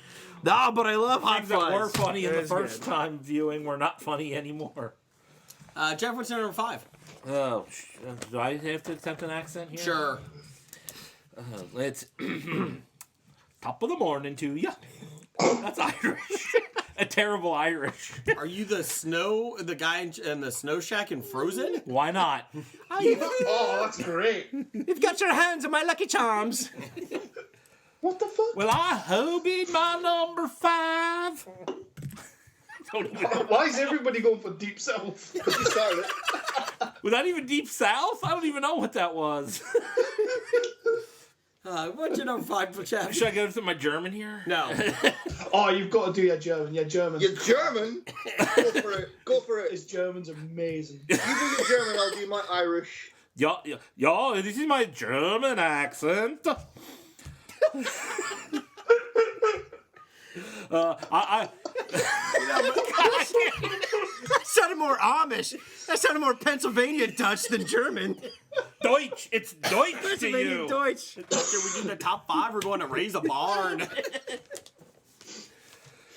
No, but I love Hot Things that were Fuzz. funny in It the was first good. time viewing were not funny anymore. Jeff, what's your number 5? Oh, do I have to attempt an accent here? Sure. It's top of the morning to ya. That's Irish. A terrible Irish. Are you the guy in the snow shack in Frozen? Why not? Oh, that's great. You've got your hands on my Lucky Charms. What the fuck? Well, I hobbied my number 5. Don't even know. Why is everybody going for Deep South? You started it. Was that even Deep South? I don't even know what that was. What's your number 5, Jeff? Should I go through my German here? No. Oh, you've got to do your German. Your German. You're German. Go for it. Go for it. His German's amazing. You do your German, I'll do my Irish. Yeah, this is my German accent. I That sounded more Amish. That sounded more Pennsylvania Dutch than German. Deutsch. It's Deutsch to Pennsylvania you. Deutsch. After we do the top 5, we're going to raise a barn.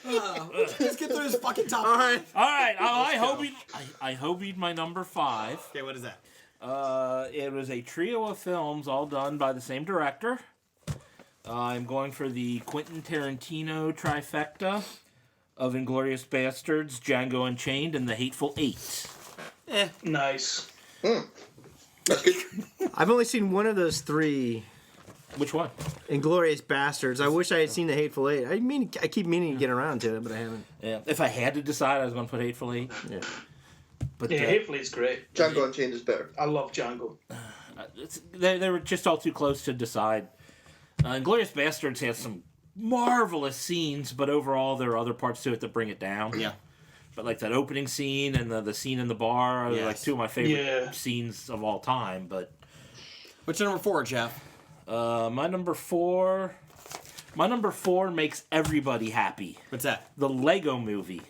Let's get through this fucking top 5. All right. I hobbied my number 5. Okay, what is that? It was a trio of films all done by the same director. I'm going for the Quentin Tarantino trifecta of Inglourious Bastards, Django Unchained, and The Hateful Eight. Nice. That's good. I've only seen one of those 3 Which one? Inglorious Bastards. I wish I had seen The Hateful Eight. I keep meaning to get around to it, but I haven't. Yeah. If I had to decide, I was going to put Hateful Eight. Yeah. But Yeah, Hateful Eight's great. Django Unchained is better. I love Django. they were just all too close to decide. Inglourious Bastards has some marvelous scenes, but overall there are other parts to it that bring it down. Yeah. But like that opening scene and the scene in the bar are like Yes. 2 of my favorite Yeah. scenes of all time. But What's your number 4, Jeff? my number 4 makes everybody happy. What's that? The Lego Movie.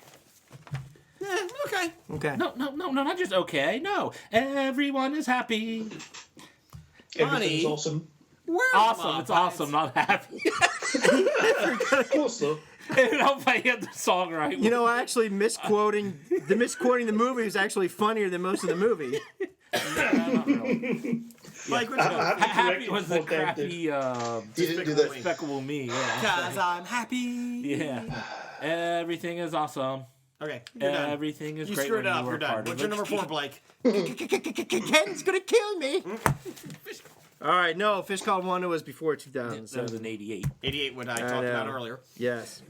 Okay. Okay. No, not just okay. No, everyone is happy. Everything's Honey. awesome. Where's Awesome, my it's awesome, not happy. Of course, though. I don't know if I had the song right. You know, I actually misquoting the movie is actually funnier than most of the movie. Like, what's your number? I had to correct Happy it was the before Dad did. crappy, You didn't do that. Despicable Me. Yeah. Cause I'm happy. Yeah. Everything is awesome. Okay, you're done. Everything is You great screwed when up. you You're are done. part What's of your it. number 4, Blake? Ken's gonna kill me. All right, no, Fish Called Wanda was before That was 2007. an 88. 88, what I talked about earlier. Yes.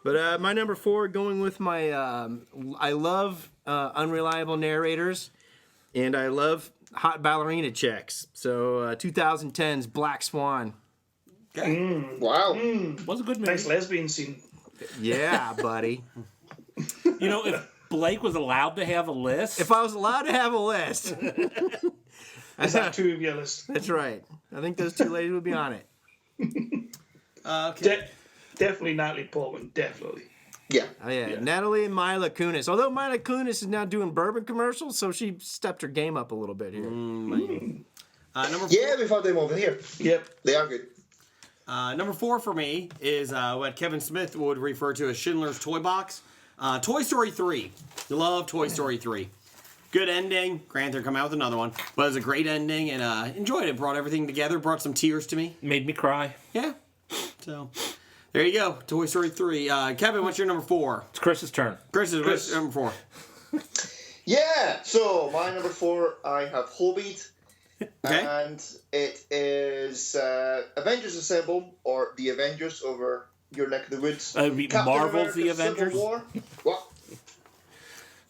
But my number 4, going with my, I love unreliable narrators, and I love hot ballerina checks. So 2010's Black Swan. Wow. Was a good movie. Nice lesbian scene. Yeah, buddy. You know, if Blake was allowed to have a list, If I was allowed to have a list, Is that two of your list? that's right. I think those two ladies would be on it. Okay. Definitely Natalie Portman. Definitely. Yeah. Oh yeah, Natalie and Mila Kunis. Although Mila Kunis is now doing bourbon commercials, so she stepped her game up a little bit here. Number 4. Yeah, we've had them over here. Yep. They are good. Number 4 for me is what Kevin Smith would refer to as Schindler's Toy Box. Toy Story 3. Love Toy Story 3. Good ending. Granted, they're coming out with another one, but it was a great ending, and enjoyed it. Brought everything together. Brought some tears to me. made me cry. Yeah. So, there you go. Toy Story 3. Kevin, what's your number 4? It's Chris's turn. Chris, what's your number 4? Yeah, so my number 4, I have Hobbit. Okay. And it is Avengers Assemble, or The Avengers over your neck of the woods. Marvel's The Avengers? Civil War. What?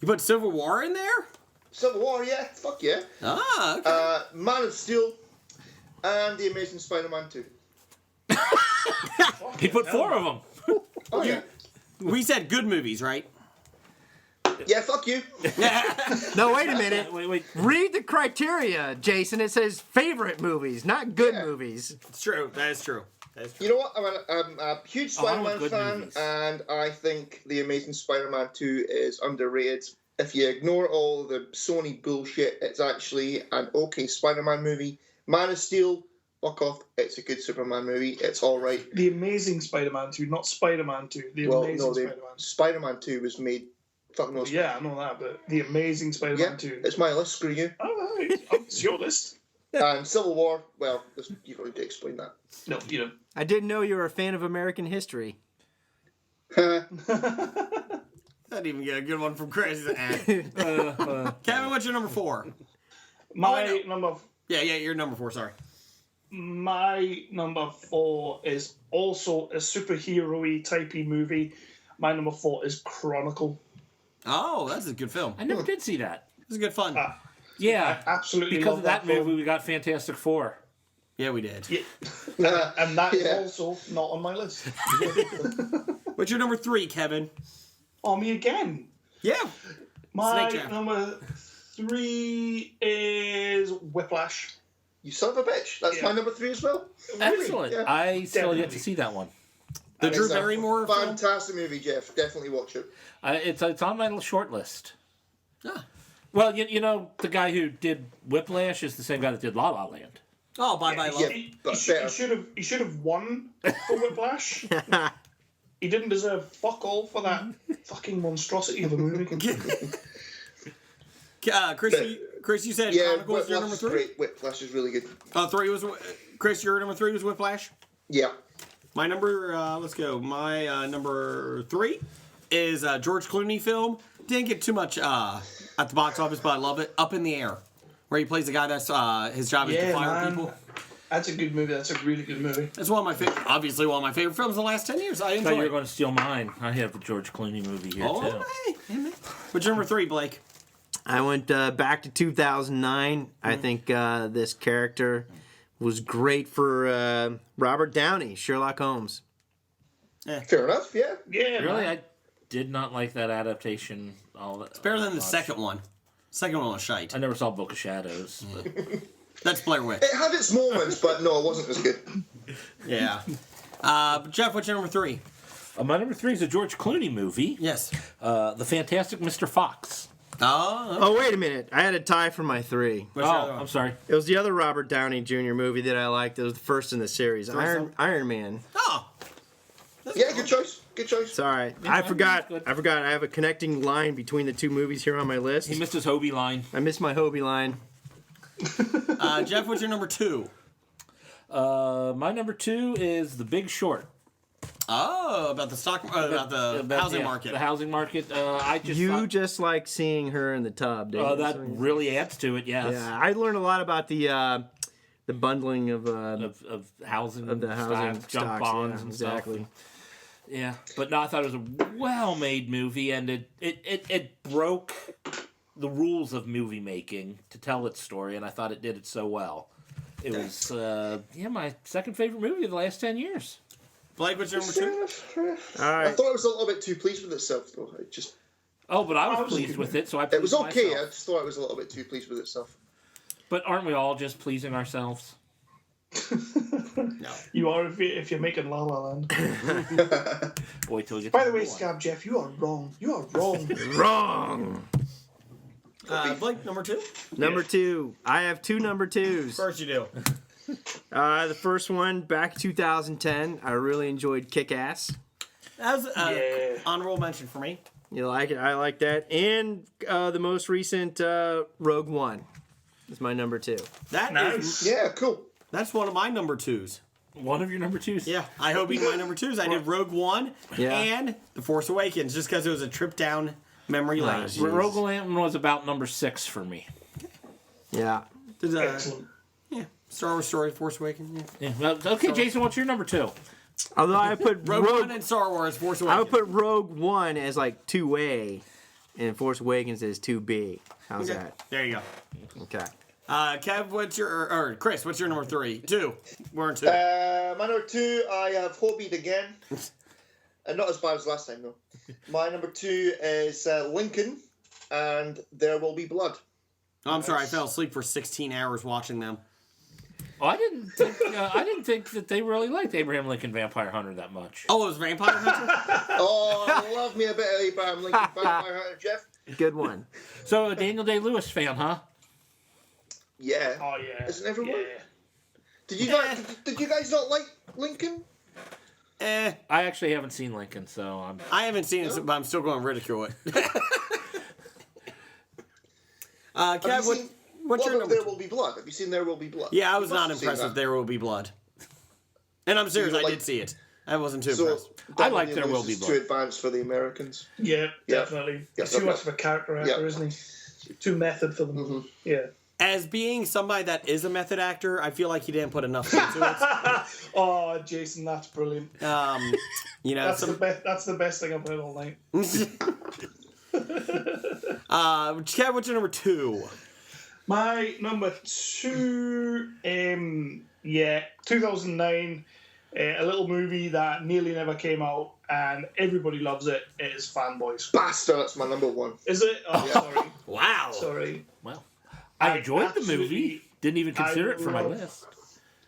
You put Civil War in there? Civil War, yeah. Fuck yeah. Ah, okay. Man of Steel, and The Amazing Spider-Man 2. He put 4 of them. Oh, yeah. We said good movies, right? Yeah, fuck you. No, wait a minute. Wait. Read the criteria, Jason. It says favorite movies, not good movies. It's true. That is true. You know what? I'm a huge Spider-Man good fan, movies. and I think The Amazing Spider-Man 2 is underrated. If you ignore all the Sony bullshit, it's actually an okay Spider-Man movie. Man of Steel, fuck off. It's a good Superman movie. It's all right. The Amazing Spider-Man 2, not Spider-Man 2. The Well, Amazing no, the Spider-Man. Spider-Man 2 was made. Fuck knows. Yeah, I know that, but The Amazing Spider-Man Yeah, 2. it's my list. Screw you. All right. It's your list. And Civil War. Well, you don't need to explain that. No, you don't. I didn't know you were a fan of American history. Didn't even get a good one from Chris. Kevin, what's your number 4? My number Yeah, your number 4. Sorry. My number 4 is also a superhero-y typey movie. My number 4 is Chronicle. Oh, that's a good film. I never did see that. It's good fun. Yeah. Absolutely Because love of that film. movie, we got Fantastic Four. Yeah, we did. Yeah. And that is Yeah. also not on my list. What's your number 3, Kevin? On me again. Yeah. My Snake Jam. number 3 is Whiplash. You son of a bitch. That's Yeah. my number 3 as well. Excellent. Yeah. I still yet Definitely. to see that one. The And Drew it's a Barrymore film? fantastic movie, Jeff. Definitely watch it. It's on my short list. Ah. Well, you know, the guy who did Whiplash is the same guy that did La La Land. Oh, Bye Bye Love. Yeah. He But better. should have won for Whiplash. He didn't deserve fuck all for that fucking monstrosity of a movie. Chris, you said Yeah, Chronicle was your number Whiplash is 3? great. Whiplash is really good. 3 was... Chris, your number 3 was Whiplash? Yeah. My number... let's go. My number 3 is a George Clooney film. Didn't get too much at the box office, but I love it. Up in the Air, where he plays the guy that's his job is to fire people. That's a good movie. That's a really good movie. It's one of my favorite, obviously one of my favorite films of the last 10 years. I I thought enjoy you were it. going to steal mine. I have the George Clooney movie here, Oh, too. hey. What's your number 3, Blake? I went back to 2009. I think this character was great for Robert Downey, Sherlock Holmes. Fair enough, yeah. Yeah, Really? man. I did not like that adaptation. It's Better than the second one. Second one was shite. I never saw Book of Shadows. But That's Blair Witch. It had its moments, but no, it wasn't as good. Yeah. Jeff, what's your number 3? my number 3 is a George Clooney movie. Yes. The Fantastic Mr. Fox. Oh, Oh, wait a minute. I had a tie for my 3. what's your other Oh, one? I'm sorry. It was the other Robert Downey Jr. movie that I liked. It was the first in the series, one? Iron Man. Oh. Yeah, good choice. Good choice. It's all right. Yeah, I forgot. good. I forgot. I have a connecting line between the two movies here on my list. He missed his Hobie line. I missed my Hobie line. Jeff, what's your number 2? My number 2 is The Big Short. Oh, about the stock, about the housing market. The housing market. I just You thought, just like seeing her in the tub, Dave. that really adds to it. Yes. Yeah, I learned a lot about the the bundling of housing, of the housing stocks, junk stocks, bonds, yeah, and exactly. stuff. Yeah, but no, I thought it was a well-made movie, and it broke the rules of movie making to tell its story, and I thought it did it so well. It was my second favorite movie of the last 10 years. Blake, what's your number 2? All right. I thought it was a little bit too pleased with itself, though. But I was pleased with it, so I It pleased was okay. myself. I just thought it was a little bit too pleased with itself. But aren't we all just pleasing ourselves? No. You are if you're making La La Land. Boy, till you get By to the way, one. Scab Jeff, you are wrong. You are wrong. Wrong. Blake, number 2? Number 2. I have 2 number 2s. Of course you do. The first one, back 2010. I really enjoyed Kick-Ass. That was Yeah. honorable mention for me. You like it? I like that. And the most recent Rogue One is my number 2. That Nice. Yeah, cool. That's one of my number 2s. One of your number 2s? Yeah, I hope he's my number 2s. I did Rogue One and The Force Awakens, just because it was a trip down memory lane. Nice. Rogue One was about number 6 for me. Yeah. Excellent. Yeah, Star Wars Story, Force Awakens. Yeah. Yeah. Well, okay, Jason, what's your number 2? Although I put Rogue Rogue One and Star Wars, Force I Awakens. would put Rogue One as like 2A, and Force Awakens as 2B. How's that? There you go. Okay. Kev, what's your or Chris? What's your number 3? 2. We're in 2. My number 2, I have Hobbied again. And not as bad as last time, though. My number 2 is Lincoln and There Will Be Blood. Oh, I'm sorry, I fell asleep for 16 hours watching them. Oh, I didn't think that they really liked Abraham Lincoln Vampire Hunter that much. Oh, it was Vampire Hunter? Oh, I love me a bit of Abraham Lincoln Vampire Hunter, Jeff. Good one. So a Daniel Day-Lewis fan, huh? Yeah. Oh yeah. Isn't everyone? Yeah. Did you guys not like Lincoln? I actually haven't seen Lincoln, so I'm... haven't seen it, but I'm still going to ridicule it. Kev, what's your number There Will Be Blood? Have you seen There Will Be Blood? Yeah, I was You must not have seen impressed that. with There Will Be Blood. And I'm serious, I did see it. I wasn't too impressed. I like Daniel There Will Day-Lewis Be is Blood. too advanced for the Americans. Yeah, definitely. Yeah, He's too okay. much of a character actor, Yeah. isn't he? Too method for them. Mm-hmm. Yeah. As being somebody that is a method actor, I feel like he didn't put enough into Oh, Jason, that's brilliant. it. You know, That's the best. That's the best thing I've heard all night. Kev, what's your number 2? My number 2, 2009, a little movie that nearly never came out, and everybody loves it. It is Fanboys. Bastard, that's my number 1. Is it? Oh, sorry. Wow. Sorry. Well, I enjoyed the movie. absolutely- Didn't even consider I it for my love- list.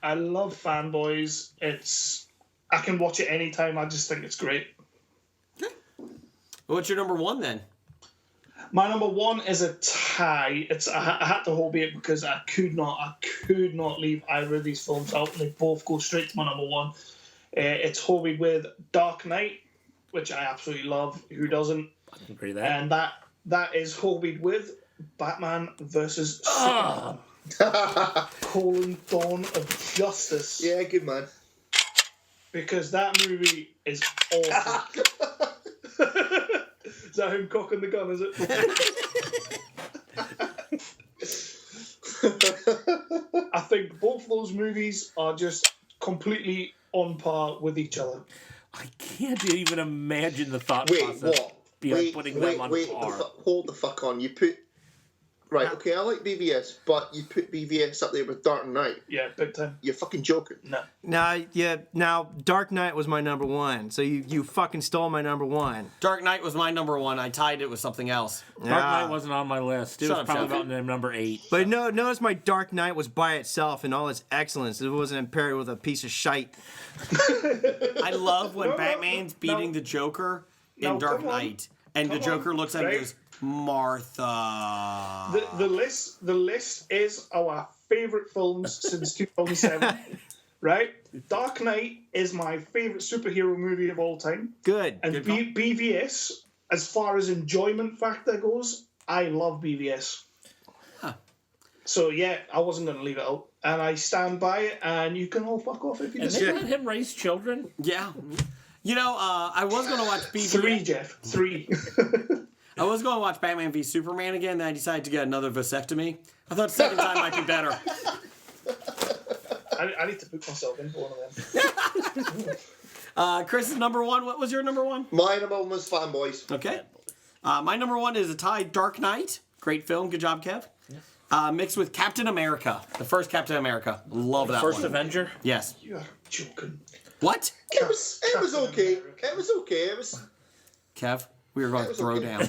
I love Fanboys. I can watch it anytime. I just think it's great. What's your number 1 then? My number 1 is a tie. I had to hold it because I could not leave either of these films out. They both go straight to my number 1. It's Hobie with Dark Knight, which I absolutely love. Who doesn't? I can agree with that. And that is Hobie with Batman versus Superman. Dawn of Justice. Yeah, good man. Because that movie is awesome. Is that him cocking the gun, is it? I think both those movies are just completely on par with each other. I can't even imagine the thought Wait, process. what? Putting them on par. Hold the fuck on. You put... Right, okay, I like BVS, but you put BVS up there with Dark Knight. Yeah, big time. You're fucking joking. No. Now Dark Knight was my number 1, so you fucking stole my number 1. Dark Knight was my number 1. I tied it with something else. Dark Knight wasn't on my list. It Shut was up, probably Shelby. about number 8. But no, notice my Dark Knight was by itself in all its excellence. It wasn't impaired with a piece of shite. I love when No, Batman's beating the Joker in No, Dark come on. Knight, and the Come Joker on, looks at him right? and goes, Martha. The list is our favourite films since 2007. Right? Dark Knight is my favourite superhero movie of all time. Good. And Good call. BVS, as far as enjoyment factor goes, I love BVS. Huh. So yeah, I wasn't going to leave it out. And I stand by it, and you can all fuck off if you And they disagree. let him raise children? Yeah. You know, I was going to watch BVS. 3, Jeff. 3. I was going to watch Batman v Superman again, then I decided to get another vasectomy. I thought the second time might be better. I need to book myself in for one of them. Chris's number one. What was your number one? My number one was Fanboys. Okay. My number one is a tie. Dark Knight. Great film. Good job, Kev. Mixed with Captain America, the first Captain America. Love that First one. Avenger? Yes. You are joking. What? It was okay. It was okay. It was. Kev, we were going to was throw okay. down.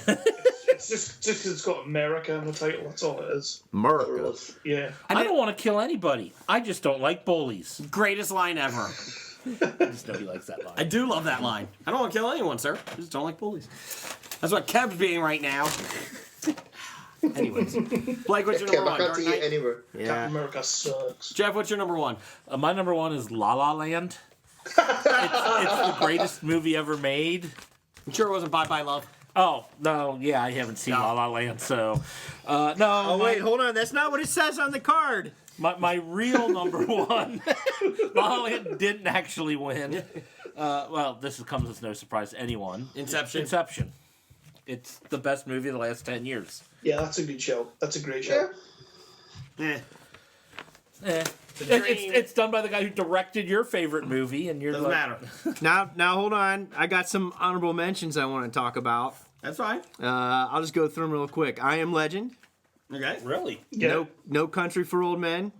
It's just because it's got America in the title. That's all it is. America. Yeah. I don't want to kill anybody. I just don't like bullies. Greatest line ever. I just know he likes that line. I do love that line. I don't want to kill anyone, sir. I just don't like bullies. That's what Kev's being right now. Anyways. Blake, what's your Okay, number I one? can't Dark see it Knight? anywhere. Yeah. Captain America sucks. Jeff, what's your number one? My number one is La La Land. It's the greatest movie ever made. I'm sure it wasn't Bye Bye Love. Oh, no, yeah, I haven't seen La La Land, so... no, Oh, wait, hold on. That's not what it says on the card. my real number one, La La Land didn't actually win. Well, this comes as no surprise to anyone. Inception. It's the best movie of the last 10 years. Yeah, that's a good show. That's a great show. Yeah. It's done by the guy who directed your favorite movie, and you're Doesn't like... matter. Now, hold on. I got some honorable mentions I want to talk about. That's fine. I'll just go through them real quick. I Am Legend. Okay. Really? Yeah. No Country for Old Men.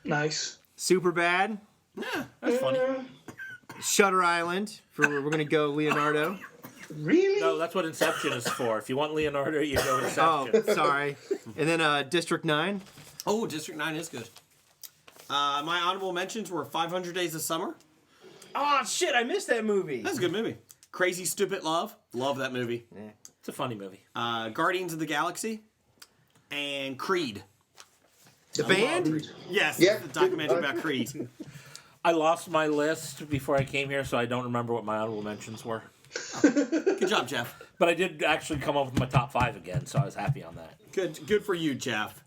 Nice. Super Bad. Yeah. That's funny. Shutter Island. We're gonna go Leonardo. Really? No, that's what Inception is for. If you want Leonardo, you go Oh, Inception. sorry. And then District 9. Oh, District 9 is good. My honorable mentions were 500 Days of Summer. Oh shit! I missed that movie. That's a good movie. Crazy Stupid Love. Love that movie. It's a funny movie. Guardians of the Galaxy. And Creed. The band. Yes. Yeah. The documentary about Creed. I lost my list before I came here, so I don't remember what my honorable mentions were. Good job, Jeff. But I did actually come up with my top 5 again, so I was happy on that. Good for you, Jeff.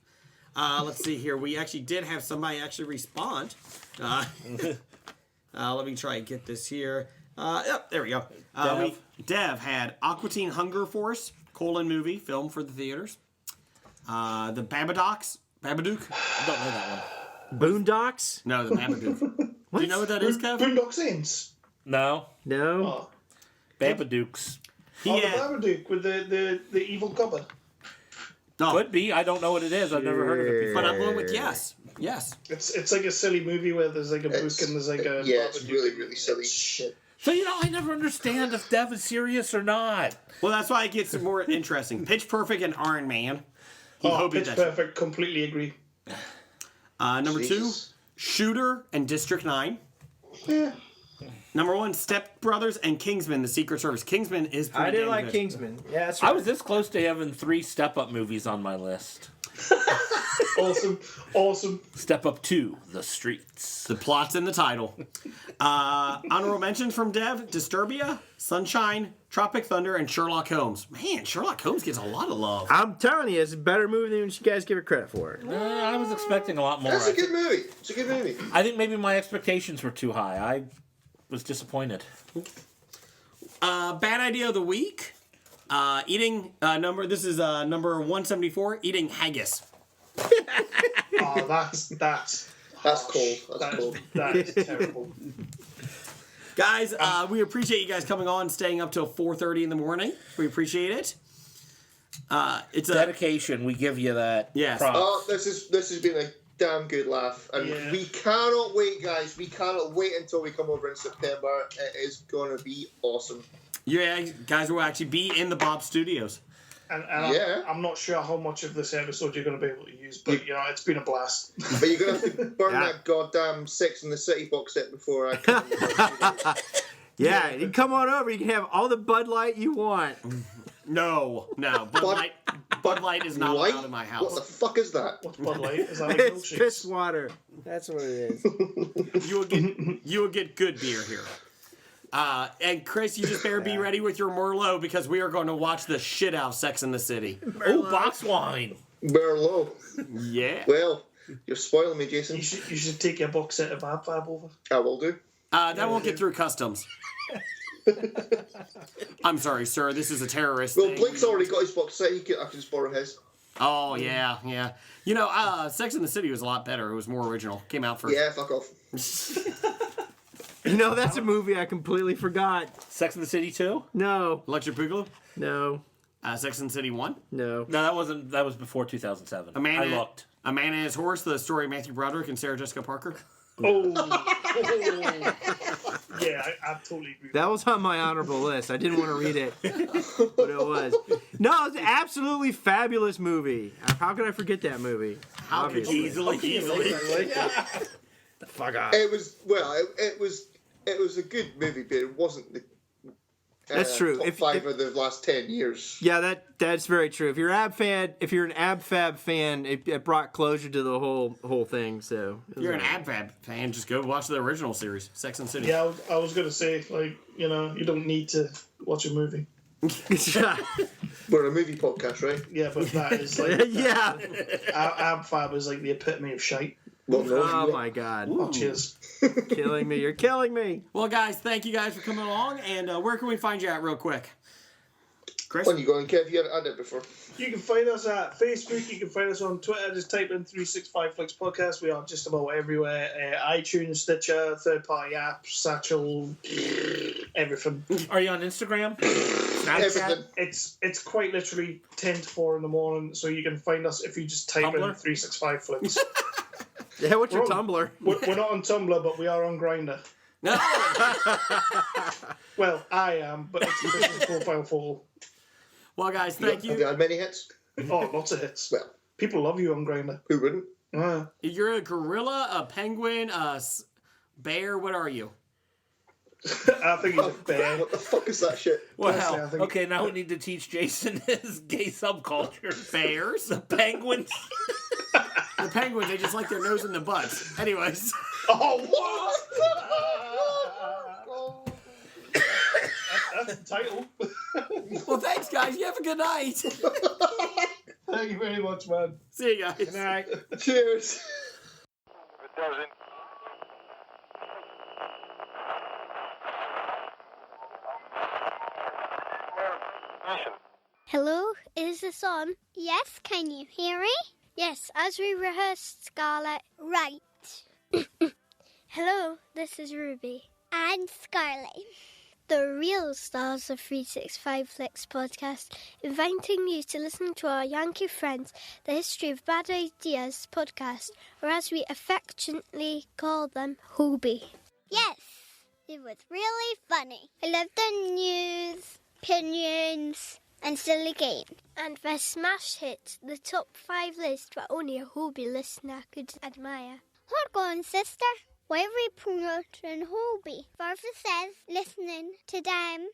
Let's see here. We actually did have somebody actually respond. Let me try and get this here. Yep, there we go. Dev had Aqua Teen Hunger Force, movie, film for the theaters. The Babadook. I don't know that one. Boondocks. No, the Babadook. Do you know what that is, Kev? Boondock Saints. No. No. Oh, Babadooks. the Babadook with the evil cupboard. No, Could be. I don't know what it is. I've never heard of it before. but I'm going with yes. Yes. It's like a silly movie where there's like a book It's- and there's like a yeah, it's Babadook. really, really silly. Shit. So, I never understand if Dev is serious or not. Well, that's why it gets more interesting. Pitch Perfect and Iron Man. Oh, Hobie Pitch that Perfect. Completely agree. Number 2, Jesus. Shooter and District 9. Yeah. Number 1, Step Brothers and Kingsman: The Secret Service. Kingsman is pretty I did damn like good. Kingsman. Yeah, that's I right. was this close to having 3 Step Up movies on my list. Awesome. Step Up 2, The Streets. The plot's in the title. Honorable mentions from Dev: Disturbia, Sunshine, Tropic Thunder, and Sherlock Holmes. Man, Sherlock Holmes gets a lot of love. I'm telling you, it's a better movie than you guys give it credit for. I was expecting a lot more. That's a good movie. It's a good movie. I think maybe my expectations were too high. I was disappointed. Bad idea of the week. Eating This is number 174. Eating haggis. Oh, that's cold. That's cold. That is terrible. Guys, we appreciate you guys coming on, staying up till 4:30 in the morning. We appreciate it. It's a Dedication, we give you that. Yes. props. Oh, this has been a damn good laugh, and Yeah. we cannot wait, guys. We cannot wait until we come over in September. It is gonna be awesome. yeah, guys will actually be in the Bob Studios. And Yeah. I'm not sure how much of this episode you're going to be able to use, but it's been a blast. But you're gonna have to burn Yeah. that goddamn Sex and the City box set before I come. in the studio. Yeah, you come on over. You can have all the Bud Light you want. No. Bud Light is not Light? allowed in my What the house. fuck is that? What's Bud Light? Is that like It's piss milkshakes? water. That's what it is. You will get good beer here. And Chris, you just better be ready with your Merlot because we are going to watch the shit out of Sex in the City. Oh, box wine. Merlot. Yeah. Well, you're spoiling me, Jason. You should take your box set of Fab over. I will do. That won't get through customs. I'm sorry, sir. This is a terrorist Well, thing. Blake's already got his box set. I can just borrow his. Oh, yeah, yeah. You know, Sex and the City was a lot better. It was more original. Came out first. Yeah, fuck off. You know, that's a movie I completely forgot. Sex and the City 2? No, Electric Boogaloo? no, Sex and the City 1? no. No, that wasn't. That was before 2007. I looked. A Man and His Horse, the story of Matthew Broderick and Sarah Jessica Parker. Oh. Yeah, I totally agree. That was on my honorable list. I didn't want to read it, but it was. No, it's an absolutely fabulous movie. How could I forget that movie? How could you easily? Fuck off. It was it was a good movie, but it wasn't the. That's true. Top five of the last 10 years. Yeah, that's very true. If you're an Ab Fab fan, it brought closure to the whole thing. So If you're an Ab Fab fan, just go watch the original series, Sex and the City. Yeah, I was gonna say, like, you know, you don't need to watch a movie. We're a movie podcast, right? Yeah, but that is like yeah. Ab Fab is like the epitome of shite. Well, no, Oh my God. Oh, cheers. Killing me. You're killing me. Well, guys, thank you guys for coming along. And where can we find you at real quick? Chris? When you going, Kev? You had it before. You can find us at Facebook. You can find us on Twitter. Just type in 365 Flicks Podcast. We are just about everywhere. iTunes, Stitcher, third-party apps, Satchel, everything. Are you on Instagram? Everything. It's quite literally 10 to 4 in the morning, so you can find us if you just type in Tumblr? 365 Flicks. Yeah, what's your We're on- Tumblr? We're not on Tumblr, but we are on Grindr. No. Well, I am, but it's a business profile photo. Well, guys, thank Have you you. had many hits? Oh, lots of hits. Well, People love you on Grindr. who wouldn't? You're a gorilla, a penguin, bear. What are you? I think he's a bear. What the fuck is that shit? Honestly, I Well, think Okay, now we need to teach Jason his gay subculture. bears. The penguins. The penguins, they just like their nose in the butts. Anyways. Oh, what? That's the title. Well, thanks, guys. You have a good night. Thank you very much, man. See you guys. Good night. Cheers. Hello, is this on? Yes, can you hear me? Yes, as we rehearsed, Scarlett. Right. Hello, this is Ruby. And Scarlett. The real stars of 365 Flicks podcast, inviting you to listen to our Yankee friends, the History of Bad Ideas podcast, or as we affectionately call them, Hobie. Yes, it was really funny. I love the news, opinions, and silly games. And their smash hit, the top 5 list that only a Hobie listener could admire. Hold on, sister. Why are we promoting Hobie? Father says listening to them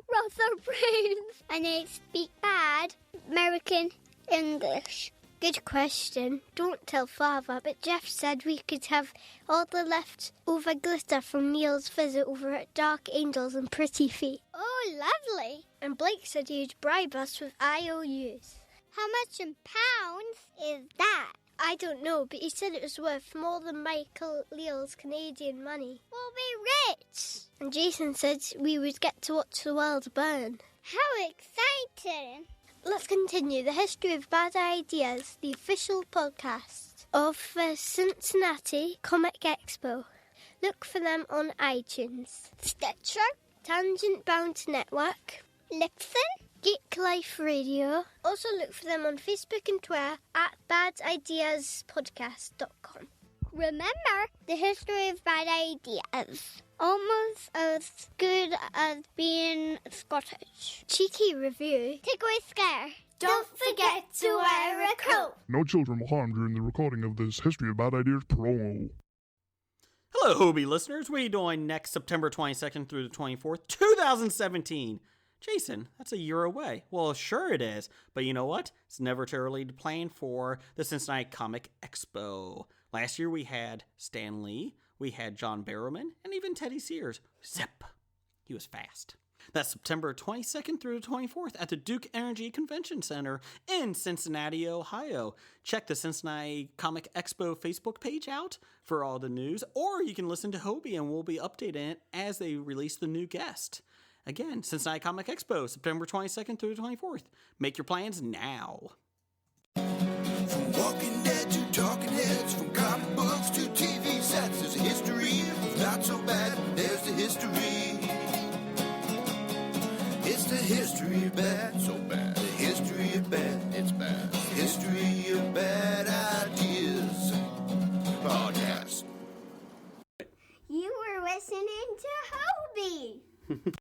rots our brains and they speak bad American English. Good question. Don't tell Father, but Jeff said we could have all the leftover glitter from Neil's visit over at Dark Angels and Pretty Feet. Oh, lovely. And Blake said he'd bribe us with IOUs. How much in pounds is that? I don't know, but he said it was worth more than Michael Leal's Canadian money. We'll be rich! And Jason said we would get to watch the world burn. How exciting! Let's continue the History of Bad Ideas, the official podcast of the Cincinnati Comic Expo. Look for them on iTunes, Stitcher, Tangent Bound Network, Lipson, Geek Life Radio. Also look for them on Facebook and Twitter at badideaspodcast.com. Remember, the history of bad ideas. Almost as good as being Scottish. Cheeky review. Takeaway scare. Don't forget to wear a coat. No children were harmed during the recording of this History of Bad Ideas promo. Hello, Hobie listeners. What are you doing next September 22nd through the 24th, 2017? Jason, that's a year away. Well, sure it is. But you know what? It's never too early to plan for the Cincinnati Comic Expo. Last year we had Stan Lee, we had John Barrowman, and even Teddy Sears. Zip. He was fast. That's September 22nd through the 24th at the Duke Energy Convention Center in Cincinnati, Ohio. Check the Cincinnati Comic Expo Facebook page out for all the news, or you can listen to Hobie and we'll be updating it as they release the new guest. Again, Cincinnati Comic Expo, September 22nd through the 24th. Make your plans now. From Walking Dead to Talking Heads, from comic books to TV sets, there's a history of not so bad. There's the history. It's the history of bad, so bad. The history of bad, it's bad. History of bad ideas. Podcast. You were listening to Hobie.